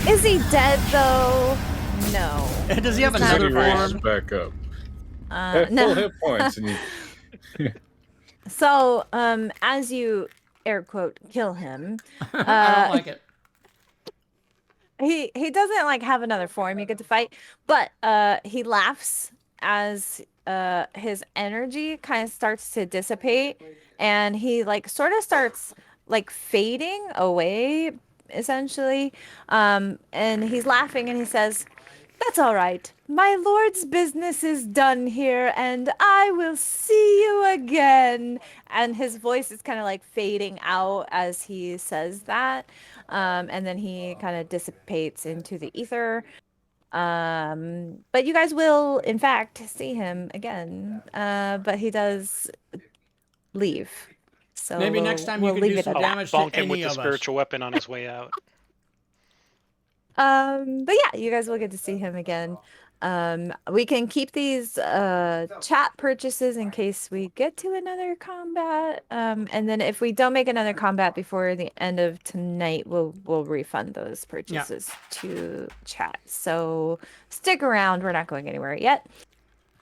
B: Is he dead though? No.
A: Does he have
B: He's not
A: another
D: He
B: dead.
D: raises
A: form?
D: back up. At full
B: No.
D: hit points. And you...
B: So, as you air quote kill him,
A: I don't like it.
B: he doesn't like have another form you get to fight, but he laughs as his energy kind of starts to dissipate, and he like sort of starts like fading away essentially. And he's laughing and he says, "That's all right. My lord's business is done here, and I will see you again." And his voice is kind of like fading out as he says that. And then he kind of dissipates into the ether. But you guys will, in fact, see him again. But he does leave. So
A: Maybe next time you
B: we'll
A: can
B: leave
A: do
B: it
A: some
B: at that.
A: damage to
E: Bonk him with
A: any
E: the
A: of us.
E: spiritual weapon on his way out.
B: But yeah, you guys will get to see him again. We can keep these chat purchases in case we get to another combat. And then if we don't make another combat before the end of tonight, we'll refund those purchases to chat. So stick around, we're not going anywhere yet.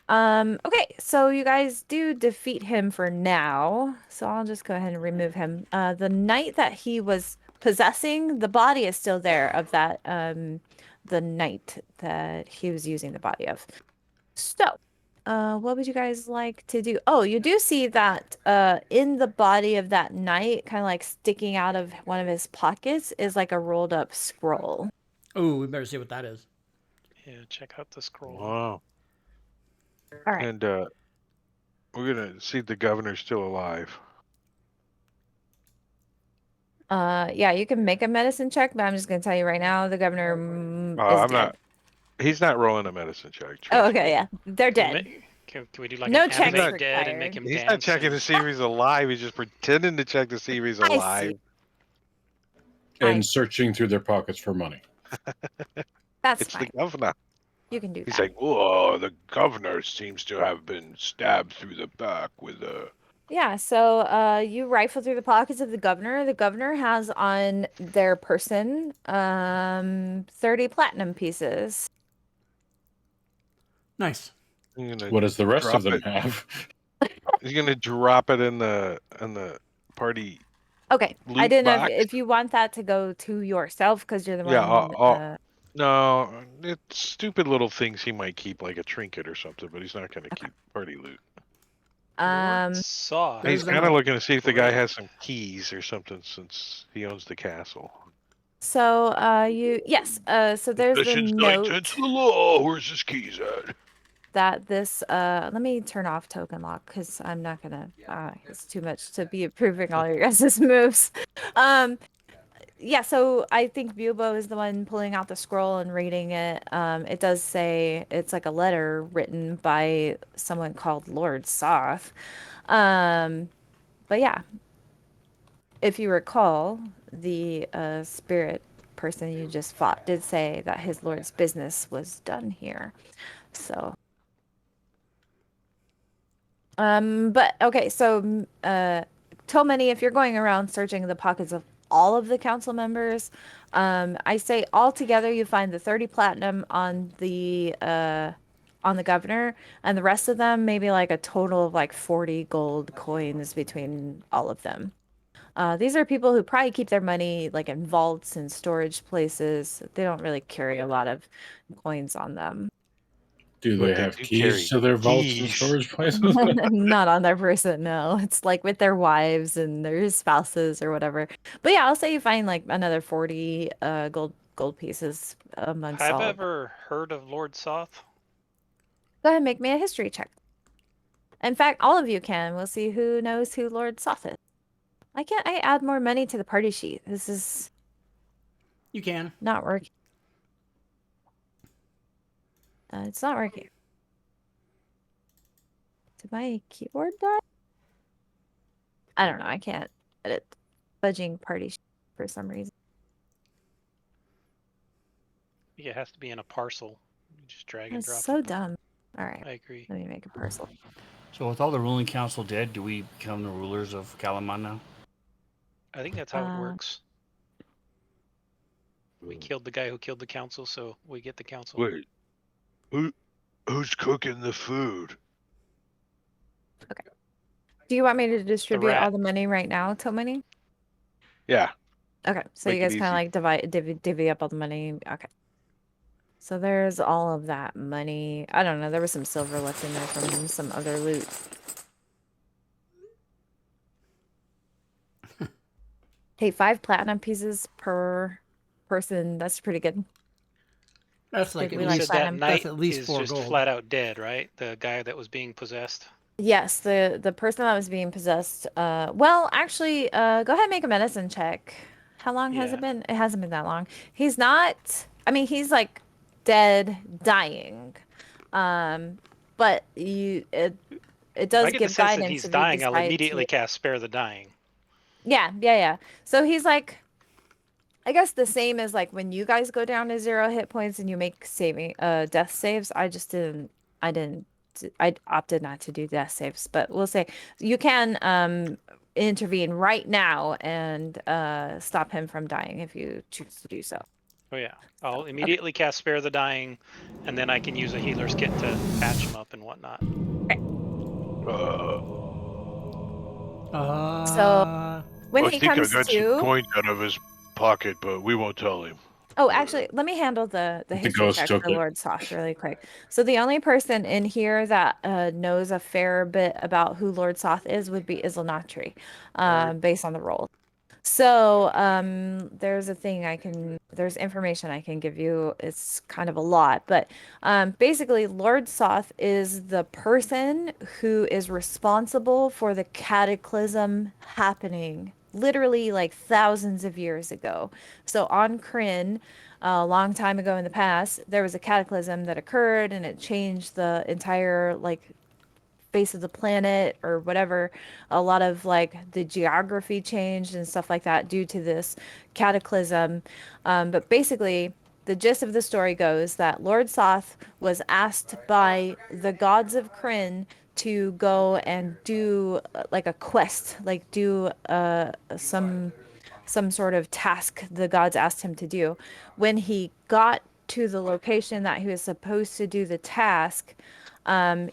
B: Okay, so you guys do defeat him for now. So I'll just go ahead and remove him. The knight that he was possessing, the body is still there of that the knight that he was using the body of. So, what would you guys like to do? Oh, you do see that in the body of that knight, kind of like sticking out of one of his pockets, is like a rolled up scroll.
A: Ooh, we better see what that is.
E: Yeah, check out the scroll.
C: wow.
B: All right.
C: And we're gonna see if the governor's still alive.
B: Yeah, you can make a medicine check, but I'm just gonna tell you right now, the governor is
C: I'm
B: dead.
C: not. He's not rolling a medicine check.
B: Oh,
C: trust me.
B: okay, yeah, they're
E: Can we
B: dead.
E: Can we do like
B: No
E: an
B: checks
E: animate dead and make
B: required.
E: him
C: He's
E: dance?
C: not checking
E: and-
C: to see if he's alive. He's just pretending to check to see if he's
B: I see.
C: alive.
D: And searching through their pockets for money.
B: That's
C: It's
B: fine.
C: the governor.
B: You can do
C: He's
B: that.
C: like, "Whoa, the governor seems to have been stabbed through the back with a."
B: Yeah, so you rifle through the pockets of the governor. The governor has on their person 30 platinum pieces.
A: Nice.
C: He's gonna
D: What does the rest of
C: drop
D: them
C: it.
D: have?
C: He's gonna drop it in the party.
B: Okay, I
C: Loot
B: didn't know
C: box?
B: if you want that to go to yourself because you're the
C: Yeah,
B: one.
C: No, it's stupid little things he might keep, like a trinket or something, but he's not gonna keep party loot.
E: Saw.
C: He's
A: There's
C: kind of
A: a-
C: looking to see if the guy has some keys or something, since he owns the castle.
B: So so there's the
C: Possessions
B: note
C: 9/10 of the law. Where's his keys at?
B: that this let me turn off token lock because I'm not gonna it's too much to be approving all your guys' moves. Yeah, so I think Bubo is the one pulling out the scroll and reading it. It does say it's like a letter written by someone called Lord Soth. But yeah, if you recall, the spirit person you just fought did say that his lord's business was done here. So but okay, so Tomany, if you're going around searching the pockets of all of the council members, I say all together you find the 30 platinum on the on the governor, and the rest of them maybe like a total of like 40 gold coins between all of them. These are people who probably keep their money like in vaults and storage places. They don't really carry a lot of coins on them.
D: Do
C: But
D: they
C: they
D: have
C: do
D: keys
C: carry
D: to their vaults and
C: keys.
D: storage places?
B: Not on their person, no. It's like with their wives and their spouses or whatever. But yeah, I'll say you find like another 40 gold pieces amongst
E: Have
B: all of them.
E: ever heard of Lord Soth?
B: Go ahead and make me a history check. In fact, all of you can. We'll see who knows who Lord Soth is. Why can't I add more money to the party sheet? This is
A: You can.
B: not working. It's not working. Did my keyboard die? I don't know. I can't edit fudging party sheet for some reason.
E: Yeah, it has to be in a parcel. You just drag and
B: That's
E: drop
B: so
E: it.
B: dumb. All right,
E: I agree.
B: let me make a parcel.
F: So with all the ruling council dead, do we become the rulers of Kalaman now?
E: I think that's how it
B: Uh,
E: works. We killed the guy who killed the council, so we get the council.
C: Wait, who's cooking the food?
B: Do you want me to distribute
E: rat.
B: all the money right now, Tomani?
C: Yeah.
B: Okay, so
C: Make
B: you
C: it
B: guys kind of
C: easy.
B: like divvy up all the money. Okay. So there's all of that money. I don't know. There was some silver left in there from some other loot. Hey, 5 platinum pieces per person. That's pretty good.
A: That's like
B: Like,
A: at
B: we
E: You
B: like
A: least
E: said that
B: platinum.
E: knight
A: that's at least
E: is
A: 4
E: just
A: gold.
E: flat out dead, right? The guy that was being possessed.
B: Yes, the person that was being possessed. Well, actually, go ahead and make a medicine check. How long has
E: Yeah.
B: it been? It hasn't been that long. He's not. I mean, he's like dead, dying. But it
E: If
B: does
E: I get the
B: give
E: sense that
B: guidance
E: he's
B: if you
E: dying, I'll
B: decide
E: immediately
B: to.
E: cast Spare the Dying.
B: Yeah. So he's like, I guess the same as like when you guys go down to 0 hit points and you make death saves. I opted not to do death saves, but we'll say you can intervene right now and stop him from dying if you choose to do so.
E: Oh yeah. I'll immediately cast Spare the Dying, and then I can use a healer's kit to patch him up and whatnot.
A: Uh,
B: When
C: I
B: he
C: think I
B: comes
C: got some
B: to,
C: coins out of his pocket, but we won't tell him.
B: oh, actually, let me handle the history
D: ghost
B: check
D: took
B: for
D: it.
B: Lord Soth really quick. So the only person in here that knows a fair bit about who Lord Soth is would be Isilnatri, based on the roll. So there's there's information I can give you. It's kind of a lot, but basically Lord Soth is the person who is responsible for the cataclysm happening literally like thousands of years ago. So on Kryn, a long time ago in the past, there was a cataclysm that occurred and it changed the entire like face of the planet or whatever. A lot of like the geography changed and stuff like that due to this cataclysm. But basically, the gist of the story goes that Lord Soth was asked by the gods of Kryn to go and do like a quest, like do some sort of task the gods asked him to do. When he got to the location that he was supposed to do the task,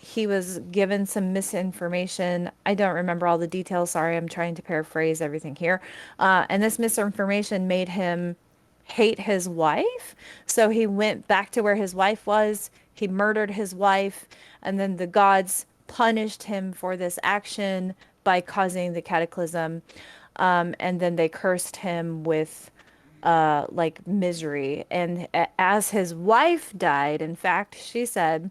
B: he was given some misinformation. I don't remember all the details. Sorry, I'm trying to paraphrase everything here. And this misinformation made him hate his wife. So he went back to where his wife was. He murdered his wife. And then the gods punished him for this action by causing the cataclysm. And then they cursed him with like misery. And as his wife died, in fact, she said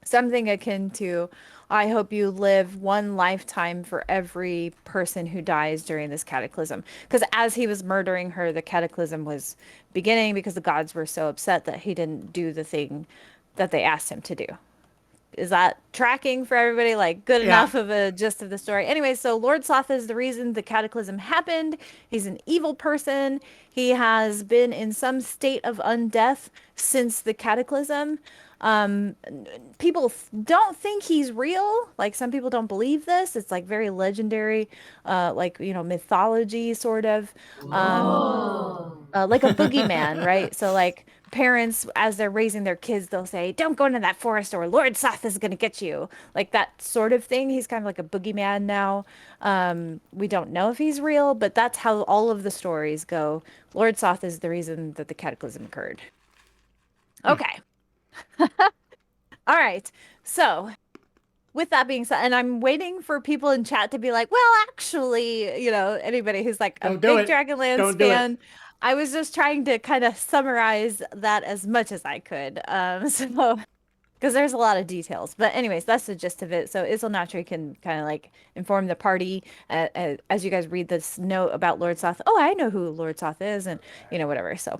B: something akin to, I hope you live one lifetime for every person who dies during this cataclysm. Because as he was murdering her, the cataclysm was beginning because the gods were so upset that he didn't do the thing that they asked him to do. Is that tracking for everybody? Like good
A: Yeah.
B: enough of a gist of the story? Anyway, so Lord Soth is the reason the cataclysm happened. He's an evil person. He has been in some state of undeath since the cataclysm. People don't think he's real. Like some people don't believe this. It's like very legendary, like mythology sort of, like a boogeyman, right? So like parents, as they're raising their kids, they'll say, "Don't go into that forest, or Lord Soth is going to get you." Like that sort of thing. He's kind of like a boogeyman now. We don't know if he's real, but that's how all of the stories go. Lord Soth is the reason that the cataclysm occurred. Okay. All right. So, with that being said, and I'm waiting for people in chat to be like, well, actually, anybody who's like a
A: Don't do
B: big
A: it.
B: Dragonlance
A: Don't do it.
B: fan. I was just trying to kind of summarize that as much as I could. So because there's a lot of details. But anyways, that's the gist of it. So Isilnatri can kind of like inform the party as you guys read this note about Lord Soth. Oh, I know who Lord Soth is, and whatever. So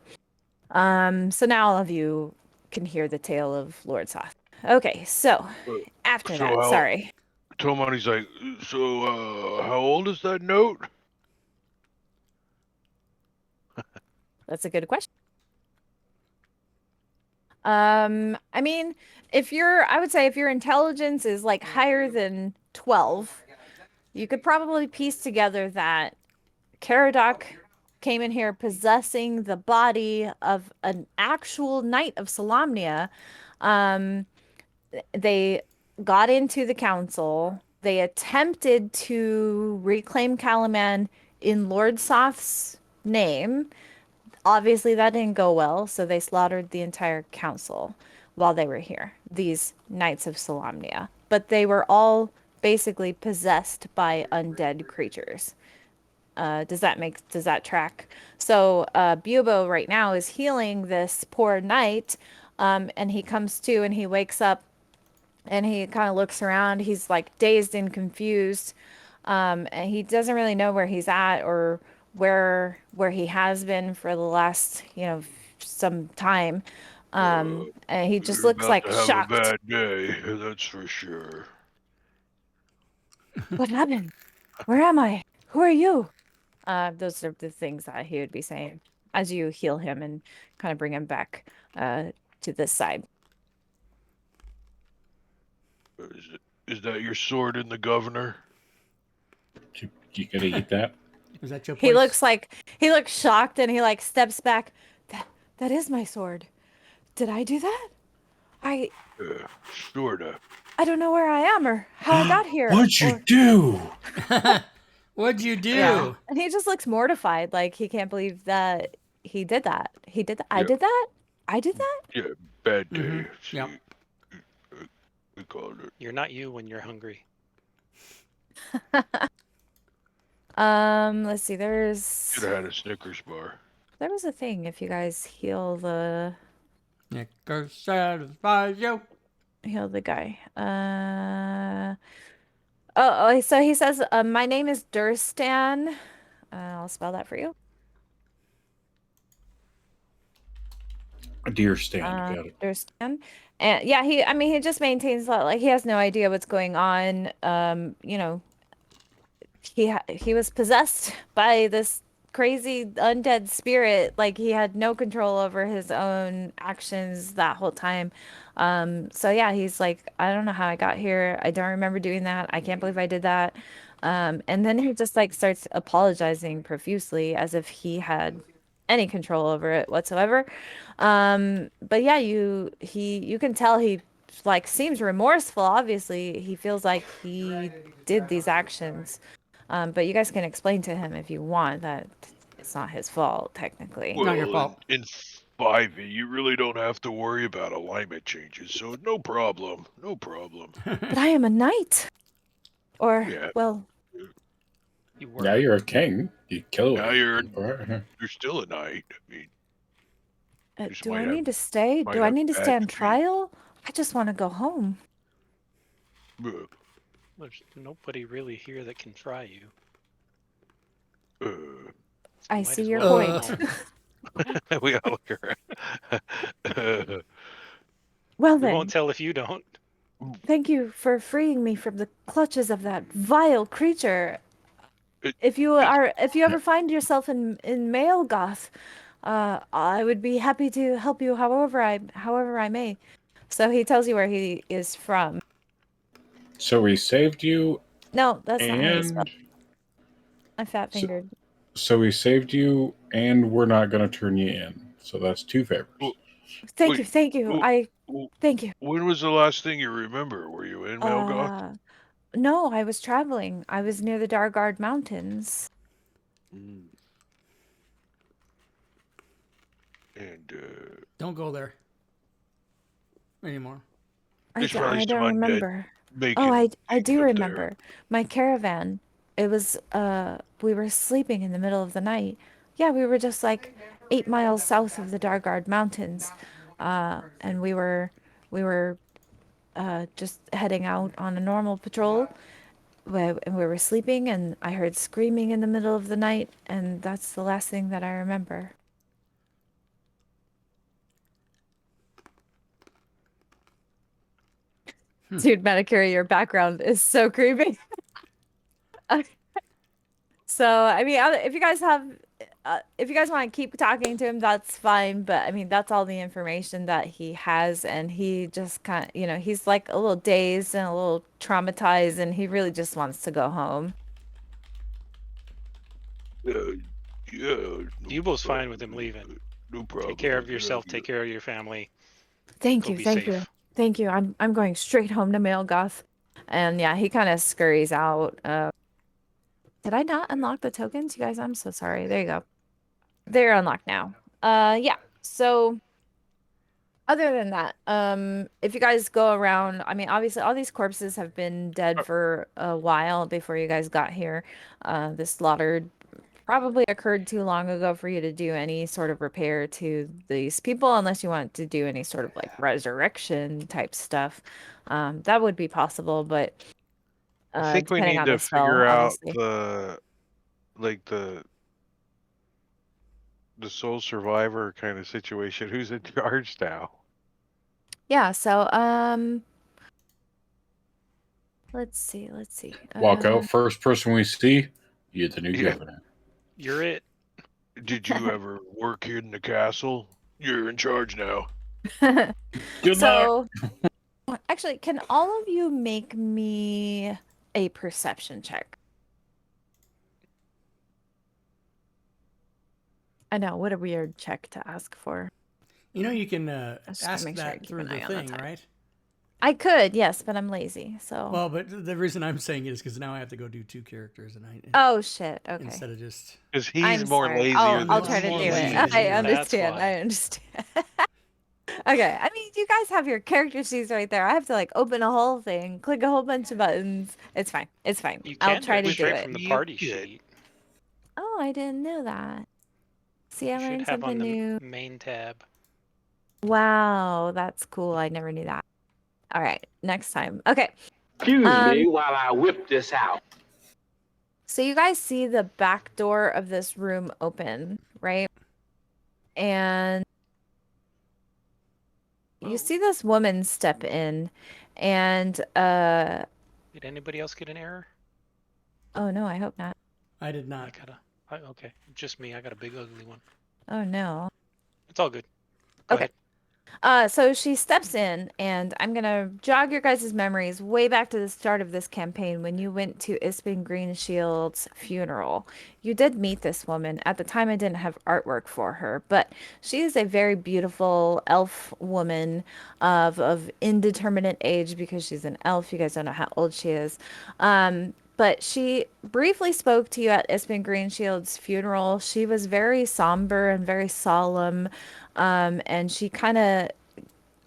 B: now all of you can hear the tale of Lord Soth. Okay, so after
C: So
B: that,
C: how-
B: sorry.
C: Tomani's like, so how old is that note?
B: That's a good question. I mean, I would say if your intelligence is like higher than 12, you could probably piece together that Caradoc came in here possessing the body of an actual knight of Solamnia. They got into the council. They attempted to reclaim Calaman in Lord Soth's name. Obviously, that didn't go well, so they slaughtered the entire council while they were here, these Knights of Solamnia. But they were all basically possessed by undead creatures. Does that track? So Bubo right now is healing this poor knight, and he comes to and he wakes up and he kind of looks around. He's like dazed and confused, and he doesn't really know where he's at or where he has been for the last some time. And he just
C: You're
B: looks
C: about
B: like
C: to have
B: shocked.
C: a bad day, that's for sure.
B: What happened? Where am I? Who are you? Those are the things that he would be saying as you heal him and kind of bring him back to this side.
C: Is that your sword in the governor?
D: You gonna eat that?
A: Is that your
B: He
A: place?
B: he looks shocked and he like steps back. That is my sword. Did I do that? I
C: Sorta.
B: don't know where I am or how I got here.
D: What'd you do?
A: What'd you do?
B: Yeah. And he just looks mortified, like he can't believe that he did that. He did that. I
C: Yeah.
B: did that. I did that.
C: Yeah, bad day.
A: Mhm.
C: See,
A: Yep.
C: we called it.
E: You're not you when you're hungry.
B: Let's see. There
C: Should have had a Snickers bar.
B: was a thing if you guys heal the
A: Snickers satisfies you.
B: guy. So he says, my name is Durstan. I'll spell that for you.
D: A deer stand. Got it.
B: Durstan. And yeah, he just maintains that like he has no idea what's going on. He was possessed by this crazy undead spirit. Like he had no control over his own actions that whole time. So yeah, he's like, I don't know how I got here. I don't remember doing that. I can't believe I did that. And then he just like starts apologizing profusely as if he had any control over it whatsoever. But yeah, you can tell he like seems remorseful. Obviously, he feels like he did these actions. But you guys can explain to him if you want that it's not his fault, technically.
A: Not your
C: Well,
A: fault.
C: in 5e, you really don't have to worry about alignment changes, so no problem. No problem.
B: But I am a knight. Or,
C: Yeah.
B: well,
E: You were.
D: Now you're a king. You kill
C: Now
D: it.
C: you're still a knight. I mean, just
B: do
C: might
B: I
C: have-
B: need to stay?
C: might
B: Do I
C: have
B: need to
C: bad
B: stay on
C: feet.
B: trial? I just want to go home.
E: There's nobody really here that can try you.
B: I
E: Might
B: see
E: as
B: your
E: well go
B: point.
E: home.
C: we all look around.
B: Well
E: We
B: then,
E: won't tell if you don't.
B: thank you for freeing me from the clutches of that vile creature. If you ever find yourself in Maelgoth, I would be happy to help you however I may. So he tells you where he is from.
D: So we saved you,
B: No, that's not how you spell.
D: and
B: I fat fingered.
D: so we saved you, and we're not going to turn you in. So that's two favors.
B: Thank
C: Wait,
B: you, thank you. Thank you.
C: When was the last thing you remember? Were you in Melgoth?
B: No, I was traveling. I was near the Dargard Mountains.
C: And
A: Don't go there anymore.
C: there's probably
B: I
C: some
B: don't
C: undead
B: remember.
C: making
B: Oh, I
C: things
B: do
C: up
B: remember. My caravan. It was we were sleeping in the middle of the night. Yeah, we were just like 8 miles south of the Dargard Mountains. And we were just heading out on a normal patrol. And we were sleeping, and I heard screaming in the middle of the night, and that's the last thing that I remember. Dude, Medicare, your background is so creepy. So, I mean, if you guys want to keep talking to him, that's fine. But I mean, that's all the information that he has, and he just kind of, he's like a little dazed and a little traumatized, and he really just wants to go home.
C: there. Yeah.
E: Yubo's fine with him leaving.
C: No problem.
E: Take care of yourself. Take care of your family.
B: Thank
E: Go
B: you,
E: be
B: thank
E: safe.
B: you, thank you. I'm going straight home to Malgoth, and yeah, he kind of scurries out. Did I not unlock the tokens, you guys? I'm so sorry. There you go. They're unlocked now. Yeah. So other than that, if you guys go around, I mean, obviously all these corpses have been dead for a while before you guys got here. This slaughter probably occurred too long ago for you to do any sort of repair to these people, unless you want to do any sort of like resurrection type stuff. That would be possible, but
C: I think we
B: depending
C: need
B: on
C: to
B: the spell,
C: figure out
B: obviously.
C: the sole survivor kind of situation. Who's in charge now?
B: Yeah, so let's see.
D: Walk out, first person we see, you're the new
C: Yeah.
D: governor.
E: You're it.
C: Did you ever work here in the castle? You're in charge now.
D: Good luck.
B: So actually, can all of you make me a perception check? I know, what a weird check to ask for.
A: You know, you can
B: just gotta
A: ask
B: make sure I
A: that
B: keep
A: through
B: an
A: the
B: eye on the
A: thing,
B: time.
A: right?
B: I could, yes, but I'm lazy, so.
A: Well, but the reason I'm saying it is because now I have to go do 2 characters, and
B: Oh shit, okay.
A: instead of just
C: Because he's
B: I'm
C: more
B: sorry.
C: lazy.
B: I'll try to
A: more
B: do it.
A: lazy
B: I
A: than you.
E: That's
B: understand.
E: why.
B: I understand. Okay, I mean, you guys have your character sheets right there. I have to like open a whole thing, click a whole bunch of buttons. It's fine. It's fine.
E: You
B: I'll
E: can
B: try
E: do
B: to
E: it
B: do
E: straight
B: it.
E: from the
C: You
E: party
C: get-
E: sheet.
B: Oh, I didn't know that. See, I
E: You should
B: learned
E: have on
B: something
E: the
B: new.
E: main tab.
B: Wow, that's cool. I never knew that. All right, next time. Okay.
H: Excuse me while I whip this out.
B: So you guys see the back door of this room open, right? And you see this woman step in, and
E: Did anybody else get an error?
B: oh no, I hope not.
A: I did not.
E: Okay, just me. I got a big ugly one.
B: Oh no.
E: It's all good. Go
B: Okay.
E: ahead.
B: So she steps in, and I'm gonna jog your guys' memories way back to the start of this campaign when you went to Ispin Greenshield's funeral. You did meet this woman. At the time, I didn't have artwork for her, but she is a very beautiful elf woman of indeterminate age because she's an elf. You guys don't know how old she is. But she briefly spoke to you at Ispin Greenshield's funeral. She was very somber and very solemn. And she kind of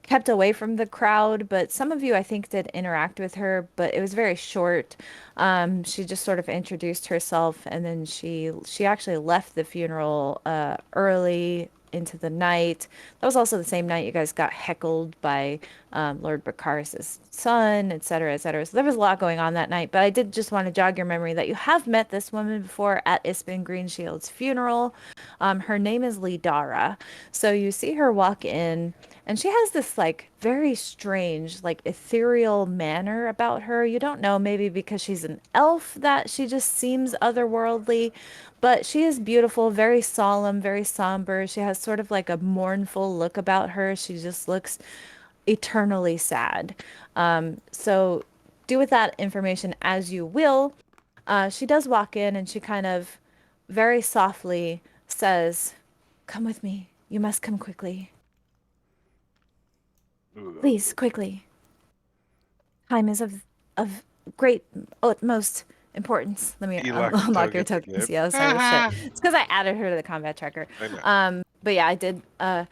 B: kept away from the crowd, but some of you I think did interact with her, but it was very short. She just sort of introduced herself, and then she actually left the funeral early into the night. That was also the same night you guys got heckled by Lord Bakaris' son, etc., etc. So there was a lot going on that night, but I did just want to jog your memory that you have met this woman before at Ispin Greenshield's funeral. Her name is Lidara. So you see her walk in, and she has this like very strange, like ethereal manner about her. You don't know, maybe because she's an elf that she just seems otherworldly, but she is beautiful, very solemn, very somber. She has sort of like a mournful look about her. She just looks eternally sad. So do with that information as you will. She does walk in, and she kind of very softly says, "Come with me. You must come quickly." Please, quickly. Time is of great utmost importance. Let me
C: You lock the
B: unlock your
C: token,
B: tokens.
C: yep.
B: Yeah, sorry, shit. It's because I added her to the combat tracker.
C: I know.
B: But yeah, I did. There's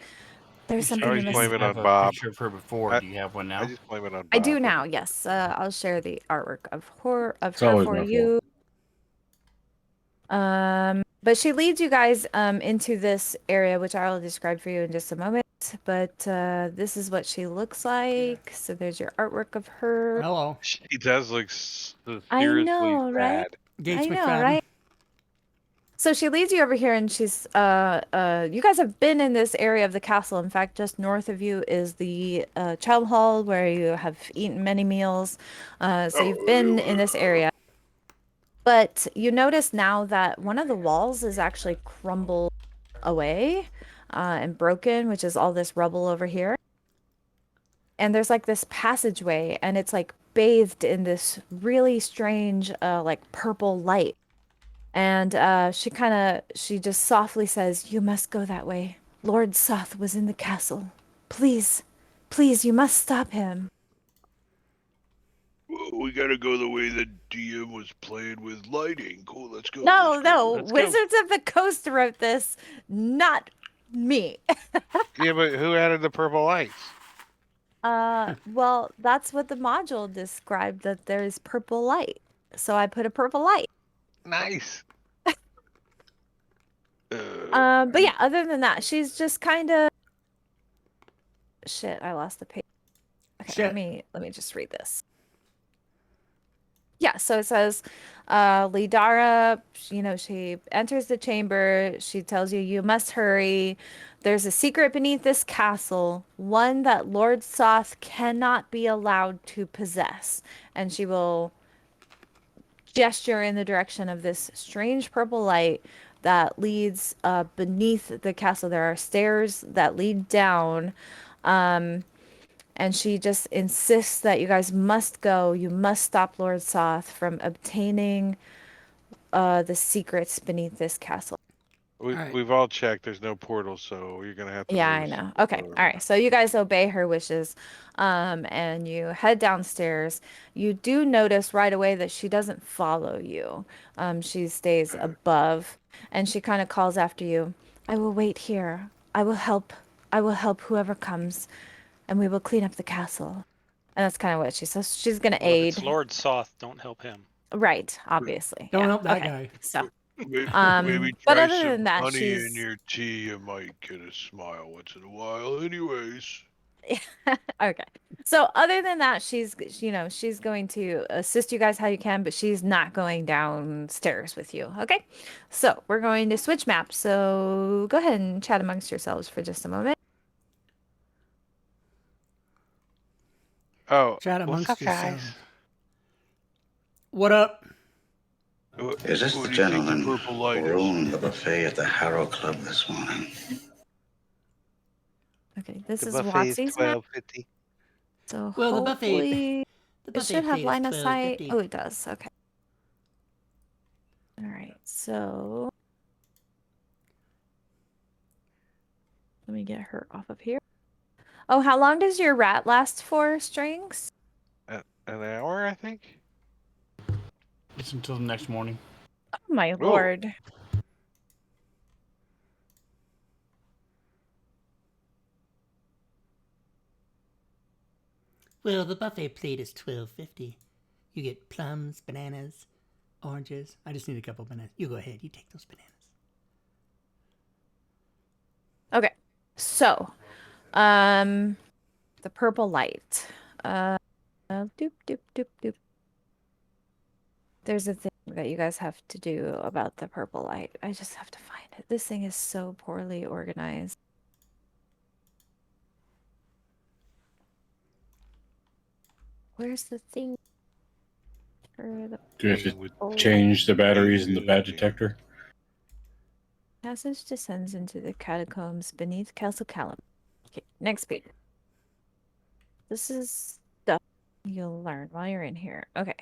F: You
B: something
C: always
B: you
F: didn't
B: missed.
C: blame it
F: have
C: on
F: a
C: Bob.
F: picture of her before.
C: I-
F: Do you have one
C: I
F: now?
C: just blame it on Bob.
B: I do now. Yes. I'll share the artwork of her
D: It's always
B: for
D: my
B: you. But she leads you guys into this area, which I will describe for you in just a moment. But this is what she looks like. So there's your artwork of her.
A: Hello,
C: She does look
B: I
C: seriously
B: know, right?
C: sad.
A: Gates
B: I know,
A: McFadden.
B: right? So she leads you over here, and she's you guys have been in this area of the castle. In fact, just north of you is the child hall where you have eaten many meals. So you've been in this area. But you notice now that one of the walls is actually crumbled away and broken, which is all this rubble over here. And there's like this passageway, and it's like bathed in this really strange, like purple light. And she just softly says, "You must go that way. Lord Soth was in the castle. Please, please, you must stop him."
C: We gotta go the way the DM was playing with lighting. Cool, let's go.
B: No, no,
E: Let's go.
B: Wizards of the Coast wrote this, not me.
C: Yeah, but who added the purple lights?
B: Well, that's what the module described, that there's purple light. So I put a purple light.
C: Nice.
B: But yeah, other than that, she's just kind of shit. I lost the page. Okay,
A: Shit.
B: let me just read this. Yeah, so it says, Lidara, she enters the chamber. She tells you must hurry. There's a secret beneath this castle, one that Lord Soth cannot be allowed to possess. And she will gesture in the direction of this strange purple light that leads beneath the castle. There are stairs that lead down. And she just insists that you guys must go. You must stop Lord Soth from obtaining the secrets beneath this castle.
A: Alright.
C: We've all checked. There's no portal, so you're gonna have to.
B: Yeah, I
C: move
B: know. Okay.
C: slower.
B: All right. So you guys obey her wishes, and you head downstairs. You do notice right away that she doesn't follow you. She stays above, and she kind of calls after you. "I will wait here. I will help. I will help whoever comes, and we will clean up the castle." And that's kind of what she says. She's gonna
E: Well, if
B: aid.
E: it's Lord Soth, don't help him.
B: Right, obviously.
A: Don't
B: Yeah.
A: help that
B: Okay.
A: guy.
B: So,
C: Maybe
B: but
C: try
B: other
C: some
B: than that,
C: honey
B: she's
C: in your tea. You might get a smile once in a while. Anyways.
B: okay. So other than that, she's going to assist you guys how you can, but she's not going downstairs with you. Okay. So we're going to switch maps. So go ahead and chat amongst yourselves for just a moment.
C: Oh,
A: Chat
C: what's
A: amongst
C: up,
A: yourselves.
C: guys?
A: What up?
I: Is this
C: What
I: the
C: do you think the
I: gentleman
C: purple light
I: who
C: is?
I: owned the buffet at the Harrow Club this morning?
B: Okay. This
C: The
B: is
C: buffet is
B: Watsy's map.
C: $12.50.
B: So
A: Well, the buffet
B: hopefully it should have
A: plate is
B: line of sight.
A: $12.50.
B: Oh, it does. Okay. All right. So let me get her off of here. Oh, how long does your rat last for, Strings?
C: An hour, I think.
F: It's until the next morning.
B: Oh my lord.
A: Well, the buffet plate is $12.50. You get plums, bananas, oranges. I just need a couple bananas. You go ahead. You take those bananas.
B: Okay. So, the purple light. Doop doop doop doop. There's a thing that you guys have to do about the purple light. I just have to find it. This thing is so poorly organized. Where's the thing for the
D: Do you have to change the batteries in the bad detector?
B: passage descends into the catacombs beneath Castle Callum. Okay, next page. This is stuff you'll learn while you're in here. Okay.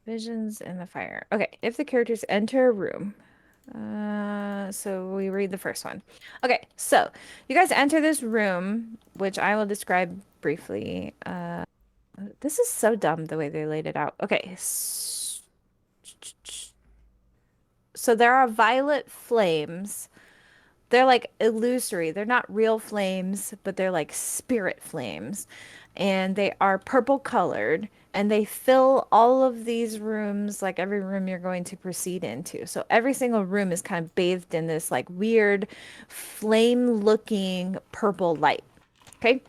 B: Visions in the fire. Okay, if the characters enter a room, So we read the first one. Okay, so you guys enter this room, which I will describe briefly. This is so dumb the way they laid it out. Okay. So there are violet flames. They're like illusory. They're not real flames, but they're like spirit flames. And they are purple colored and they fill all of these rooms, like every room you're going to proceed into. So every single room is kind of bathed in this like weird flame looking purple light. Okay.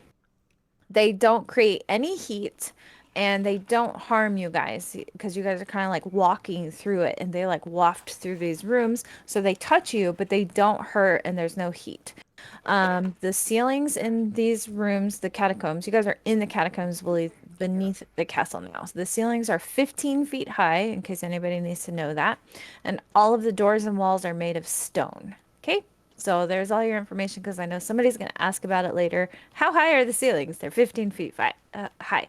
B: They don't create any heat and they don't harm you guys because you guys are kind of like walking through it and they like waft through these rooms. So they touch you, but they don't hurt and there's no heat. The ceilings in these rooms, the catacombs, you guys are in the catacombs beneath the castle now. So the ceilings are 15 feet high, in case anybody needs to know that. And all of the doors and walls are made of stone. Okay? So there's all your information because I know somebody's going to ask about it later. How high are the ceilings? They're 15 feet high.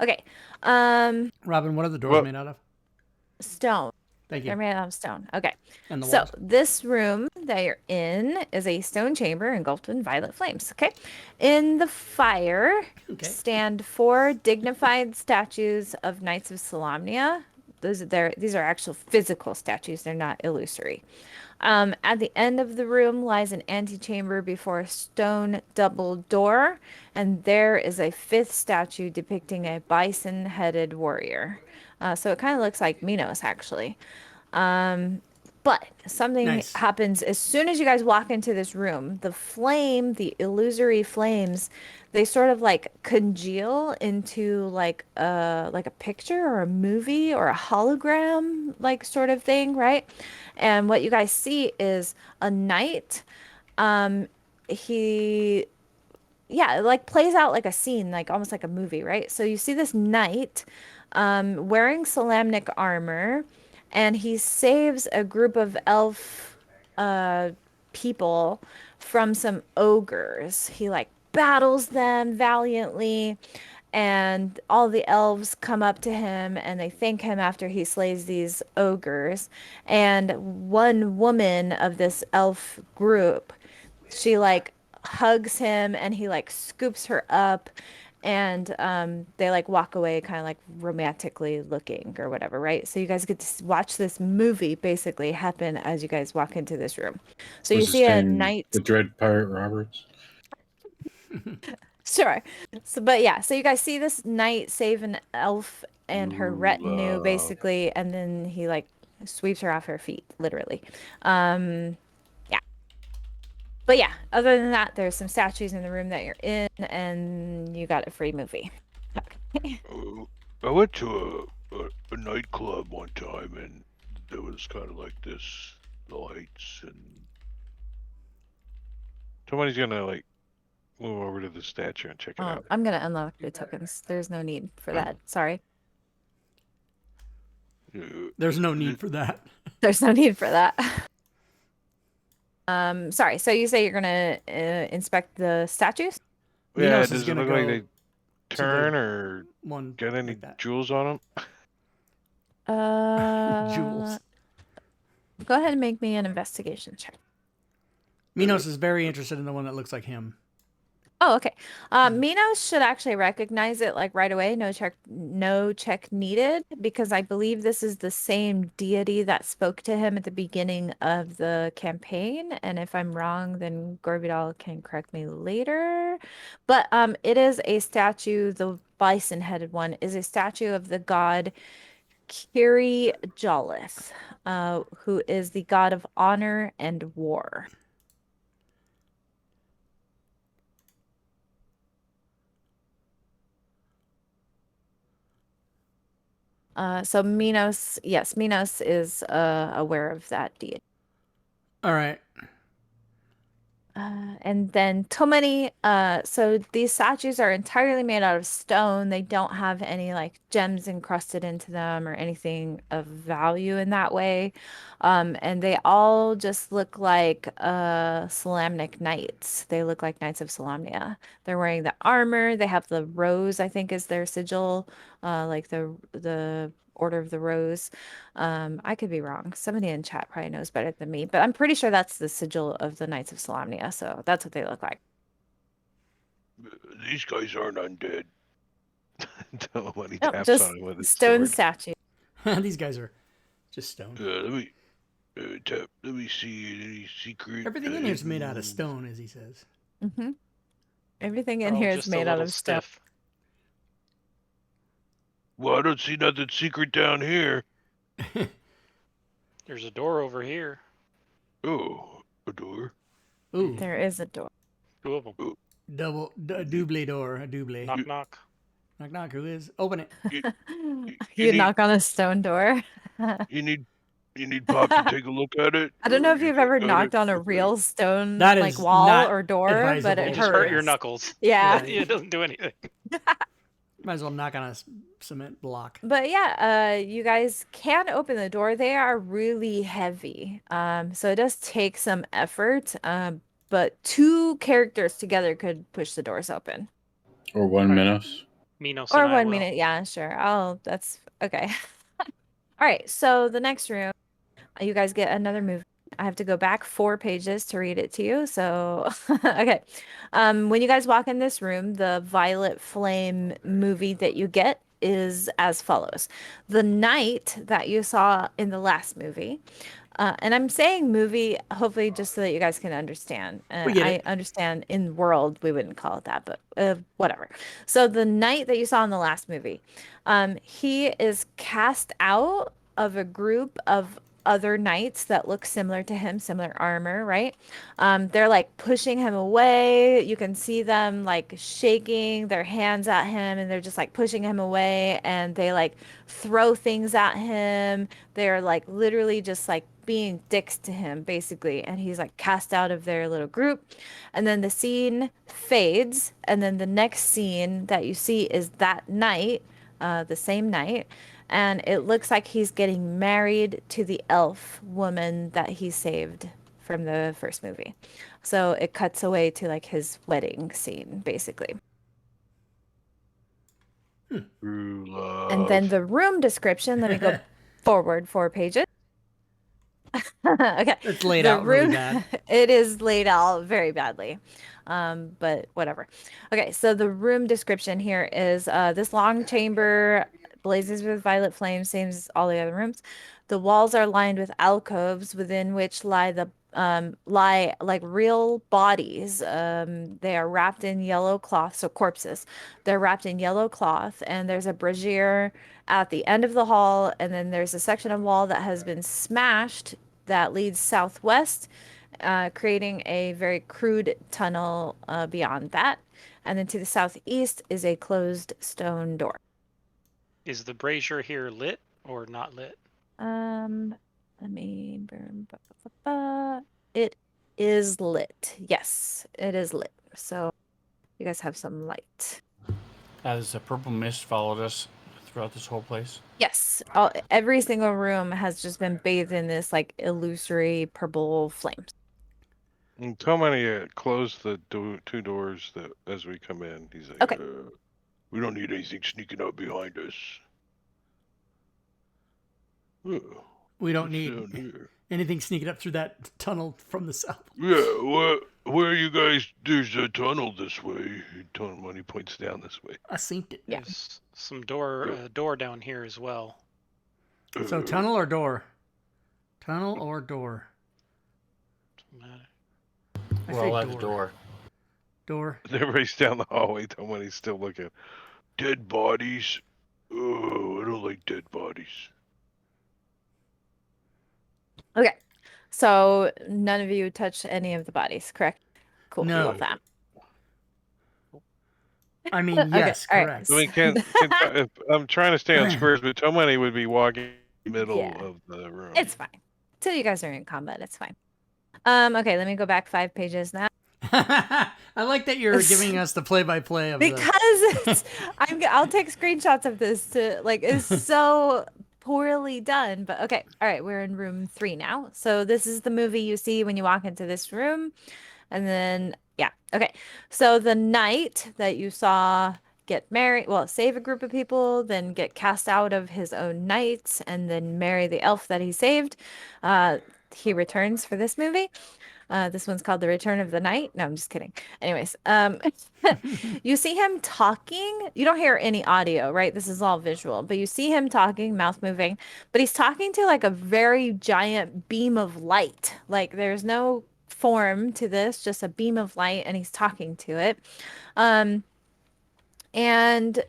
B: Okay.
A: Robin, what are the doors
C: Well-
A: made out of?
B: Stone.
A: Thank
B: They're
A: you.
B: made out of stone. Okay.
A: And the
B: So
A: walls?
B: this room that you're in is a stone chamber engulfed in violet flames. Okay. In the fire
A: Okay.
B: stand 4 dignified statues of Knights of Solamnia. These are actual physical statues. They're not illusory. At the end of the room lies an antechamber before a stone double door, and there is a 5th statue depicting a bison-headed warrior. So it kind of looks like Minos, actually. But something
A: Nice.
B: happens as soon as you guys walk into this room. The illusory flames, they sort of like congeal into like a picture or a movie or a hologram like sort of thing, right? And what you guys see is a knight. He it like plays out like a scene, like almost like a movie, right? So you see this knight wearing Solamnic armor, and he saves a group of elf people from some ogres. He like battles them valiantly, and all the elves come up to him and they thank him after he slays these ogres. And one woman of this elf group, she like hugs him and he like scoops her up and they like walk away kind of like romantically looking or whatever, right? So you guys get to watch this movie basically happen as you guys walk into this room. So you
D: Was his
B: see a
D: name
B: knight.
D: the Dread Pirate Roberts?
B: Sure. So, but yeah, so you guys see this knight save an elf and her retinue, basically, and then he like sweeps her off her feet, literally. Yeah. But yeah, other than that, there's some statues in the room that you're in, and you got a free movie. Okay.
C: I went to a nightclub one time, and there was kind of like this lights, and somebody's gonna like move over to the statue and check it out.
B: I'm gonna unlock the tokens. There's no need for that. Sorry.
A: There's no need for that.
B: There's no need for that. Sorry. So you say you're gonna inspect the statues?
C: Yeah,
A: Minos is
C: does it
A: gonna
C: look like
A: go
C: they turn or
A: one
C: get any
A: like that.
C: jewels on them?
A: Jewels.
B: Go ahead and make me an investigation check.
A: Minos is very interested in the one that looks like him.
B: Oh, okay. Minos should actually recognize it like right away. No check needed, because I believe this is the same deity that spoke to him at the beginning of the campaign. And if I'm wrong, then Gorvidal can correct me later. But it is a statue. The bison-headed one is a statue of the god Kiri Jolith, who is the god of honor and war. So Minos, yes, Minos is aware of that deity.
A: All right.
B: And then Tomani, so these statues are entirely made out of stone. They don't have any like gems encrusted into them or anything of value in that way. And they all just look like Solamnic knights. They look like Knights of Solamnia. They're wearing the armor. They have the rose, I think, is their sigil, like the Order of the Rose. I could be wrong. Somebody in chat probably knows better than me, but I'm pretty sure that's the sigil of the Knights of Solamnia. So that's what they look like.
C: These guys aren't undead. When he
B: Nope,
C: taps
B: just
C: on him with his
B: stone
C: sword.
B: statue.
A: These guys are just stone.
C: Let me tap. Let me see any secret.
A: Everything in here is made out of stone, as he says.
B: Mm-hmm. Everything in
E: They're all
B: here is
E: just a
B: made out
E: little
B: of stone.
E: stiff.
C: Well, I don't see nothing secret down here.
E: There's a door over here.
C: Oh, a door.
A: Ooh,
B: There is a door.
E: 2 of them.
A: a double door, a double.
E: Knock, knock.
A: Knock, knock. Who is? Open it.
B: You
C: need-
B: knock on a stone door.
C: You need Pop to take a look at it.
B: I don't know
C: or
B: if
C: you
B: you've
C: just
B: ever
C: got
B: knocked
C: it?
B: on a
C: Okay.
B: real stone
A: That
B: like
A: is
B: wall
A: not
B: or door, but
A: advisable.
B: it
E: You just hurt your
B: hurts.
E: knuckles.
B: Yeah.
E: It doesn't do anything.
A: Might as well knock on a cement block.
B: But yeah, you guys can open the door. They are really heavy. So it does take some effort. But 2 characters together could push the doors open.
D: Or 1 minute.
E: Minos
B: Or
E: and I
B: 1
E: will.
B: minute, yeah, sure. Oh, that's okay. All right, so the next room, you guys get another movie. I have to go back 4 pages to read it to you. So, okay. When you guys walk in this room, the violet flame movie that you get is as follows. The knight that you saw in the last movie, and I'm saying movie, hopefully just so that you guys can understand.
A: We get
B: I
A: it.
B: understand in world we wouldn't call it that, but whatever. So the knight that you saw in the last movie, he is cast out of a group of other knights that look similar to him, similar armor, right? They're like pushing him away. You can see them like shaking their hands at him and they're just like pushing him away and they like throw things at him. They're like literally just like being dicks to him basically, and he's like cast out of their little group. And then the scene fades, and then the next scene that you see is that night, the same night, and it looks like he's getting married to the elf woman that he saved from the first movie. So it cuts away to like his wedding scene basically.
C: True love.
B: And then the room description, let me go forward 4 pages. Okay.
A: It's laid
B: The
A: out really
B: room-
A: bad.
B: It is laid out very badly. But whatever. Okay, so the room description here is this long chamber blazes with violet flames, same as all the other rooms. The walls are lined with alcoves within which lie like real bodies. They are wrapped in yellow cloth, so corpses. They're wrapped in yellow cloth, and there's a brazier at the end of the hall, and then there's a section of wall that has been smashed that leads southwest, creating a very crude tunnel beyond that. And then to the southeast is a closed stone door.
E: Is the brazier here lit or not lit?
B: Let me. It is lit. Yes, it is lit. So you guys have some light.
F: Has a purple mist followed us throughout this whole place?
B: Yes, every single room has just been bathed in this like illusory purple flames.
C: And Tomani closed the 2 doors that as we come in. He's like,
B: Okay.
C: We don't need anything sneaking up behind us. Oh,
A: We don't
C: what's
A: need
C: down here?
A: anything sneaking up through that tunnel from the south.
C: Yeah, where you guys? There's a tunnel this way. Tomani points down this way.
A: I synced it.
B: Yeah.
E: There's some door down here as well.
A: So tunnel or door? Tunnel or door?
E: Doesn't matter.
A: I
F: We're
A: say
F: all at the door.
A: Door.
C: Everybody's down the hallway. Tomani's still looking. Dead bodies. Oh, I don't like dead bodies.
B: Okay, so none of you touched any of the bodies, correct? Cool.
A: No.
B: Love that.
A: I mean,
B: Okay,
A: yes,
B: all right.
A: correct.
C: I mean, if I'm trying to stay on squares, but Tomani would be walking in the middle
B: Yeah.
C: of the room.
B: It's fine. Till you guys are in combat, it's fine. Okay, let me go back 5 pages now.
A: I like that you're giving us the play-by-play of
B: Because it's, I'll take screenshots of this to like it's so poorly done. But okay, all right, we're in room 3 now. So this is the movie you see when you walk into this room, and then yeah, okay. So the knight that you saw get married, well, save a group of people, then get cast out of his own knights, and then marry the elf that he saved. He returns for this movie. This one's called The Return of the Knight. No, I'm just kidding. Anyways, you see him talking. You don't hear any audio, right? This is all visual, but you see him talking, mouth moving, but he's talking to like a very giant beam of light. Like there's no form to this, just a beam of light, and he's talking to it. And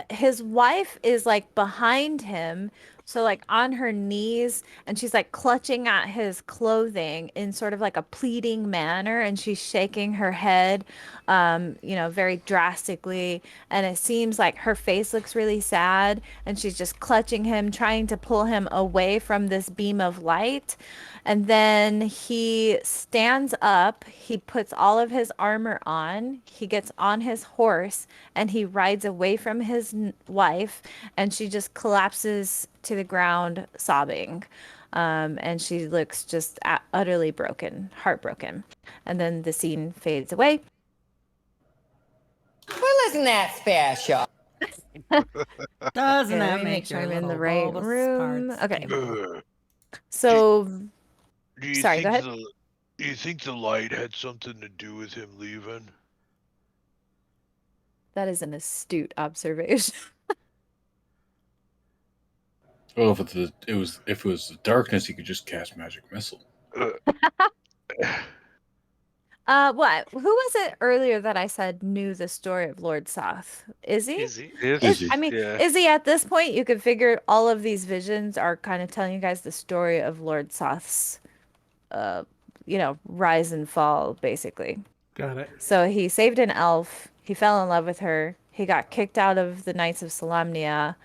B: his wife is like behind him, so like on her knees, and she's like clutching at his clothing in sort of like a pleading manner, and she's shaking her head very drastically, and it seems like her face looks really sad, and she's just clutching him, trying to pull him away from this beam of light. And then he stands up, he puts all of his armor on, he gets on his horse, and he rides away from his wife, and she just collapses to the ground sobbing. And she looks just utterly broken, heartbroken. And then the scene fades away.
J: Well, isn't that special?
A: Doesn't
B: Okay,
A: that
B: let me
A: make
B: make sure
A: your
B: I'm in the
A: little
B: right
A: bulbous
B: room?
A: parts
B: Okay.
A: tingle?
B: So,
C: Do you
B: sorry, go
C: think
B: ahead.
C: Do you think the light had something to do with him leaving?
B: That is an astute observation.
D: Well, if it was the darkness, he could just cast magic missile.
B: What? Who was it earlier that I said knew the story of Lord Soth? Izzy?
E: Izzy.
D: Izzy.
B: I mean,
C: Yeah.
B: Izzy, at this point, you could figure all of these visions are kind of telling you guys the story of Lord Soth's, rise and fall, basically.
A: Got it.
B: So he saved an elf. He fell in love with her. He got kicked out of the Knights of Solamnia,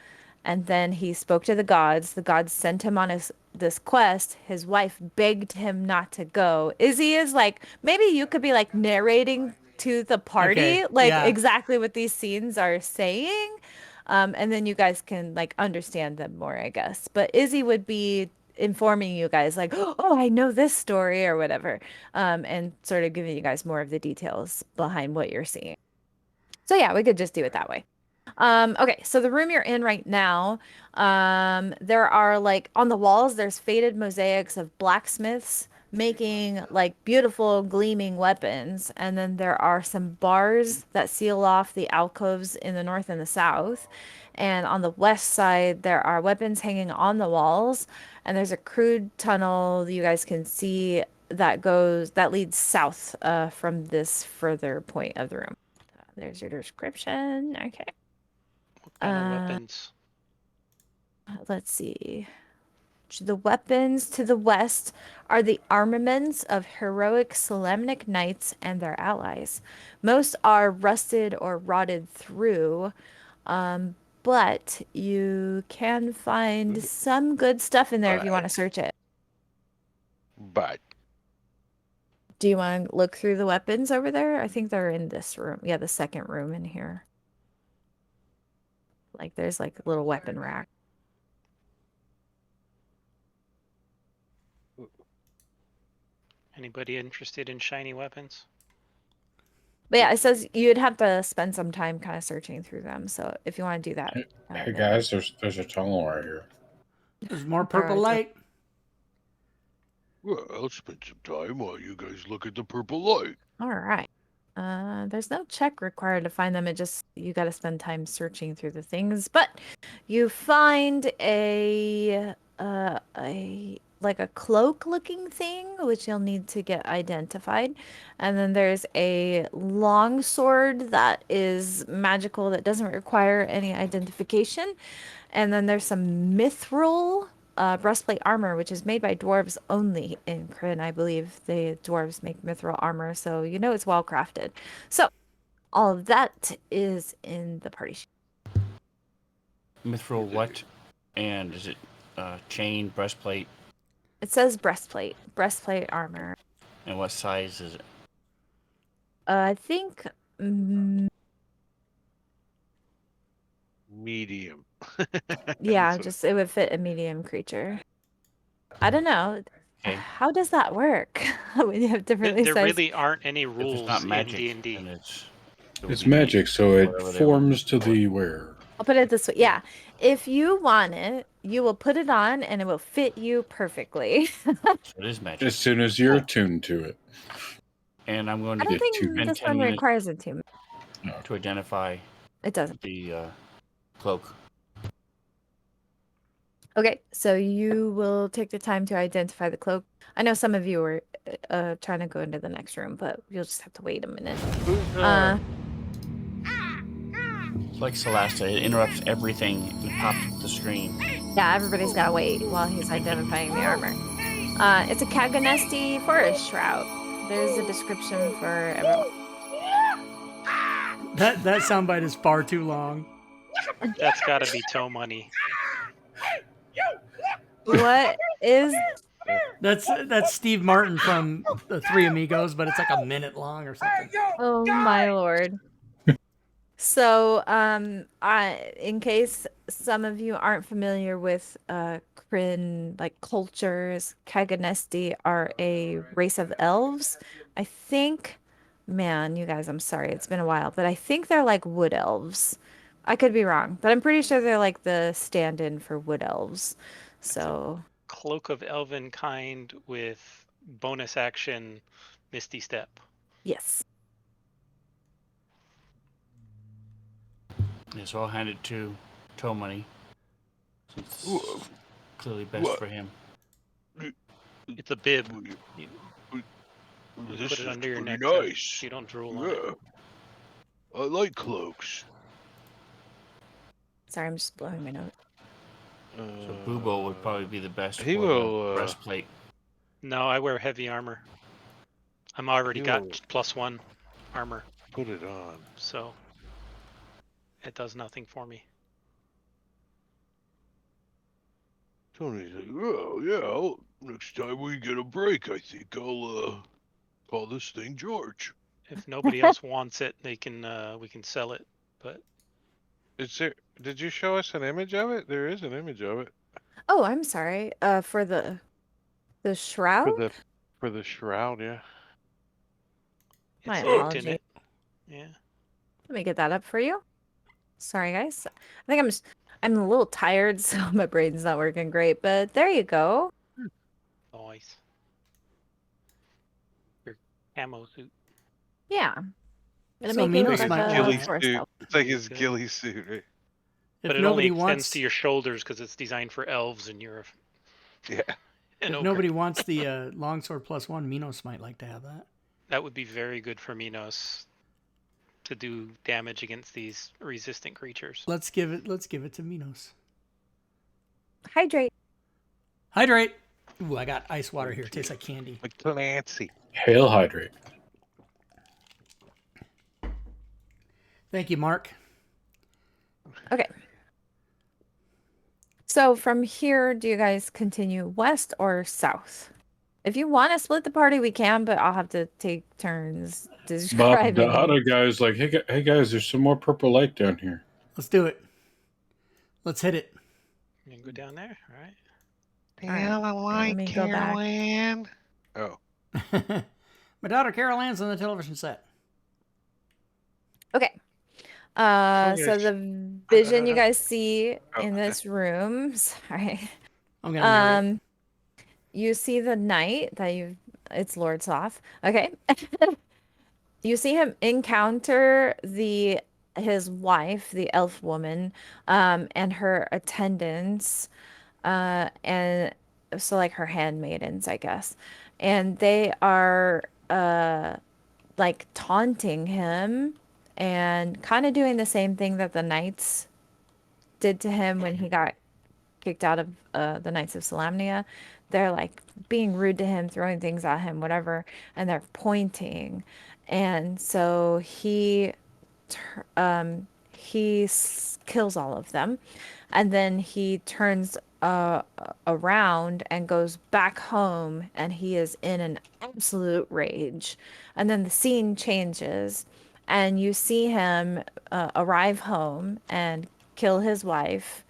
B: and then he spoke to the gods. The gods sent him on this quest. His wife begged him not to go. Izzy is like, maybe you could be like narrating to the party,
A: Okay,
B: like
A: yeah.
B: exactly what these scenes are saying. And then you guys can like understand them more, I guess. But Izzy would be informing you guys like, oh, I know this story or whatever, and sort of giving you guys more of the details behind what you're seeing. So yeah, we could just do it that way. Okay, so the room you're in right now, there are like on the walls, there's faded mosaics of blacksmiths making like beautiful gleaming weapons, and then there are some bars that seal off the alcoves in the north and the south. And on the west side, there are weapons hanging on the walls, and there's a crude tunnel you guys can see that leads south from this further point of the room. There's your description. Okay.
E: What kind of weapons?
B: Let's see. The weapons to the west are the armaments of heroic Solamnic knights and their allies. Most are rusted or rotted through, but you can find some good stuff in there if you want to search it.
C: But
B: Do you want to look through the weapons over there? I think they're in this room. Yeah, the second room in here. Like there's like a little weapon rack.
E: Anybody interested in shiny weapons?
B: But yeah, it says you'd have to spend some time kind of searching through them. So if you want to do that.
D: Hey guys, there's a tunnel right here.
A: There's more purple
B: Alright, so-
A: light.
C: well, I'll spend some time while you guys look at the purple light.
B: All right. There's no check required to find them. You got to spend time searching through the things. But you find a cloak looking thing, which you'll need to get identified. And then there's a long sword that is magical that doesn't require any identification. And then there's some mithril breastplate armor, which is made by dwarves only in Kryn. I believe the dwarves make mithril armor, so you know it's well crafted. So all of that is in the party sheet.
F: Mithril what? And is it chain, breastplate?
B: It says breastplate armor.
F: And what size is it?
B: I think
C: Medium.
B: yeah,
C: So-
B: just it would fit a medium creature. I don't know.
F: Okay.
B: How does that work when you have differently
E: There
B: sized?
E: really aren't any
F: If it's
E: rules
F: not
E: in
F: magic,
E: D&D.
F: then it's
D: It's magic, so it
F: whatever they
D: forms to the wearer.
B: I'll put it this way. Yeah. If you want it, you will put it on and it will fit you perfectly.
F: So it is magic.
D: As soon as you're attuned to it.
F: And I'm going
B: I
F: to
B: don't think
F: spend
B: this
F: 10
B: one
F: minutes
B: requires a tune.
F: to identify
B: It doesn't.
F: the cloak.
B: Okay, so you will take the time to identify the cloak. I know some of you were trying to go into the next room, but you'll just have to wait a minute.
F: Like Celeste, it interrupts everything and pops up the screen.
B: Yeah, everybody's got to wait while he's identifying the armor. It's a Kaganesti forest shroud. There's a description for everyone.
A: That soundbite is far too long.
E: That's got to be toe money.
B: What is...
A: That's Steve Martin from the Three Amigos, but it's like a minute long or something.
B: Oh my lord. So, in case some of you aren't familiar with Kryn like cultures, Kaganesti are a race of elves. I think, man, you guys, I'm sorry, it's been a while, but I think they're like wood elves. I could be wrong, but I'm pretty sure they're like the stand-in for wood elves. So,
E: Cloak of Elven kind with bonus action Misty Step.
B: yes.
F: Yeah, so I'll hand it to Toe Money. Since it's clearly best
C: What?
F: for him.
E: It's a bib. You
C: This
E: put it
C: is
E: under your
C: pretty
E: neck so
C: nice.
E: you don't drool on it.
C: Yeah. I like cloaks.
B: Sorry, I'm just blowing my note.
F: So Bubo would probably be the best
C: he
F: for
C: will,
F: the breastplate.
E: No, I wear heavy armor. I'm already got
C: He'll-
E: +1 armor,
C: Put it on.
E: so it does nothing for me.
C: Tony's like, oh yeah, next time we get a break, I think I'll call this thing George.
E: If nobody else wants it, they can we can sell it. But
C: Is there? Did you show us an image of it? There is an image of it
B: Oh, I'm sorry. For the shroud?
C: for the shroud. Yeah.
B: My
E: it's linked in
B: apologies.
E: it. Yeah.
B: Let me get that up for you. Sorry, guys. I think I'm a little tired, so my brain's not working great. But there you go.
E: Nice. Your camo suit.
B: Yeah. It'll
A: So
B: make you look
A: Minos
B: like
A: might
B: a
A: want
B: forest
C: suit.
B: elf.
C: It's like his
E: Good.
C: ghillie suit, right?
A: If
E: But it only
A: nobody
E: extends
A: wants
E: to your shoulders because it's designed for elves and you're
C: Yeah.
E: an
A: if
E: ogre.
A: nobody wants the longsword +1, Minos might like to have that.
E: That would be very good for Minos to do damage against these resistant creatures.
A: Let's give it to Minos.
B: Hydrate.
A: Hydrate. Ooh, I got ice water here. It tastes like candy.
C: Like Clancy.
D: Hail hydrate.
A: Thank you, Mark.
B: Okay. So from here, do you guys continue west or south? If you want to split the party, we can, but I'll have to take turns
D: Bob,
B: describing.
D: the other guy's like, hey guys, there's some more purple light down here.
A: Let's do it. Let's hit it.
E: You can go down there, all right?
B: Let me go back.
C: Caroline. Oh.
A: My daughter Carol Ann's on the television set.
B: Okay. So the vision you guys see in this room, sorry.
A: I'm gonna narrate.
B: You see the knight that it's Lord Sloth. Okay. You see him encounter his wife, the elf woman, and her attendants, and so like her handmaidens, I guess. And they are like taunting him and kind of doing the same thing that the knights did to him when he got kicked out of the Knights of Salamnia. They're like being rude to him, throwing things at him, whatever, and they're pointing. And so he kills all of them, and then he turns around and goes back home, and he is in an absolute rage. And then the scene changes, and you see him arrive home and kill his wife.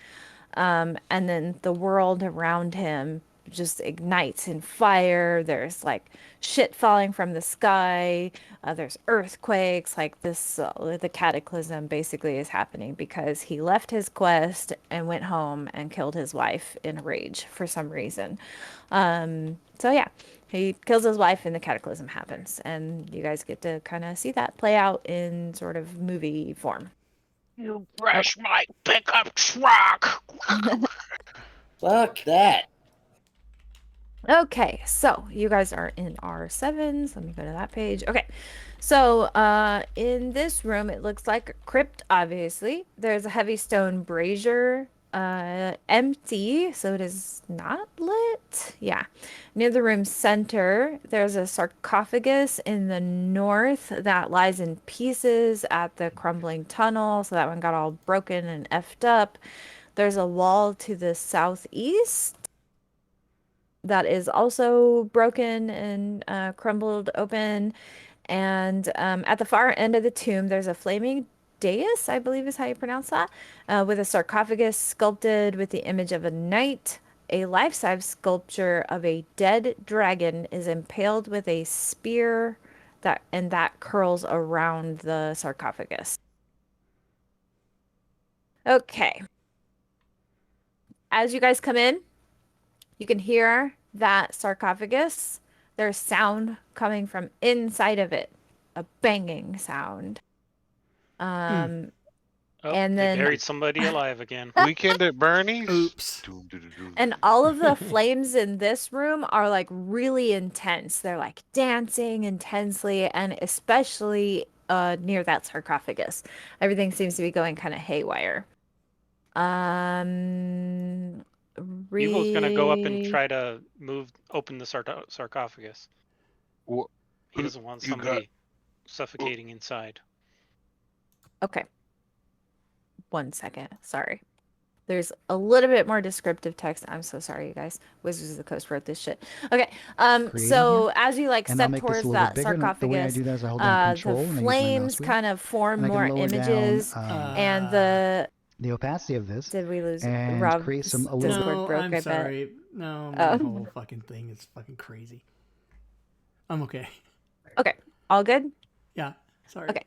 B: And then the world around him just ignites in fire. There's like shit falling from the sky. There's earthquakes. Like this, the cataclysm basically is happening because he left his quest and went home and killed his wife in a rage for some reason. So yeah, he kills his wife and the cataclysm happens, and you guys get to kind of see that play out in sort of movie form.
C: You crash my pickup truck.
K: Fuck that.
B: Okay, so you guys are in R7s. Let me go to that page. Okay, so in this room, it looks like a crypt, obviously. There's a heavy stone brazier, empty, so it is not lit. Yeah. Near the room's center, there's a sarcophagus in the north that lies in pieces at the crumbling tunnel, so that one got all broken and effed up. There's a wall to the southeast that is also broken and crumbled open. And at the far end of the tomb, there's a flaming dais, I believe is how you pronounce that, with a sarcophagus sculpted with the image of a knight. A life-size sculpture of a dead dragon is impaled with a spear that curls around the sarcophagus. Okay. As you guys come in, you can hear that sarcophagus. There's sound coming from inside of it, a banging sound.
E: Oh,
B: And
E: they
B: then
E: buried somebody alive again.
C: Weekend at Bernie's.
A: Oops.
B: and all of the flames in this room are like really intense. They're like dancing intensely, and especially near that sarcophagus. Everything seems to be going kind of haywire.
E: Evil's gonna go up and try to open the sarcophagus.
C: What?
E: He doesn't want
C: You
E: somebody suffocating inside.
B: Okay. 1 second. Sorry. There's a little bit more descriptive text. I'm so sorry, you guys. Wizards of the Coast wrote this shit. Okay. So as you like step towards that sarcophagus, the flames kind of form more images, and the
L: opacity of this.
B: Did we lose
L: and
B: Rob?
L: create some a
B: Discord
A: No,
B: broke,
A: I'm
B: I bet.
A: sorry. No, my whole fucking thing is fucking crazy. I'm okay.
B: Okay. All good?
A: Yeah. Sorry.
B: Okay.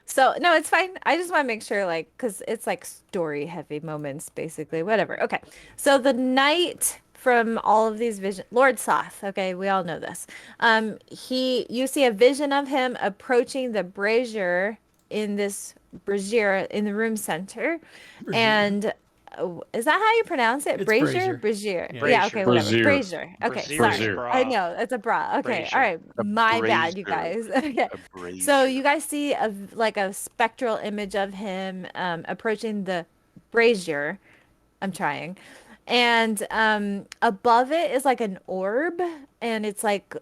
B: So, no, it's fine. I just want to make sure, like, because it's like story heavy moments, basically. Whatever. Okay. So, the knight from all of these visions, Lord Soth, okay, we all know this. You see a vision of him approaching the brazier in the room center.
A: Brazier.
B: And is that how you pronounce it?
A: It's
B: Brazier?
A: brazier.
B: Brazier.
A: Yeah.
B: Yeah, okay, whatever.
D: Brazier.
B: Brazier. Okay,
E: Brazier
B: sorry.
E: is bra.
B: I know, it's a bra. Okay,
E: Brazier.
B: all right.
C: A
B: My bad, you
C: brazier.
B: guys. Okay.
C: A brazier.
B: So you guys see a spectral image of him approaching the brazier. I'm trying. And above it is like an orb, and it's like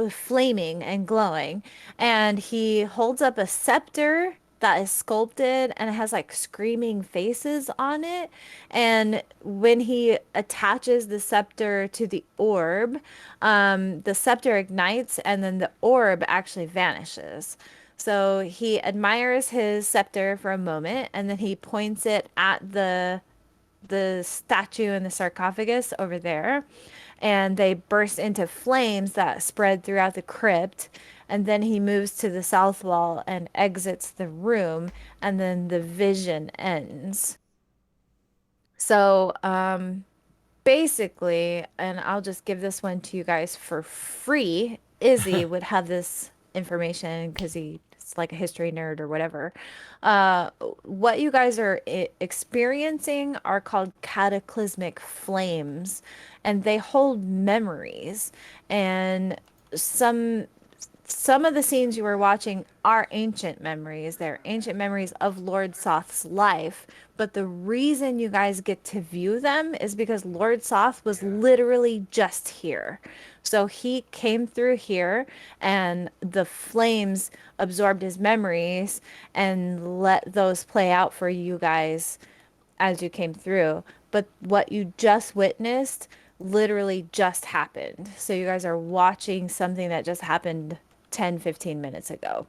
B: flaming and glowing. And he holds up a scepter that is sculpted and it has like screaming faces on it. And when he attaches the scepter to the orb, the scepter ignites and then the orb actually vanishes. So he admires his scepter for a moment and then he points it at the statue in the sarcophagus over there, and they burst into flames that spread throughout the crypt. And then he moves to the south wall and exits the room, and then the vision ends. So basically, and I'll just give this one to you guys for free, Izzy would have this information because he's like a history nerd or whatever. What you guys are experiencing are called cataclysmic flames, and they hold memories. And some of the scenes you were watching are ancient memories. They're ancient memories of Lord Soth's life. But the reason you guys get to view them is because Lord Soth was literally just here. So he came through here and the flames absorbed his memories and let those play out for you guys as you came through. But what you just witnessed literally just happened. So you guys are watching something that just happened 10-15 minutes ago.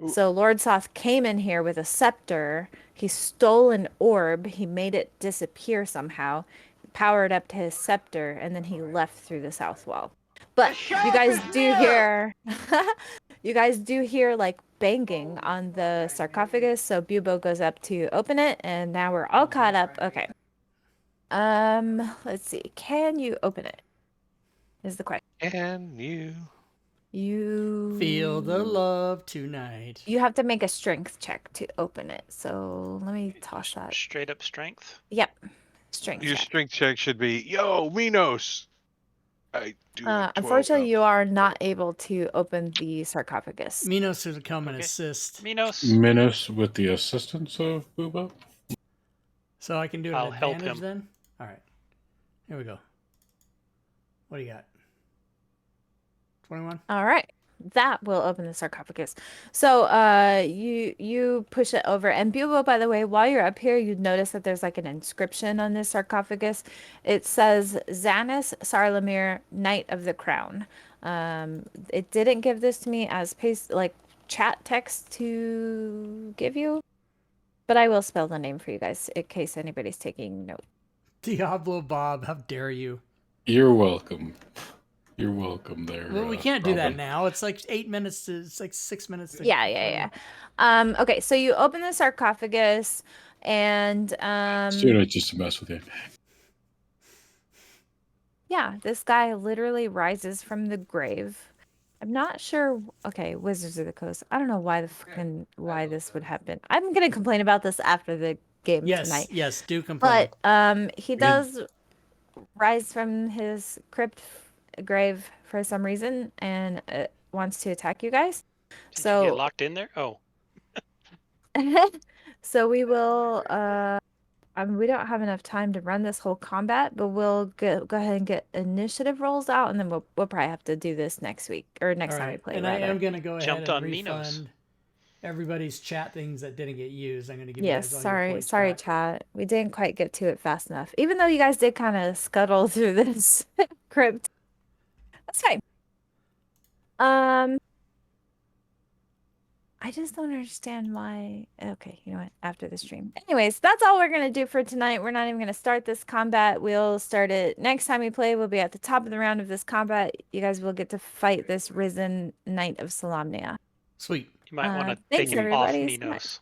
B: So Lord Soth came in here with a scepter. He stole an orb. He made it disappear somehow. powered up to his scepter, and then he left through the south wall. But you guys do hear, you guys do hear like banging on the sarcophagus. So Bubo goes up to open it, and now we're all caught up. Okay. Let's see. Can you open it? Is the question.
C: Can you?
B: You
A: Feel the love tonight.
B: You have to make a strength check to open it. So let me toss that.
E: Straight up strength.
B: Yep. Strength
C: Your
B: check.
C: strength check should be, yo, Minos. I do like 12
B: Unfortunately,
C: now.
B: you are not able to open the sarcophagus.
A: Minos would come and
E: Okay.
A: assist.
D: Minos with the assistance of Bubo.
A: So I can do an
E: I'll help
A: advantage
E: him.
A: then? All right. Here we go. What do you got? 21?
B: All right. That will open the sarcophagus. So you push it over. And Bubo, by the way, while you're up here, you'd notice that there's like an inscription on this sarcophagus. It says Xanis Sarlamir, Knight of the Crown. It didn't give this to me as chat text to give you, but I will spell the name for you guys in case anybody's taking note.
A: Diablo Bob, how dare you?
D: You're welcome. You're welcome there.
A: Well, we can't do that
D: Robin.
A: now. It's like 8 minutes to, it's like 6 minutes to.
B: Yeah. Okay, so you open the sarcophagus and
D: Doing it just to mess with you.
B: yeah, this guy literally rises from the grave. I'm not sure. Okay, Wizards of the Coast. I don't know why this would happen. I'm gonna complain about this after the game tonight.
A: Yes, do complain.
B: But he does rise from his grave for some reason and wants to attack you guys.
E: Did
B: So
E: you get locked in there? Oh.
B: so we will we don't have enough time to run this whole combat, but we'll go ahead and get initiative rolls out, and then we'll probably have to do this next week or next time we play.
A: And
B: rather.
A: I am going to go ahead
E: Jumped
A: and
E: on
A: refund
E: Minos.
A: everybody's chat things that didn't get used. I'm going to give
B: Yes,
A: you guys all your points
B: sorry,
A: back.
B: chat. We didn't quite get to it fast enough. Even though you guys did kind of scuttle through this crypt. That's fine. I just don't understand why. Okay, you know what? After the stream. Anyways, that's all we're going to do for tonight. We're not even going to start this combat. We'll start it next time we play. We'll be at the top of the round of this combat. You guys will get to fight this risen Knight of Solamnia.
A: Sweet.
E: You might want to
B: thanks,
E: take him off
B: everybody, so
E: Minos.
B: much.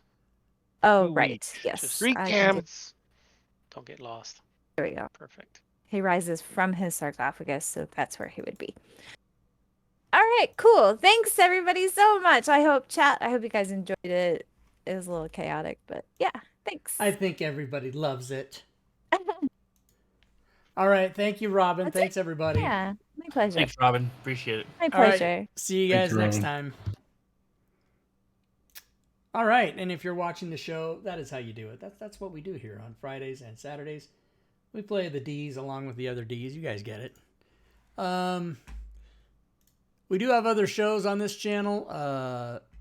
B: Oh,
C: Sweet.
B: right. Yes.
E: Just
C: Free
B: I
C: cam.
B: can do-
E: Don't get lost.
B: There we go.
E: Perfect.
B: He rises from his sarcophagus, so that's where he would be. All right, cool. Thanks everybody so much. I hope you guys enjoyed it. It was a little chaotic, but yeah, thanks.
A: I think everybody loves it. All right. Thank you, Robin.
B: That's
A: Thanks, everybody.
B: Yeah, my pleasure.
F: Thanks, Robin. Appreciate it.
B: My
A: All right.
B: pleasure.
A: See you
D: Thank
A: guys
D: you,
A: next
D: Robin.
A: time. All right. And if you're watching the show, that is how you do it. That's what we do here on Fridays and Saturdays. We play the Ds along with the other Ds. You guys get it. We do have other shows on this channel.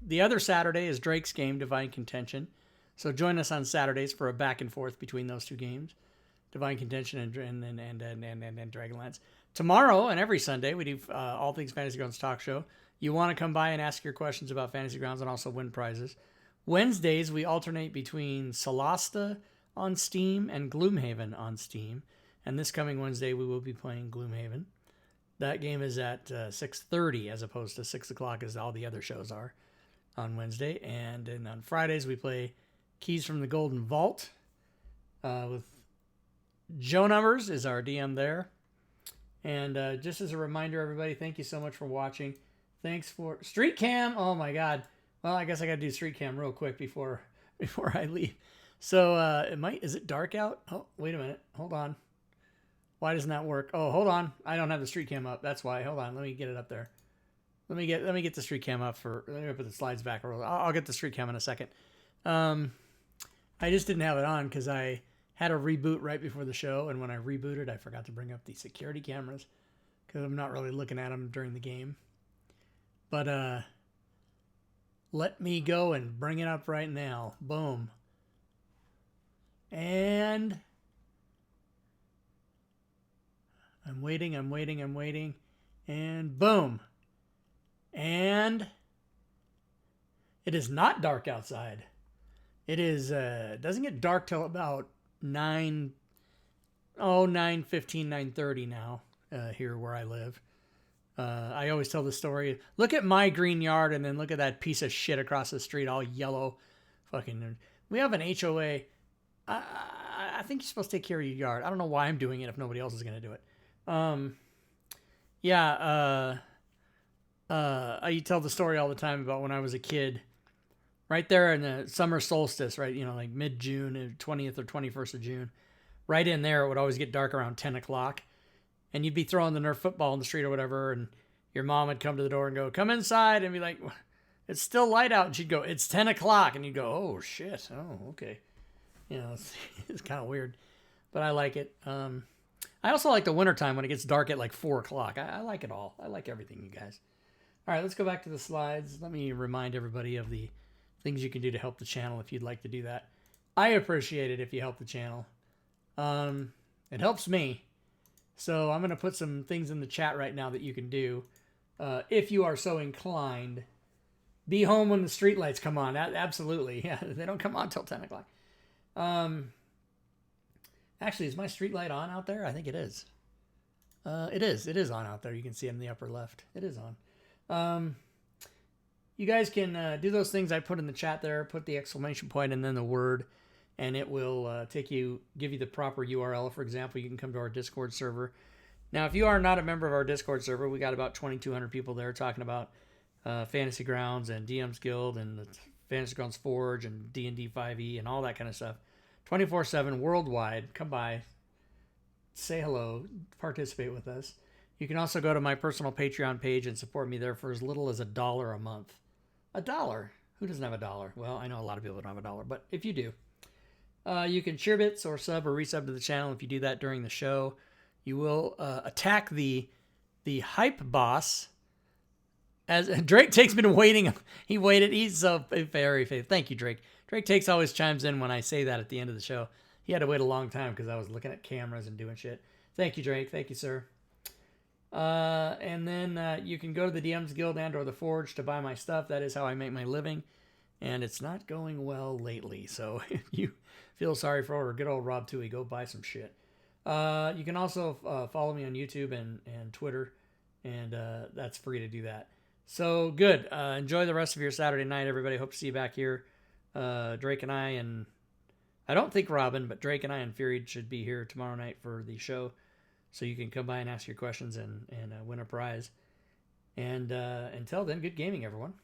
A: The other Saturday is Drake's game, Divine Contention. So join us on Saturdays for a back and forth between those two games, Divine Contention and Dragonlance. Tomorrow and every Sunday we do All Things Fantasy Grounds Talk Show. You want to come by and ask your questions about Fantasy Grounds and also win prizes. Wednesdays we alternate between Solasta on Steam and Gloomhaven on Steam. And this coming Wednesday we will be playing Gloomhaven. That game is at 6:30 as opposed to 6 o'clock as all the other shows are on Wednesday. And then on Fridays, we play Keys from the Golden Vault with Joe Numbers is our DM there. And just as a reminder, everybody, thank you so much for watching. Thanks for Street Cam. Oh, my God. Well, I guess I got to do Street Cam real quick before I leave. So is it dark out? Oh, wait a minute. Hold on. Why doesn't that work? Oh, hold on. I don't have the street cam up. That's why. Hold on. Let me get it up there. Let me get the street cam up let me put the slides back. I'll get the street cam in a second. I just didn't have it on because I had a reboot right before the show, and when I rebooted, I forgot to bring up the security cameras because I'm not really looking at them during the game. But let me go and bring it up right now. Boom. And I'm waiting, and boom. And it is not dark outside. It is, doesn't get dark till about 9 9:15, 9:30 now here where I live. I always tell the story. Look at my green yard and then look at that piece of shit across the street, all yellow. Fucking. We have an HOA. I think you're supposed to take care of your yard. I don't know why I'm doing it if nobody else is going to do it. I tell the story all the time about when I was a kid. Right there in the summer solstice, right? You know, like mid-June, 20th or 21st of June. Right in there, it would always get dark around 10 o'clock. And you'd be throwing the Nerf football in the street or whatever, and your mom would come to the door and go, come inside, and be like, it's still light out. And she'd go, it's 10 o'clock. And you'd go, oh, shit. Oh, okay. You know, it's kind of weird. But I like it. I also like the wintertime when it gets dark at like 4 o'clock. I like it all. I like everything, you guys. All right, let's go back to the slides. Let me remind everybody of the things you can do to help the channel if you'd like to do that. I appreciate it if you help the channel. It helps me. So I'm going to put some things in the chat right now that you can do if you are so inclined. Be home when the street lights come on. Absolutely. Yeah, they don't come on until 10 o'clock. Actually, is my street light on out there? I think it is. It is. It is on out there. You can see it in the upper left. It is on. You guys can do those things I put in the chat there. Put the exclamation point and then the word, and it will give you the proper URL. For example, you can come to our Discord server. Now, if you are not a member of our Discord server, we got about 2,200 people there talking about Fantasy Grounds and DM's Guild and the Fantasy Grounds Forge and D&D 5e and all that kind of stuff. 24/7 worldwide. Come by, say hello, participate with us. You can also go to my personal Patreon page and support me there for as little as $1 a month. $1? Who doesn't have $1? Well, I know a lot of people don't have $1, but if you do, you can share bits or sub or resub to the channel. If you do that during the show, you will attack the hype boss. As Drake takes me to waiting. He waited. He's so very faithful. Thank you, Drake. Drake takes always chimes in when I say that at the end of the show. He had to wait a long time because I was looking at cameras and doing shit. Thank you, Drake. Thank you, sir. And then you can go to the DM's Guild and or the Forge to buy my stuff. That is how I make my living. And it's not going well lately. So if you feel sorry for good old Rob Toohey, go buy some shit. You can also follow me on YouTube and Twitter. And that's free to do that. So good. Enjoy the rest of your Saturday night, everybody. Hope to see you back here. Drake and I don't think Robin, but Drake and I and Fury should be here tomorrow night for the show. So you can come by and ask your questions and win a prize. And until then, good gaming, everyone.